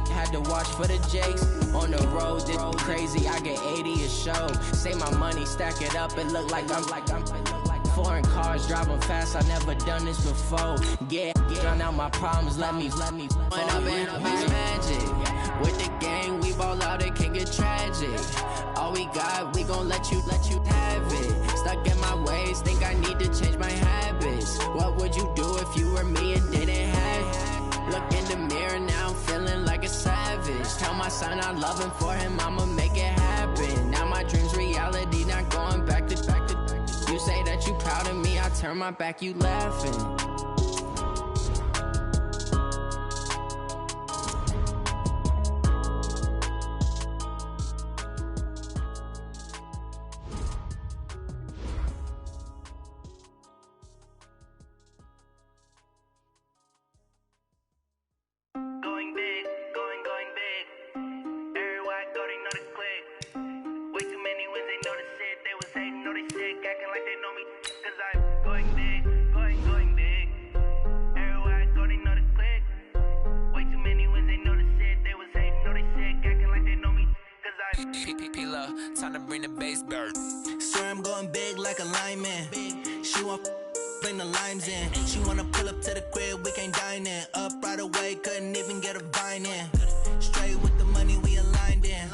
had to watch for the Jakes. On the road, this crazy, I get 80 a show. Say my money, stack it up, it look like I'm foreign cars, driving fast, I never done this before. Yeah, drown out my problems, let me When I'm in magic, with the gang, we ball out, it can get tragic. All we got, we gon' let you have it. Stuck in my ways, think I need to change my habits. What would you do if you were me and didn't have it? Look in the mirror, now I'm feeling like a savage. Tell my son I'm loving for him, I'ma make it happen. Now my dreams reality, not going back to. You say that you proud of me, I turn my back, you laughing. Time to bring the bass bird. Swear I'm going big like a lineman. She want bring the limes in. She wanna pull up to the crib, we can't dine in. Up right away, couldn't even get a vine in. Straight with the money, we aligned in.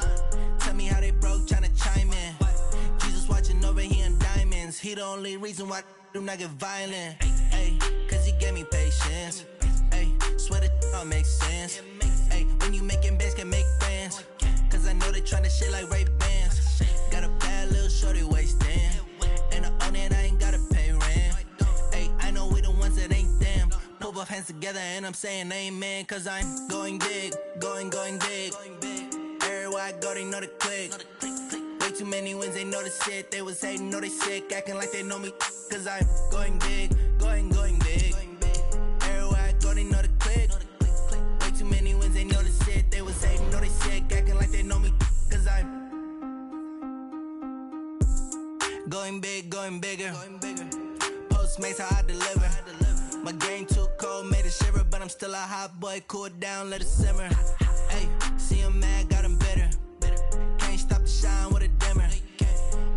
Tell me how they broke, tryna chime in. Jesus watching over, he in diamonds. He the only reason why I do not get violent. Ay, cause he gave me patience. Ay, swear that all makes sense. Ay, when you making bands, can make friends. Cause I know they tryna shit like Ray-Bans. Got a bad little shorty wasting. And I own it, I ain't gotta pay rent. Ay, I know we the ones that ain't them. Pull both hands together and I'm saying amen. Cause I'm going big, going big. Everywhere I go, they know the click. Way too many wins, they know the shit. They was hating, know they sick, acting like they know me. Cause I'm going big, going big. Everywhere I go, they know the click. Way too many wins, they know the shit. They was hating, know they sick, acting like they know me. Cause I'm going big, going bigger. Postmates, how I deliver. My game too cold, made it shiver. But I'm still a hot boy, cool down, let it simmer. Hey, see him mad, got him bitter. Can't stop the shine with a dimmer.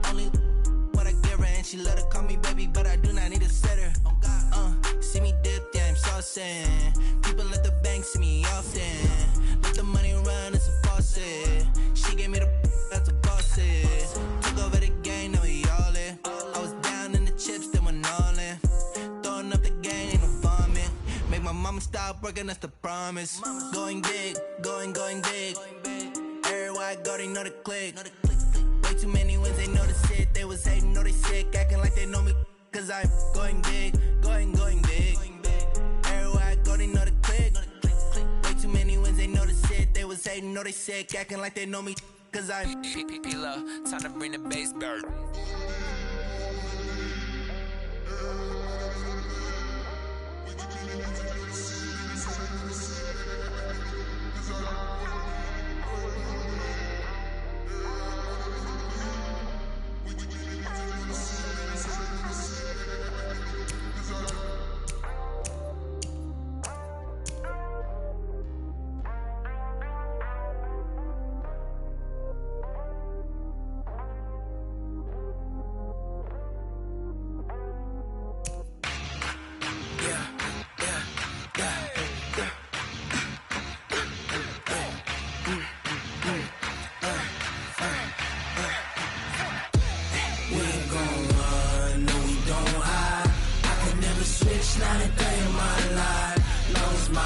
Only what I give her, and she let her call me baby, but I do not need a sitter. See me dip, yeah, I'm saucing. People at the bank see me often. Let the money run, it's a faucet. She gave me the that's a boss is. Took over the game, now we all in. I was down in the chips, then went all in. Throwing up the game, ain't no vomit. Make my mama stop working, that's the promise. Going big, going big. Everywhere I go, they know the click. Way too many wins, they know the shit. They was hating, know they sick, acting like they know me. Cause I'm going big, going big. Everywhere I go, they know the click. Way too many wins, they know the shit. They was hating, know they sick, acting like they know me. Cause I'm P-P-P-Love, time to bring the bass bird.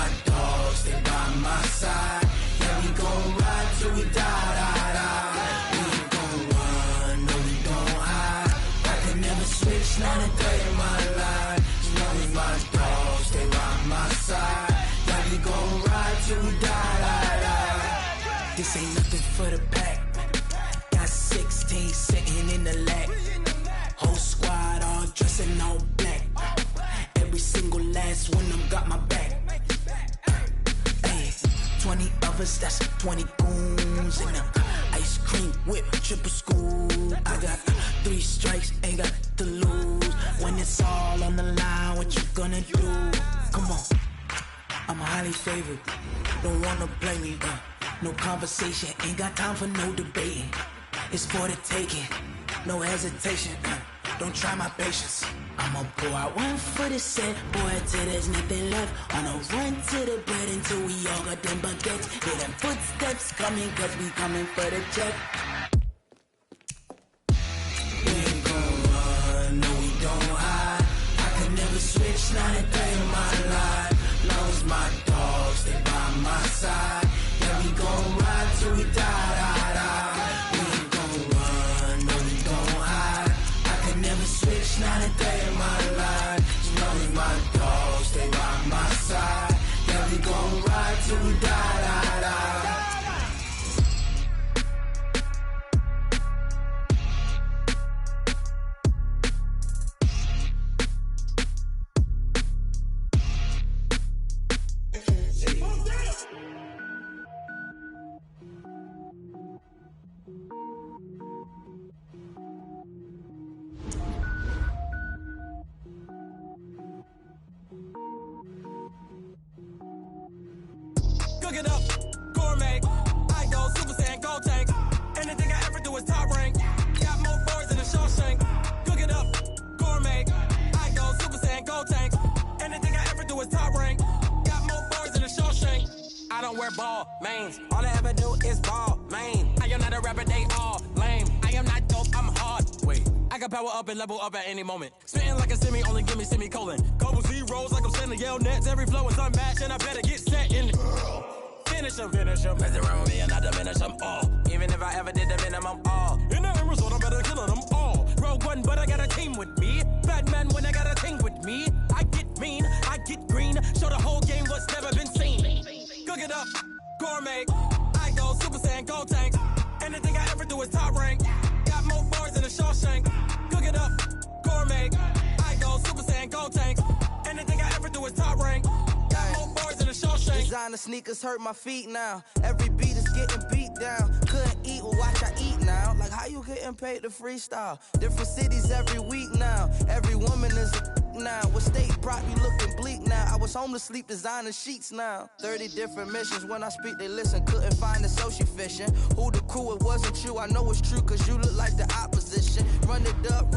my dogs, they by my side. Yeah, we gon' ride till we die, die, die. We ain't gon' run, no, we don't hide. I can never switch, none of that in my life. As long as my dogs, they by my side. Yeah, we gon' ride till we die, die, die. This ain't nothing for the pack. Got 16 sitting in the lap. Whole squad all dressing all black. Every single last one of them got my back. Hey, 20 of us, that's 20 goons in the ice cream whip, triple school. I got 3 strikes, ain't got to lose. When it's all on the line, what you gonna do? Come on, I'm highly favored. Don't wanna blame me. No conversation, ain't got time for no debating. It's for the taking, no hesitation. Don't try my patience. I'ma pour out one for the set, boy, till there's nothing left. On a run to the bread until we all got them baguettes. Hear them footsteps coming, cause we coming for the check. We ain't gon' run, no, we don't hide. I can never switch, not a day in my life. Long as my dogs, they by my side. Yeah, we gon' ride till we die, die, die. We ain't gon' run, no, we don't hide. I can never switch, not a day in my life. As long as my dogs, they by my side. Yeah, we gon' ride till we die, die, die. Cook it up, gourmet. I go Super Saiyan, gold tank. Anything I ever do is top rank. Got more boys than a Shawshank. Cook it up, gourmet. I go Super Saiyan, gold tank. Anything I ever do is top rank. Got more boys than a Shawshank. I don't wear ball mains. All I ever do is ball main. I am not a rapper, they all lame. I am not dope, I'm hard. Wait, I can power up and level up at any moment. Spitting like a semi, only give me semicolon. Couple zeros like I'm sending yell nets. Every flow is unmatched and I better get set in. Finish them. Mess around with me and I diminish them all. Even if I ever did the minimum all. In the end result, I'm better killing them all. Rogue One, but I got a team with me. Batman when I got a thing with me. I get mean, I get green. Show the whole game what's never been seen. Cook it up, gourmet. I go Super Saiyan, gold tank. Anything I ever do is top rank. Got more bars than a Shawshank. Cook it up, gourmet. I go Super Saiyan, gold tank. Anything I ever do is top rank. Got more bars than a Shawshank. Designer sneakers hurt my feet now. Every beat is getting beat down. Couldn't eat, well watch I eat now. Like how you getting paid to freestyle? Different cities every week now. Every woman is a now. With state prop, you looking bleak now. I was home to sleep, designer sheets now. 30 different missions. When I speak, they listen. Couldn't find the social fishing. Who the crew, it wasn't you. I know it's true, cause you look like the opposition. Run it up,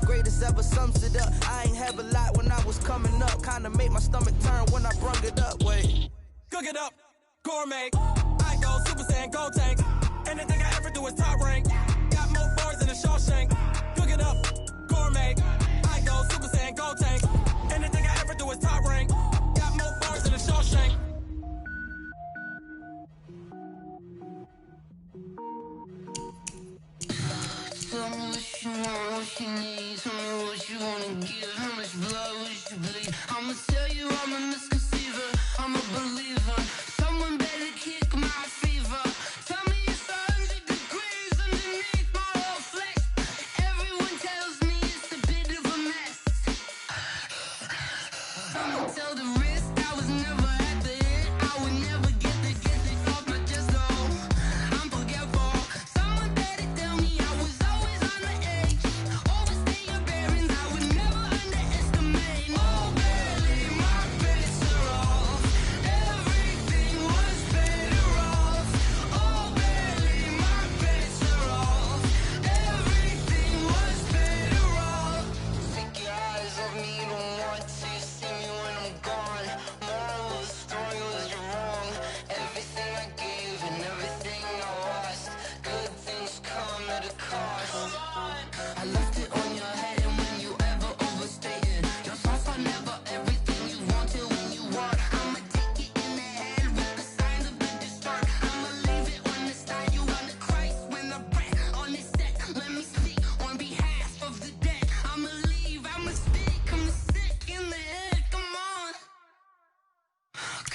greatest ever sums it up. I ain't have a lot when I was coming up. Kinda made my stomach turn when I brung it up. Wait. Cook it up, gourmet. I go Super Saiyan, gold tank. Anything I ever do is top rank. Got more bars than a Shawshank. Cook it up, gourmet. I go Super Saiyan, gold tank. Anything I ever do is top rank. Got more bars than a Shawshank. Tell me what you want, what you need. Tell me what you wanna give. How much blood would you bleed? I'ma tell you I'm a misconceiver. I'm a believer. Someone better kick my fever. Tell me it's 100 degrees underneath my whole flesh. Everyone tells me it's a bit of a mess.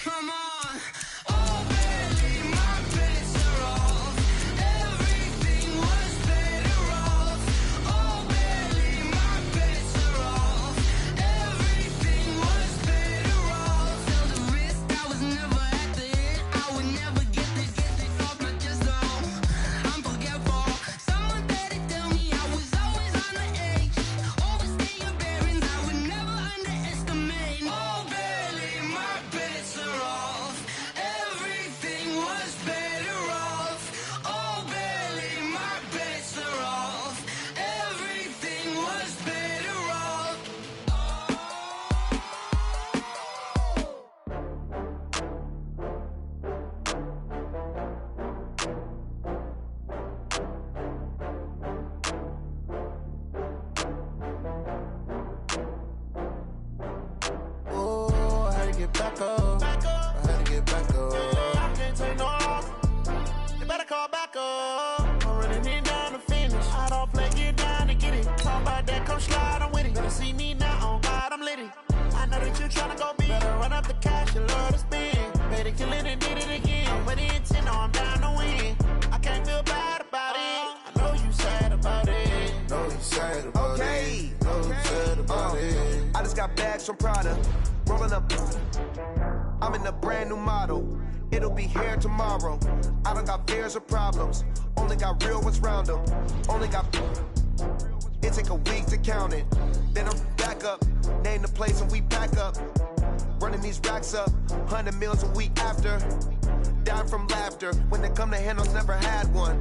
Come on. Oh, barely, my bets are off. Everything was better off. Oh, barely, my bets are off. Everything was better off. Feel the risk, I was never at the end. I would never get this off my chest, though. I'm forgetful. Someone better tell me I was always on the edge. Overstay your bearings, I would never underestimate. Oh, barely, my bets are off. Everything was better off. Oh, barely, my bets are off. Everything was better off. Oh, I had to get back up. I had to get back up. I can't take no loss. You better call back up. I'm running it down to finish. I don't play, get down to get it. Talk about that, come slide, I'm with it. Better see me now, on God, I'm lit it. I know that you tryna go big. Better run up the cash, you love to spend. Better kill it and did it again. I'm with the intent, no, I'm down to win. I can't feel bad about it. I know you sad about it. No, you sad about it. No, you sad about it. I just got bags from Prada, rolling up. I'm in a brand new model. It'll be here tomorrow. I don't got fears or problems. Only got real ones round them. Only got. It take a week to count it. Then I'm back up. Name the place and we pack up. Running these racks up. 100 meals a week after. Dying from laughter. When it come to handles, never had one.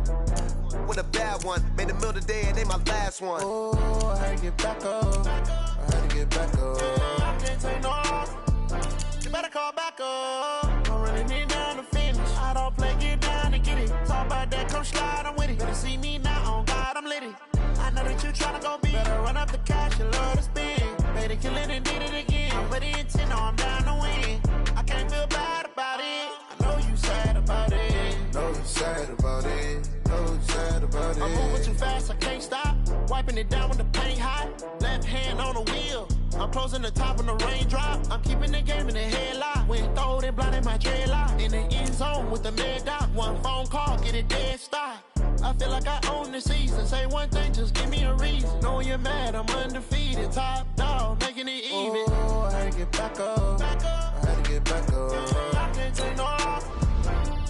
With a bad one. Made a meal today and they my last one. Oh, I had to get back up. I had to get back up. I can't take no loss. You better call back up. I'm running it down to finish. I don't play, get down to get it. Talk about that, come slide, I'm with it. Better see me now, on God, I'm lit it. I know that you tryna go big. Better run up the cash, you love to spend. Better kill it and did it again. I'm with the intent, no, I'm down to win. I can't feel bad about it. I know you sad about it. No, you sad about it. No, you sad about it. I'm moving too fast, I can't stop. Wiping it down when the paint hot. Left hand on the wheel. I'm closing the top when the raindrop. I'm keeping the game in the headlock. When throwed and blinded my dreadlock. In the end zone with the mad dot. One phone call, get it dead stop. I feel like I own the season. Say one thing, just give me a reason. Knowing you're mad, I'm undefeated. Top dog, making it even. Oh, I had to get back up. I had to get back up. I can't take no loss.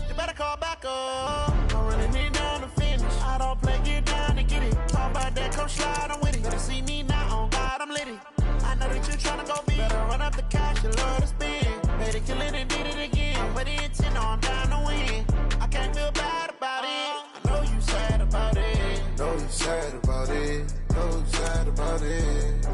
You better call back up. I'm running it down to finish. I don't play, get down to get it. Talk about that, come slide, I'm with it. Better see me now, on God, I'm lit it. I know that you tryna go big. Better run up the cash, you love to spend. Better kill it and did it again. I'm with the intent, no, I'm down to win. I can't feel bad about it. I know you sad about it. No, you sad about it. No, you sad about it.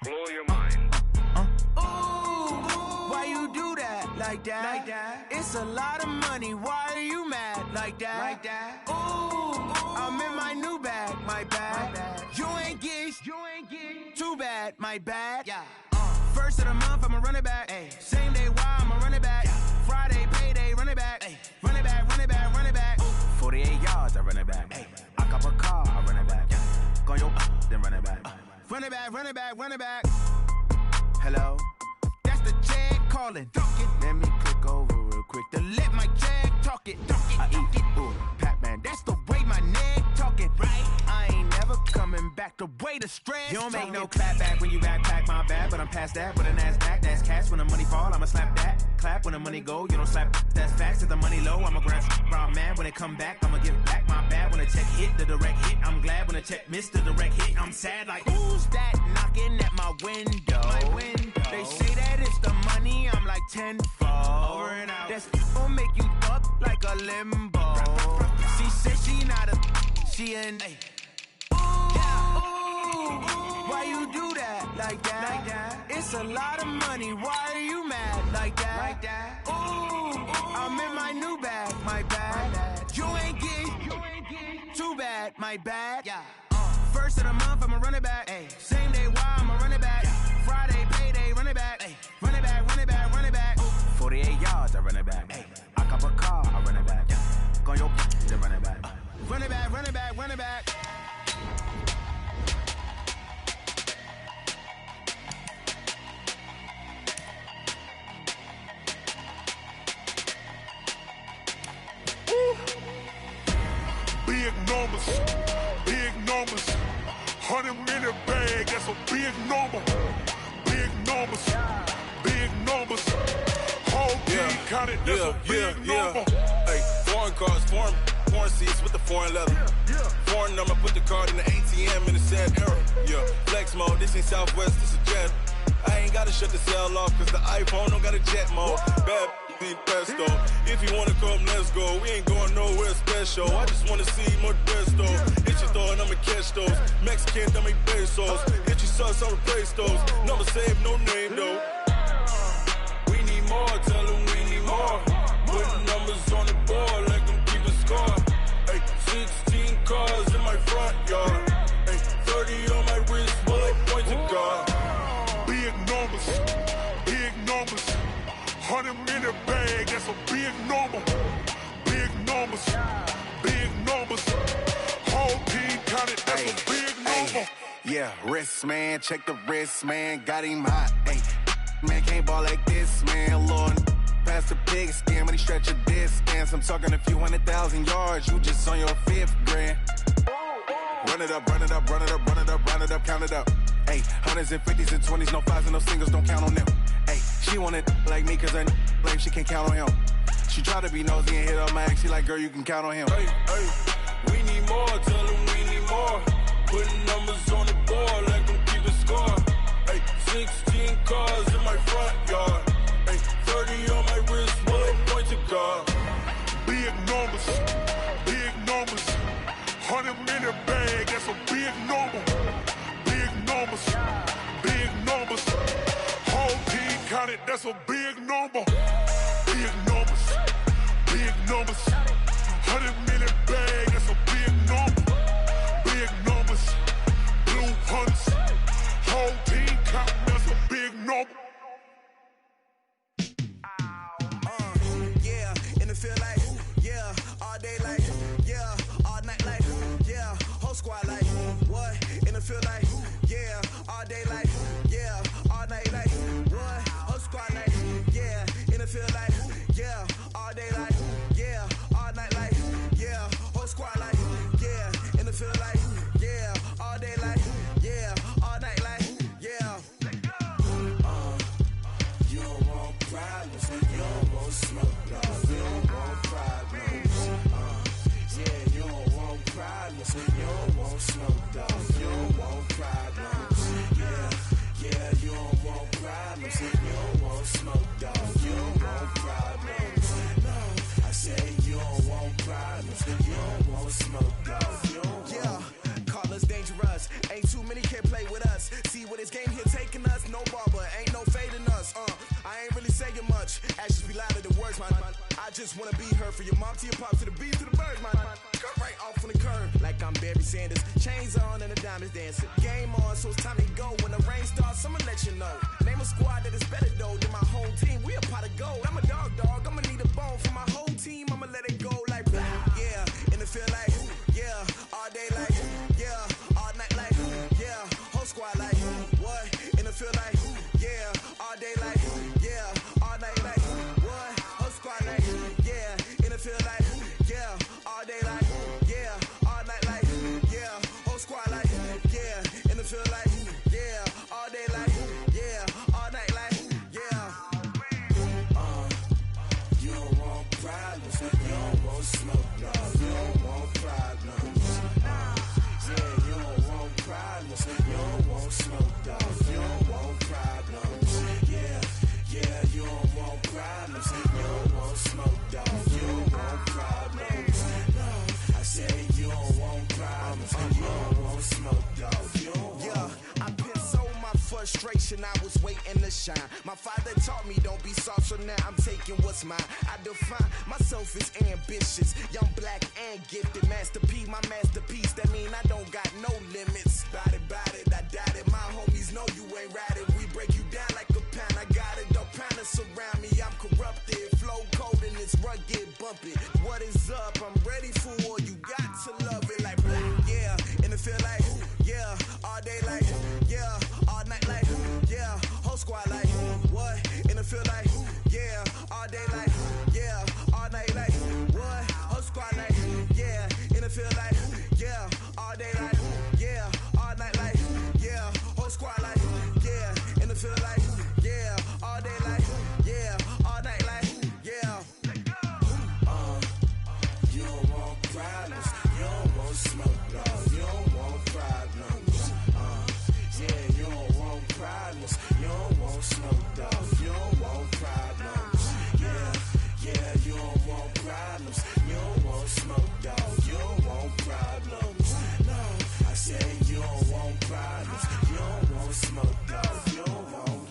Blow your mind. Ooh, why you do that like that? Like that? It's a lot of money. Why are you mad like that? Like that? Ooh, I'm in my new bag. My bad. You ain't getting too bad. My bad. Yeah. First of the month, I'ma run it back. Ay. Same day, why I'ma run it back. Yeah. Friday, payday, run it back. Ay. Run it back, run it back, run it back. 48 yards, I run it back. Ay. I cop a car, I run it back. Yeah. Go yo, then run it back. Run it back, run it back, run it back. Hello? That's the Jag calling. Let me click over real quick to let my Jag talk it. I eat it, ooh, Pac-Man. That's the way my neck talking. Right? I ain't never coming back the way the stress. You don't make no clap back when you backpack my bag, but I'm past that with a NASDAQ. That's cash when the money fall, I'ma slap that. Clap when the money go, you don't slap. That's facts. If the money low, I'ma grab brown man. When it come back, I'ma give back my bad. When the check hit, the direct hit. I'm glad when the check missed the direct hit. I'm sad like, who's that knocking at my window? They say that it's the money, I'm like tenfold. Over and out. That's gon' make you up like a limbo. She said she not a, she an. Why you do that like that? It's a lot of money. Why are you mad like like that. Ooh, I'm in my new bag, my bad. You ain't getting too bad, my bad. First of the month, I'ma run it back. Same day, why I'ma run it back. Friday, payday, run it back. Run it back, run it back, run it back. 48 yards, I run it back. I cop a car, I run it back. Go on your then run it back. Run it back, run it back, run it back. Big numbers, big numbers. 100-minute bag, that's a big number. Big numbers, big numbers. Whole team counted, that's a big number. Hey, foreign cars, foreign seats with the foreign leather. Foreign number, put the card in the ATM in the sad era. Flex mode, this ain't Southwest, this is jet. I ain't gotta shut the cell off, cause the iPhone don't got a jet mode. Bad pesto. If you wanna come, let's go. We ain't going nowhere special. I just wanna see more best though. Hit your throw and I'ma catch those. Mexican, dummy pesos. Hit your sus, I'll replace those. Number save, no name though. We need more, tell them we need more. Putting numbers on the board like them keep a score. Hey, 16 cars in my front yard. Hey, 30 on my wrist, bullet point to God. Big numbers, big numbers. 100-minute bag, that's a big number. Big numbers, big numbers. Whole team counted, that's a big number. Yeah, wrist man, check the wrist man, got him hot. Ay, man can't ball like this, man. Lord, past the pig skin when he stretch a distance. I'm talking a few 100,000 yards, you just on your 5th grand. Run it up, run it up, run it up, run it up, run it up, count it up. Ay, 100s and 50s and 20s, no 5s and no singles, don't count on them. Ay, she want it like me, cause her blame she can't count on him. She try to be nosy and hit up my ex, she like, girl, you can count on him. Hey, we need more, tell them we need more. Putting numbers on the board like them keep a score. Hey, 16 cars in my front yard. Hey, 30 on my wrist, bullet point to God. Big numbers, big numbers. 100-minute bag, that's a big number. Big numbers, big numbers. Whole team counted, that's a big number. Big numbers, big numbers. 100-minute bag, that's a big number. Big numbers, blue hunts. Whole team counting, that's a big number. Yeah, in the field like, yeah, all day like, yeah, all night like, yeah, whole squad like, what? In the field like, yeah, all day like, yeah, all night like, what? Whole squad like, yeah, in the field like, yeah, all day like, yeah, all night like, yeah, whole squad like, yeah, in the field like, yeah, all day like, yeah, all night like, yeah. You don't want problems, you don't want smoke, no, you don't want problems. Yeah, you don't want problems, you don't want smoke, dog, you don't want problems. Yeah, you don't want problems, you don't want smoke, dog, you don't want problems. No, I say you don't want problems, you don't want smoke, dog, you don't want. Yeah, call us dangerous, ain't too many can play with us. See what this game here taking us, no barber, ain't no fading us. I ain't really saying much, actions be louder than words, man. I just wanna be heard, for your mom to your pop, to the beat, to the birds, man. Cut right off on the curb, like I'm Barry Sanders. Chains on and the diamonds dancing. Game on, so it's time to go. When the rain starts, I'ma let you know. Name a squad that is better though than my home team. We a pot of gold. I'm a dog, I'ma need a bone for my whole team. I'ma let it go like, yeah, in the field like, yeah, all day like, yeah, all night like, yeah, whole squad like, what? In the field like, yeah, all day like, yeah, all night like, what? Whole squad like, yeah, in the field like, yeah, all day like, yeah, all night like, yeah, whole squad like, yeah, in the field like, yeah, all day like, yeah, all night like, yeah. You don't want pride. celebration, I was waiting to shine. My father taught me don't be soft, so now I'm taking what's mine. I define myself as ambitious, young, black, and gifted. Master P, my masterpiece, that mean I don't got no limits. Bout it, I doubt it. My homies know you ain't ride it. We break you down like a pound. I got it, don't pound it surround me. I'm corrupted, flow cold and it's rugged, bumpy. What is up? I'm ready for all you got to love it like yeah, and it feel like yeah, all day like yeah, all night like yeah, whole squad like what? And it feel like yeah, all day like yeah, all night like what? Whole squad like yeah, and it feel like yeah, all day like yeah, all night like yeah, whole squad like yeah, and it feel like yeah, all day like yeah, all night like yeah. You don't want problems, you don't want smoke, dog. You don't want problems. Yeah, you don't want problems, you don't want smoke, dog. You don't want problems. Yeah, you don't want problems, you don't want smoke, dog. You don't want problems. No, I said you don't want problems, you don't want smoke, dog. You don't want.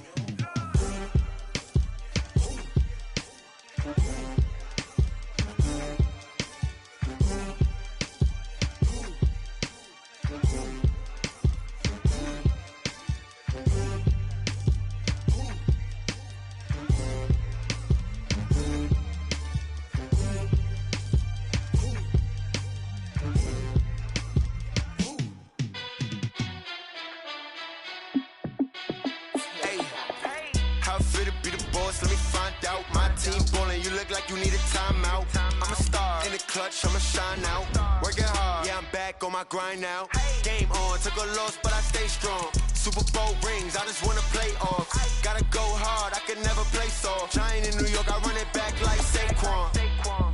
How fit to be the boss? Let me find out. My team ballin', you look like you need a timeout. I'm a star in the clutch, I'ma shine out. Working hard, yeah, I'm back on my grind now. Game on, took a loss, but I stay strong. Super Bowl rings, I just wanna play off. Gotta go hard, I can never play soft. Giant in New York, I run it back like Saquon.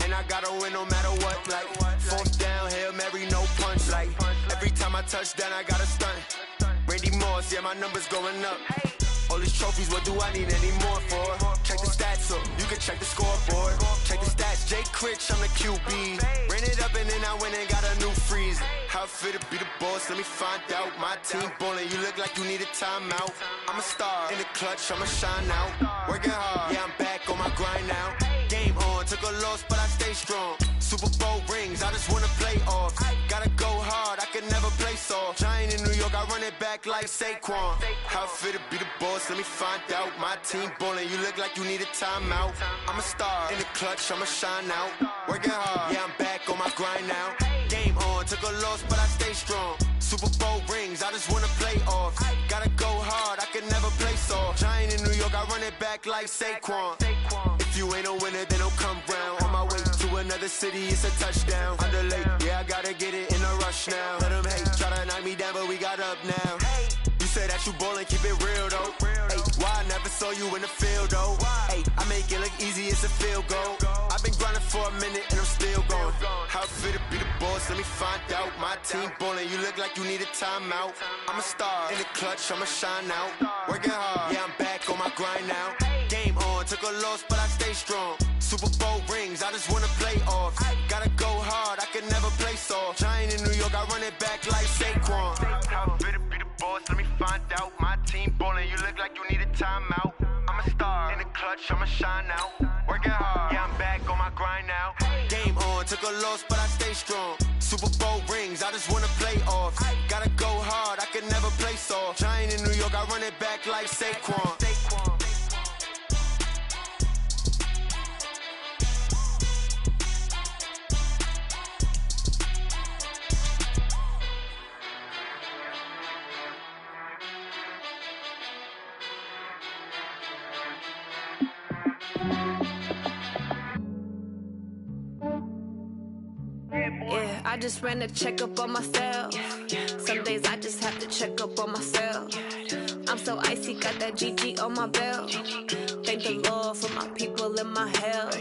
And I gotta win no matter what, like fourth down, Hail Mary, no punch. Like every time I touch down, I gotta stunt. Randy Moss, yeah, my numbers going up. All these trophies, what do I need any more for? Check the stats up, you can check the scoreboard. Check the stats, Jake Critch, I'm the QB. Ran it up and then I went and got a new freeze. How fit to be the boss, let me find out. My team ballin', you look like you need a timeout. I'm a star in the clutch, I'ma shine out. Working hard, yeah, I'm back on my grind now. Game on, took a loss, but I stay strong. Super Bowl rings, I just wanna play off. Gotta go hard, I can never play soft. Giant in New York, I run it back like Saquon. How fit to be the boss, let me find out. My team ballin', you look like you need a timeout. I'm a star in the clutch, I'ma shine out. Working hard, yeah, I'm back on my grind now. Game on, took a loss, but I stay strong. Super Bowl rings, I just wanna play off. Gotta go hard, I can never play soft. Giant in New York, I run it back like Saquon. If you ain't a winner, then don't come round. On my way to another city, it's a touchdown. Underlay, yeah, I gotta get it in a rush now. Let them hate, try to knock me down, but we got up now. You say that you ballin', keep it real though. Ay, why I never saw you in the field though? Ay, I make it look easy, it's a field goal. I've been grinding for a minute and I'm still going. How fit to be the boss, let me find out. My team ballin', you look like you need a timeout. I'm a star in the clutch, I'ma shine out. Working hard, yeah, I'm back on my grind now. Game on, took a loss, but I stay strong. Super Bowl rings, I just wanna play off. Gotta go hard, I can never play soft. Giant in New York, I run it back like Saquon. How fit to be the boss, let me find out. My team ballin', you look like you need a timeout. I'm a star in the clutch, I'ma shine out. Working hard, yeah, I'm back on my grind now. Game on, took a loss, but I stay strong. Super Bowl rings, I just wanna play off. Gotta go hard, I can never play soft. Giant in New York, I run it back like Saquon. Yeah, I just ran a checkup on myself. Some days I just have to check up on myself. I'm so icy, got that GG on my belt. Thank the Lord for my people and my health.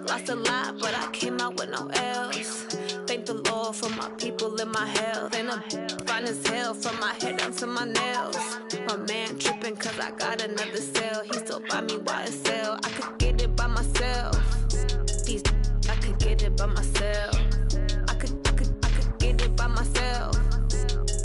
Lost a lot, but I came out with no else. Thank the Lord for my people and my health. And I'm fine as hell from my head down to my nails. My man tripping cause I got another cell. He still buy me YSL. I could get it by myself. These I could get it by myself. I could get it by myself.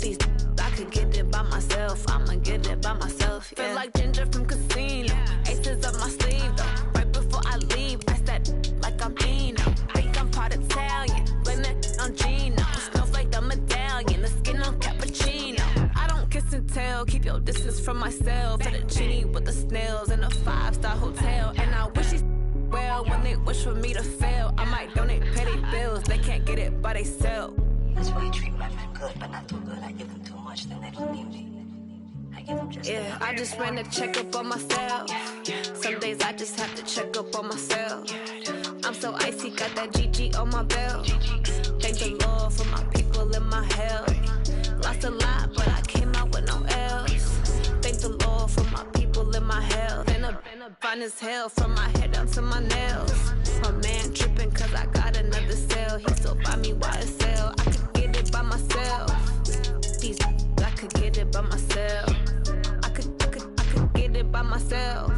These I could get it by myself. I'ma get get it by myself. Yeah. Feel like Ginger from Casino. Aces up my sleeve though. Right before I leave, I said like I'm Eno. Think I'm part Italian, blame it on Gino. Snowflake the medallion, the skin on cappuccino. I don't kiss and tell, keep your distance from myself. Fettuccine with the snails in a 5-star hotel. And I wish these well when they wish for me to fail. I might donate petty bills, they can't get it by they sell. That's why you treat my friend good, but not too good. I give them too much, then they don't need me. I give them just yeah, I just ran a checkup on myself. Some days I just have to check up on myself. I'm so icy, got that GG on my belt. Thank the Lord for my people in my health. Lost a lot, but I came out with no else. Thank the Lord for my people in my health. And I'm fine as hell from my head down to my nails. My man tripping cause I got another cell. He still buy me YSL. I could get it by myself. These I could get it by myself. I could get it by myself.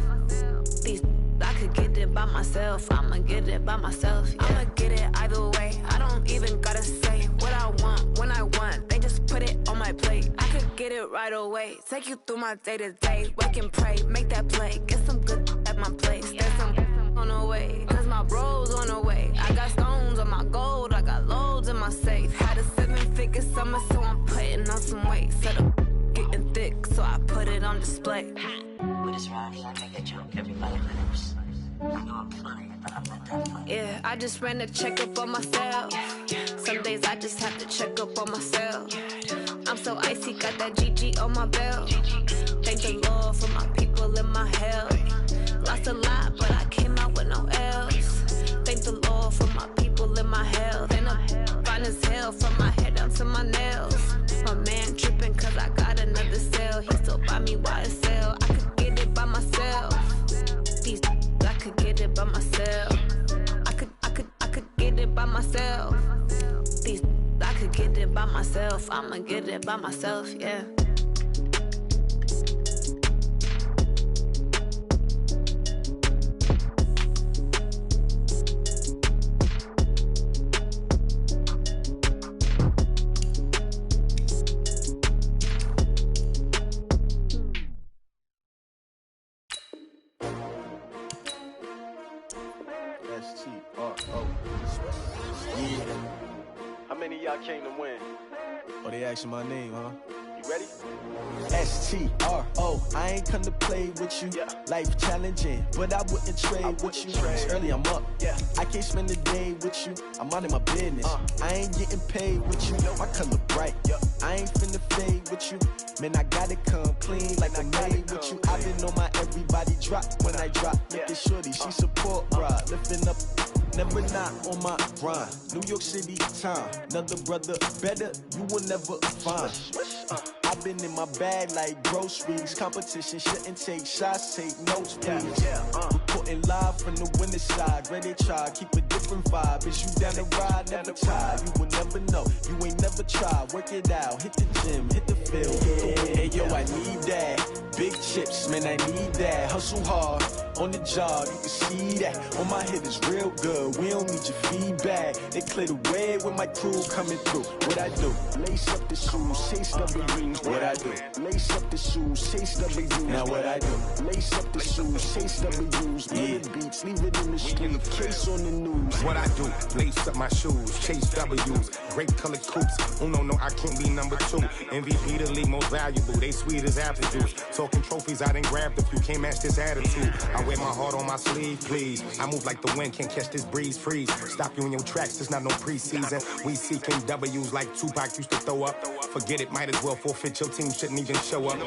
These I could get it by myself. I'ma get it by myself. Yeah. I'ma get it either way. I don't even gotta say what I want when I want. They just put it on my plate. I could get it right away. Take you through my day to day. Wake and pray, make that play. Get some good at my place. There's some on the way. Cause my bros on the way. I got stones on my gold. I got loads in my safe. Had a 7-figure summer, so I'm putting on some weight. Set up getting thick, so I put it on display. With this round here, I make a joke, everybody laughs. I know I'm funny, but I'm not that funny. Yeah, I just ran a checkup on myself. Some days I just have to check up on myself. I'm so icy, got that GG on my belt. Thank the Lord for my people in my health. Lost a lot, but I came out with no else. Thank the Lord for my people in my health. And I'm fine as hell from my head down to my nails. My man tripping cause I got another cell. He still buy me YSL. I could get it by myself. These I could get it by myself. I could get it by myself. These I could get it by myself. I'ma get it by myself, yeah. Y'all came to win. Oh, they asking my name, huh? You ready? S-T-R-O. I ain't come to play with you. Life challenging, but I wouldn't trade with you. It's early, I'm up. I can't spend the day with you. I'm out of my business. I ain't getting paid with you. My color bright. I ain't finna fade with you. Man, I gotta come clean like I made with you. I been on my everybody drop when I drop. Look at shorty, she support, bruh. Lifting up. Never not on my grind. New York City time. Another brother better, you will never find. I've been in my bag like groceries. Competition shouldn't take shots, take notes, please. Reporting live from the winter side. Ready to try, keep a different vibe. Is you down the ride, never tired. You will never know, you ain't never tried. Work it out, hit the gym, hit the field. Hey yo, I need that. Big chips, man, I need that. Hustle hard, on the job, you can see that. On my head is real good, we don't need your feedback. They clear the way with my crew coming through. What I do? Lace up the shoes, chase W's. What I do? Lace up the shoes, chase W's. Now what I do? Lace up the shoes, chase W's. Big beats, leave it in the street, case on the news. What I do? Lace up my shoes, chase W's. Grape colored coops. Oh no, I can't be number 2. MVP the league most valuable. They sweet as apple juice. Talking trophies, I done grabbed a few. Can't match this attitude. I wear my heart on my sleeve, please. I move like the wind, can't catch this breeze, freeze. Stop you in your tracks, it's not no preseason. We seeking W's like Tupac used to throw up. Forget it, might as well forfeit. Your team shouldn't even show up.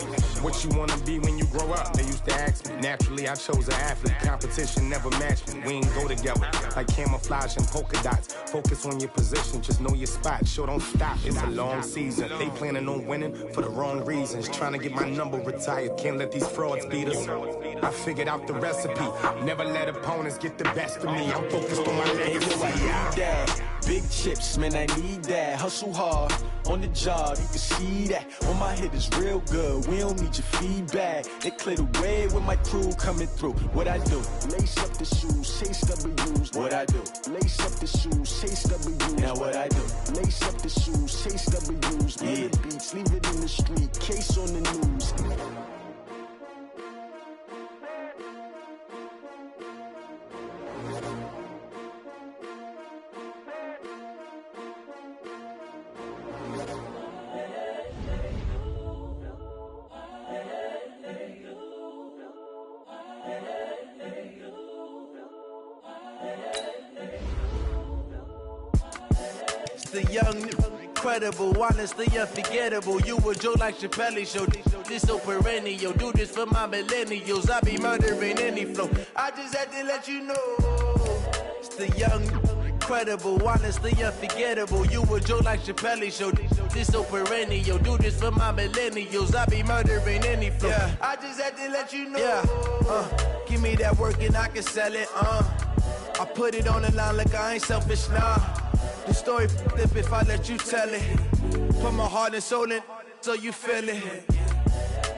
What you wanna be when you grow up? They used to ask me. Naturally, I chose an athlete. Competition never matched me. We ain't go together like camouflage and polka dots. Focus on your position, just know your spot. Sure, don't stop. It's a long season. They planning on winning for the wrong reasons. Trying to get my number retired. Can't let these frauds beat us. I figured out the recipe. Never let opponents get the best of me. I'm focused on my legacy. big chips, man, I need that. Hustle hard, on the job, you can see that. On my head is real good, we don't need your feedback. They clear the way with my crew coming through. What I do? Lace up the shoes, chase W's. What I do? Lace up the shoes, chase W's. Now what I do? Lace up the shoes, chase W's. Yeah. The beats, leave it in the street, case on the news. The young, incredible, honestly unforgettable. You a joke like Chappelle show. This so perennial. Do this for my millennials. I be murdering any flow. I just had to let you know. It's the young, incredible, honestly unforgettable. You a joke like Chappelle show. This so perennial. Do this for my millennials. I be murdering any flow. Yeah. I just had to let you know. Yeah. Give me that work and I can sell it. I put it on the line like I ain't selfish, nah. The story flip if I let you tell it. Put my heart and soul in so you feel it.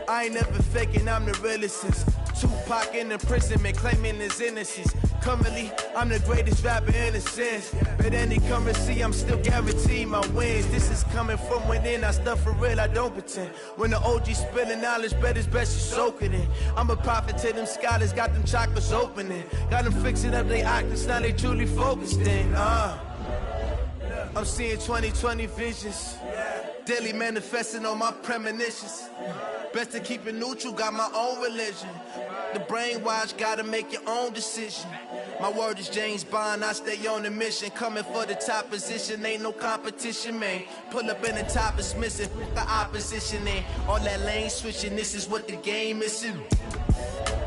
I ain't never faking, I'm the realest since Tupac in imprisonment, claiming his innocence. Currently, I'm the greatest rapper in a sense. But any currency, I'm still guaranteed my wins. This is coming from within, I stuff for real, I don't pretend. When the OG spilling knowledge, bet it's best you soak it in. I'm a prophet to them scholars, got them chakras opening. Got them fixing up their octaves, now they truly focused in. I'm seeing 2020 visions, daily manifesting on my premonitions. Best to keep it neutral, got my own religion. The brainwash, gotta make your own decision. My word is James Bond, I stay on the mission. Coming for the top position, ain't no competition, man. Pull up in the top, it's missing, the opposition in. All that lane switching, this is what the game is.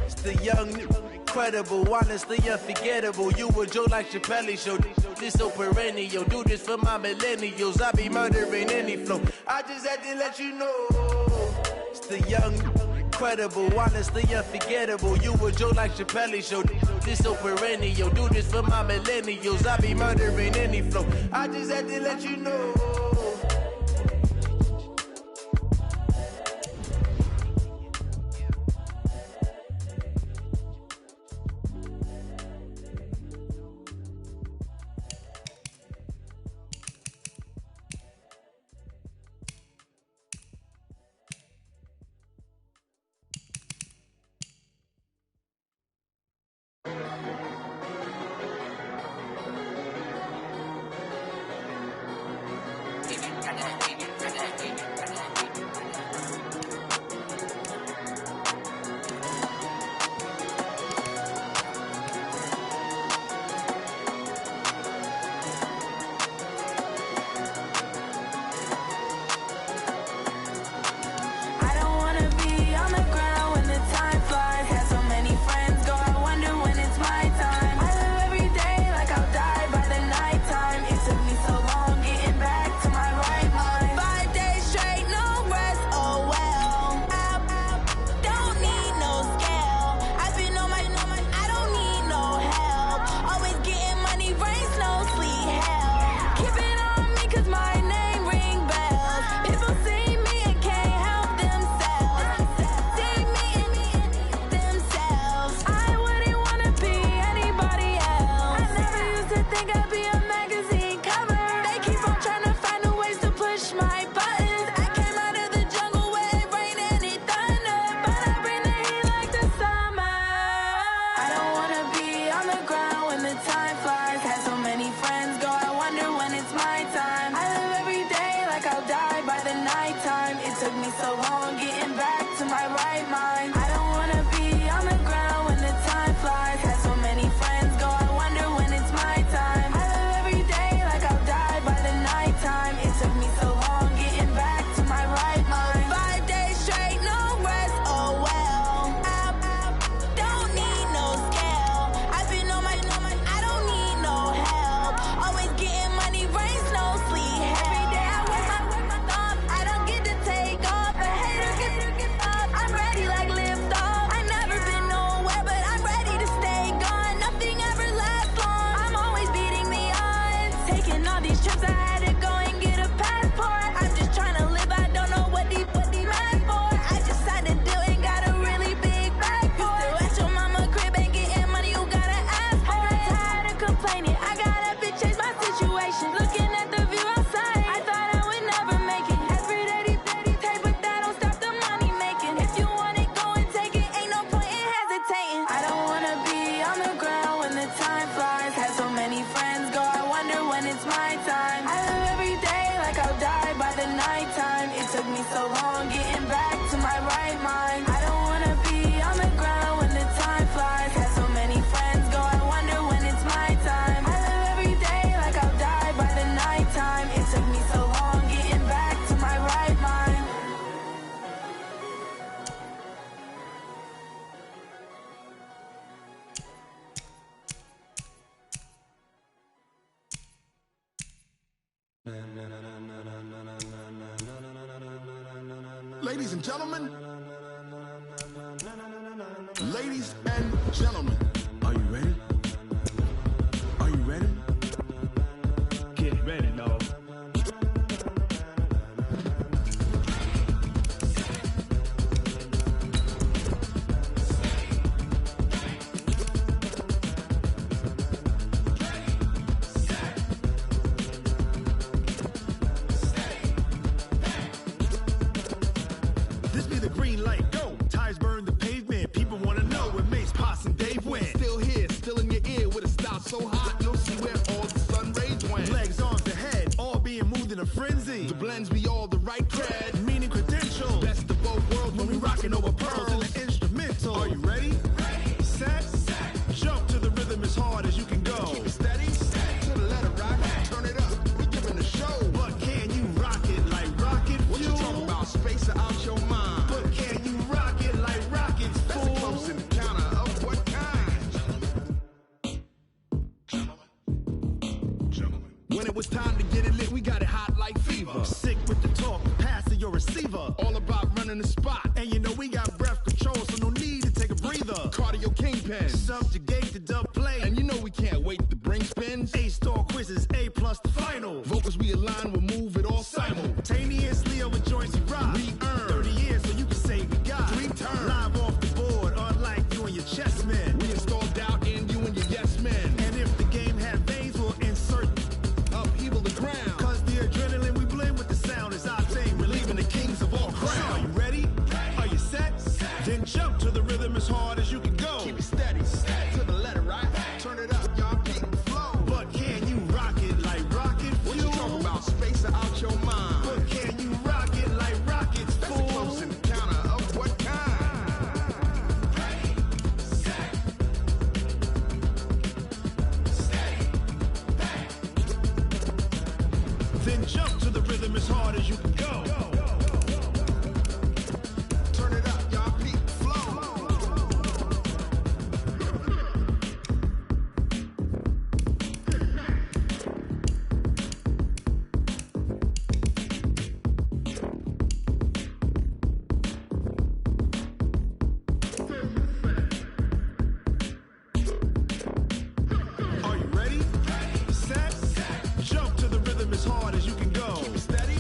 It's the young, incredible, honestly unforgettable. You a joke like Chappelle show. This so perennial. Do this for my millennials. I be murdering any flow. I just had to let you know. It's the young, incredible, honestly unforgettable. You a joke like Chappelle show. This so perennial. Do this for my millennials. I be murdering any flow. I just had to let you know. these trips, I had to go and get a passport. I'm just trying to live, I don't know what these mad for. I just signed a deal and got a really big bag for it. Still at your mama crib, ain't getting money, you gotta ask for it. I got tired of complaining, I got up and changed my situation. Looking at the view outside, I thought I would never make it. Every day they take, but that don't stop the money making. If you want it, go and take it, ain't no point in hesitating. I don't wanna be on the ground when the time flies. Had so many friends go, I wonder when it's my time. I live every day like I'll die by the nighttime. It took me so long getting back to my right mind. I don't wanna be on the ground when the time flies. Had so many friends go, I wonder when it's my time. I live every day like I'll die by the nighttime. It took me so long getting back to my right mind. Ladies and gentlemen, ladies and gentlemen, are you ready? Are you ready? Get ready, dog. This be the green light, go. Tires burn the pavement. People wanna know where Mace, Potts, and Dave went. Still here, still in your ear with a style so hot, you'll see where all the sun rays went. Legs, arms, the head, all being moved in a frenzy. The blends be all the right cred, meaning credentials. Best of both worlds when we rockin' over pearls in the instrumental. Are you ready? Set, jump to the rhythm as hard as you can go. Keep it steady, to the letter rock, turn it up, we giving the show. But can you rock it like rocket fuel? What you talking about, space out your mind? But can you rock it like rockets, fool? That's a close encounter of what kind? When it was time to get it lit, we got it hot like fever. Sick with the talk, pass to your receiver. All about running the spot, and you know we got breath control, so no need to take a breather. Cardio kingpin, subjugate the dub play, and you know we can't wait to bring spins. A-star quizzes, A+ the final. Vocals we align, we'll move it all simultaneously over joints we rock. We earn 30 years, so you can say we got 3 turns. Live off the board, unlike you and your chess men. We install doubt in you and your yes men. And if the game had veins, we'll insert upheaval the ground. Cause the adrenaline we blend with the sound is our thing, relieving the kings of all crowns. Are you ready? Are you set? Then jump to the rhythm as hard as you can go. Keep it steady, to the letter right. Turn it up, y'all keep the flow. But can you rock it like rocket fuel? What you talking about, space out your mind? But can you rock it like rockets, fool? That's a close encounter of what kind? Then jump to the rhythm as hard as you can go. Turn it up, y'all keep the flow. Are you ready? Set, jump to the rhythm as hard as you can go. Keep it steady,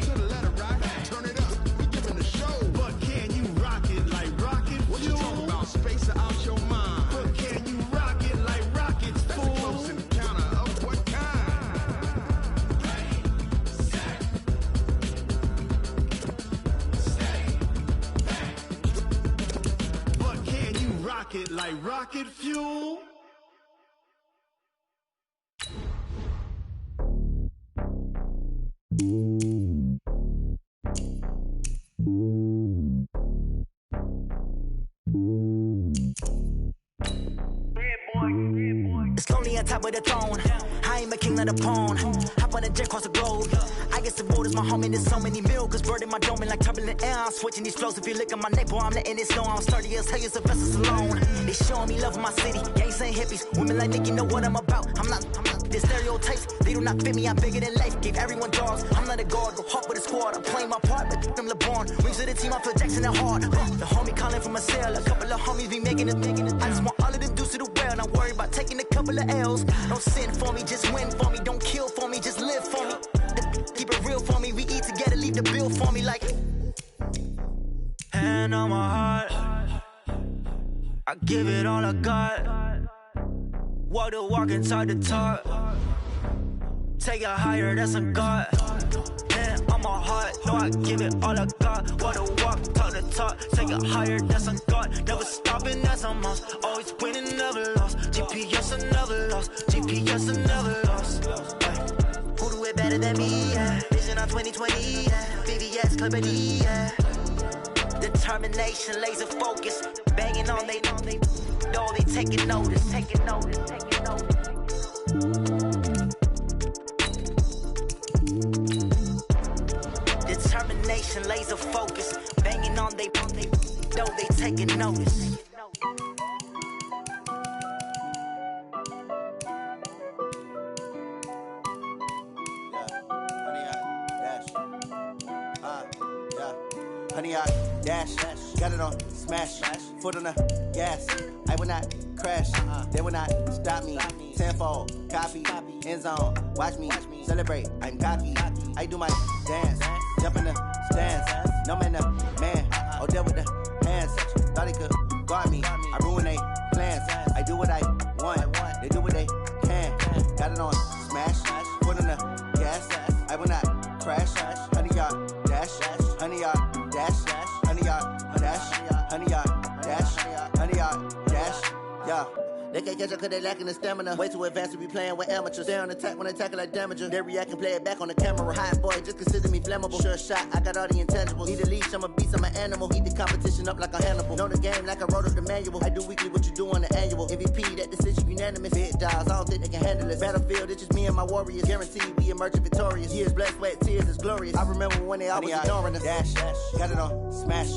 to the letter right. Turn it up, we giving the show. But can you rock it like rocket fuel? What you talking about, space out your mind? But can you rock it like rockets, fool? That's a close encounter of what kind? But can you rock it like rocket fuel? It's lonely on top of the throne. I ain't a king, not a pawn. Hop on a jet across the globe. I guess the road is my home and there's so many miracles. Bird in my dome and like turbulent air. I'm switching these flows. If you look at my neck, boy, I'm letting it snow. I'm sturdy as hell, as a vessel alone. They showing me love in my city. Gangs ain't hippies. Women like Nick, you know what I'm about. I'm not. The stereotypes, they do not fit me. I'm bigger than life. Gave everyone dogs. I'm not a guard. Go hard with a squad. I'm playing my part, but them LeBron. Rings to the team, I feel Jackson and hard. The homie calling from a cell. A couple of homies be making it. I just want all of them dudes to do well. Not worry about taking a couple of L's. Don't sin for me, just win for me. Don't kill for me, just live give it all I got. Walk the walk and talk the talk. Take it higher, that's a God. Man, on my heart, know I give it all I got. Walk the walk, talk the talk. Take it higher, that's a God. Never stopping, that's a must. Always winning, never lost. GPS, I never lost. GPS, I never lost. Who do it better than me? Yeah. Vision on 2020. Yeah. VVS, Clippity. Yeah. Determination, laser focus. Banging on they know they taking notice. Taking notice. Taking notice. Determination, laser focus. Banging on they know they taking notice. Honey, I dash, got it on smash, foot on the gas. I will not crash, they will not stop me. Tenfold, copy, end zone, watch me celebrate. I'm cocky, I do my dance, jump in the stands. No man, the man, oh, deal with the hands. Thought he could guard me, I ruin they plans. I do what I want, they do what they can. Got it on smash, foot on the gas. I will not crash, honey, y'all dash, honey, y'all dash, honey, y'all dash, honey, y'all dash, honey, y'all dash, yeah. They can't catch up cause they lacking the stamina. Way too advanced to be playing with amateurs. Stay on attack when they tackle like damager. They react and play it back on the camera. Hot boy, just consider me flammable. Sure shot, I got all the intangibles. Need a leash, I'm a beast, I'm an animal. Heat the competition up like a Hannibal. Know the game like I wrote up the manual. I do weekly what you do on the annual. MVP, that decision unanimous. Big dials, I don't think they can handle it. Battlefield, it's just me and my warriors. Guaranteed we emerging victorious. Years, blood, sweat, tears, it's glorious. I remember when they always ignoring us. Dash, got it on smash,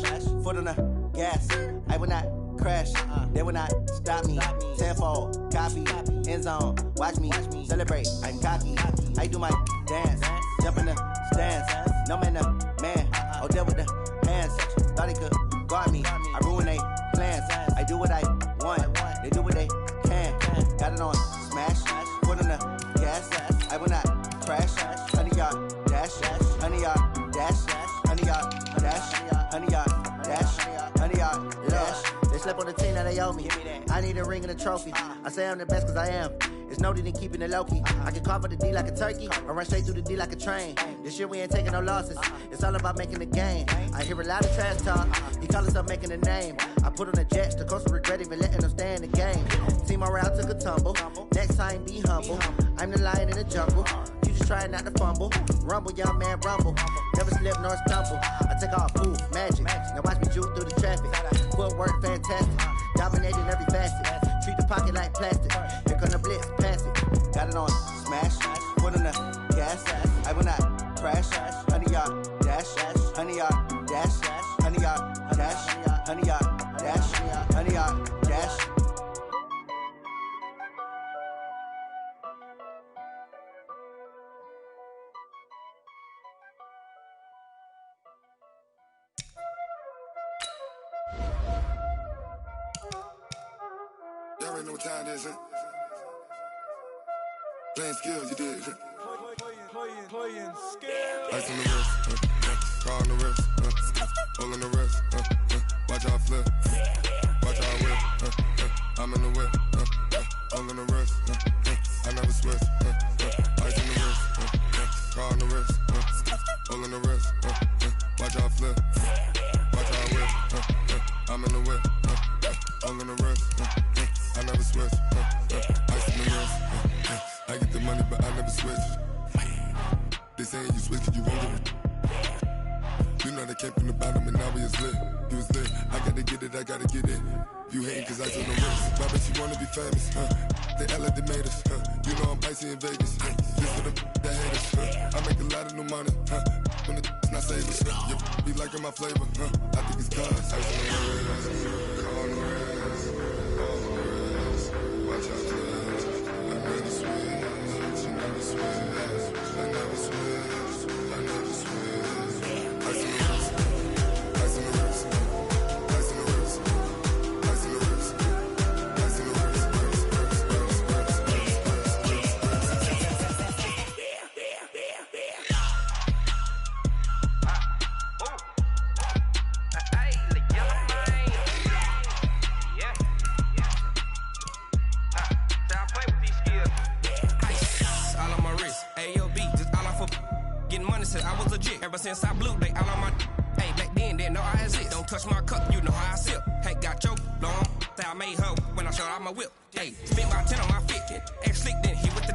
foot on the gas. I will not crash, they will not stop me. Tenfold, copy, end zone, watch me celebrate. I'm cocky, I do my dance, jump in the stands. No man, the man, oh, deal with the hands. Thought he could guard me, I ruin they plans. I do what I want, they do what they can. Got it on smash, foot on the gas. I will not crash, honey, y'all dash, honey, y'all dash, honey, y'all dash, honey, y'all dash, honey, y'all dash. They slept on the team, now they owe me. I need a ring and a trophy. I say I'm the best cause I am. It's no need in keeping it low-key. I can carve up the D like a turkey or run straight through the D like a train. This year we ain't taking no losses. It's all about making the game. I hear a lot of trash talk. He call himself making a name. I put on the jets. The coach will regret even letting them stay in the game. Team morale took a tumble. Next time be humble. I'm the lion in the jungle. You just trying not to fumble. Rumble, young man, rumble. Never slip nor stumble. I take off, move, magic. Now watch me juke through the traffic. Footwork fantastic. Dominating every facet. Treat the pocket like plastic. Here come the blitz, pass it. Got it on smash, foot on the gas. I will not crash. Honey, y'all dash, honey, y'all dash, honey, y'all dash, honey, y'all dash, honey, y'all dash. Y'all already know what time it is, huh? Playing skills, you did. Playing skills. Ice on the wrist, car on the wrist, hole in the wrist, watch how I flip, watch how I whip, I'm in the whip, hole in the wrist, I never switch, ice on the wrist, car on the wrist, hole in the wrist, watch how I flip, watch how I whip, I'm in the whip, hole in the wrist, I never switch, ice on the wrist, I get the money but I never switch. They saying you switch cause you won't get it. You know they came from the bottom and now we is lit. You was lit, I gotta get it, I gotta get it. You hating cause I took no risks. I bet you wanna be famous, They act like they made us, You know I'm icy in Vegas, This for the that hate us, I make a lot of new money, When the not save us, You be liking my flavor, I think it's cause ice on the wrist, car on the wrist, all on the wrist. Watch out for this, I never switch, you never switch. I never switch, I never switch. Ice on the wrist, ice on the wrist, ice on the wrist, ice on the wrist, ice on the wrist, getting money since I was legit. Ever since I blew, they all on my. Hey, back then, didn't know I exist. Don't touch my cup, you know how I sip. Hey, got your long. Say I made her when I showed out my whip. Hey, spent about 10 on my fit. Ex slick, then he with the.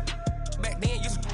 Back then, used to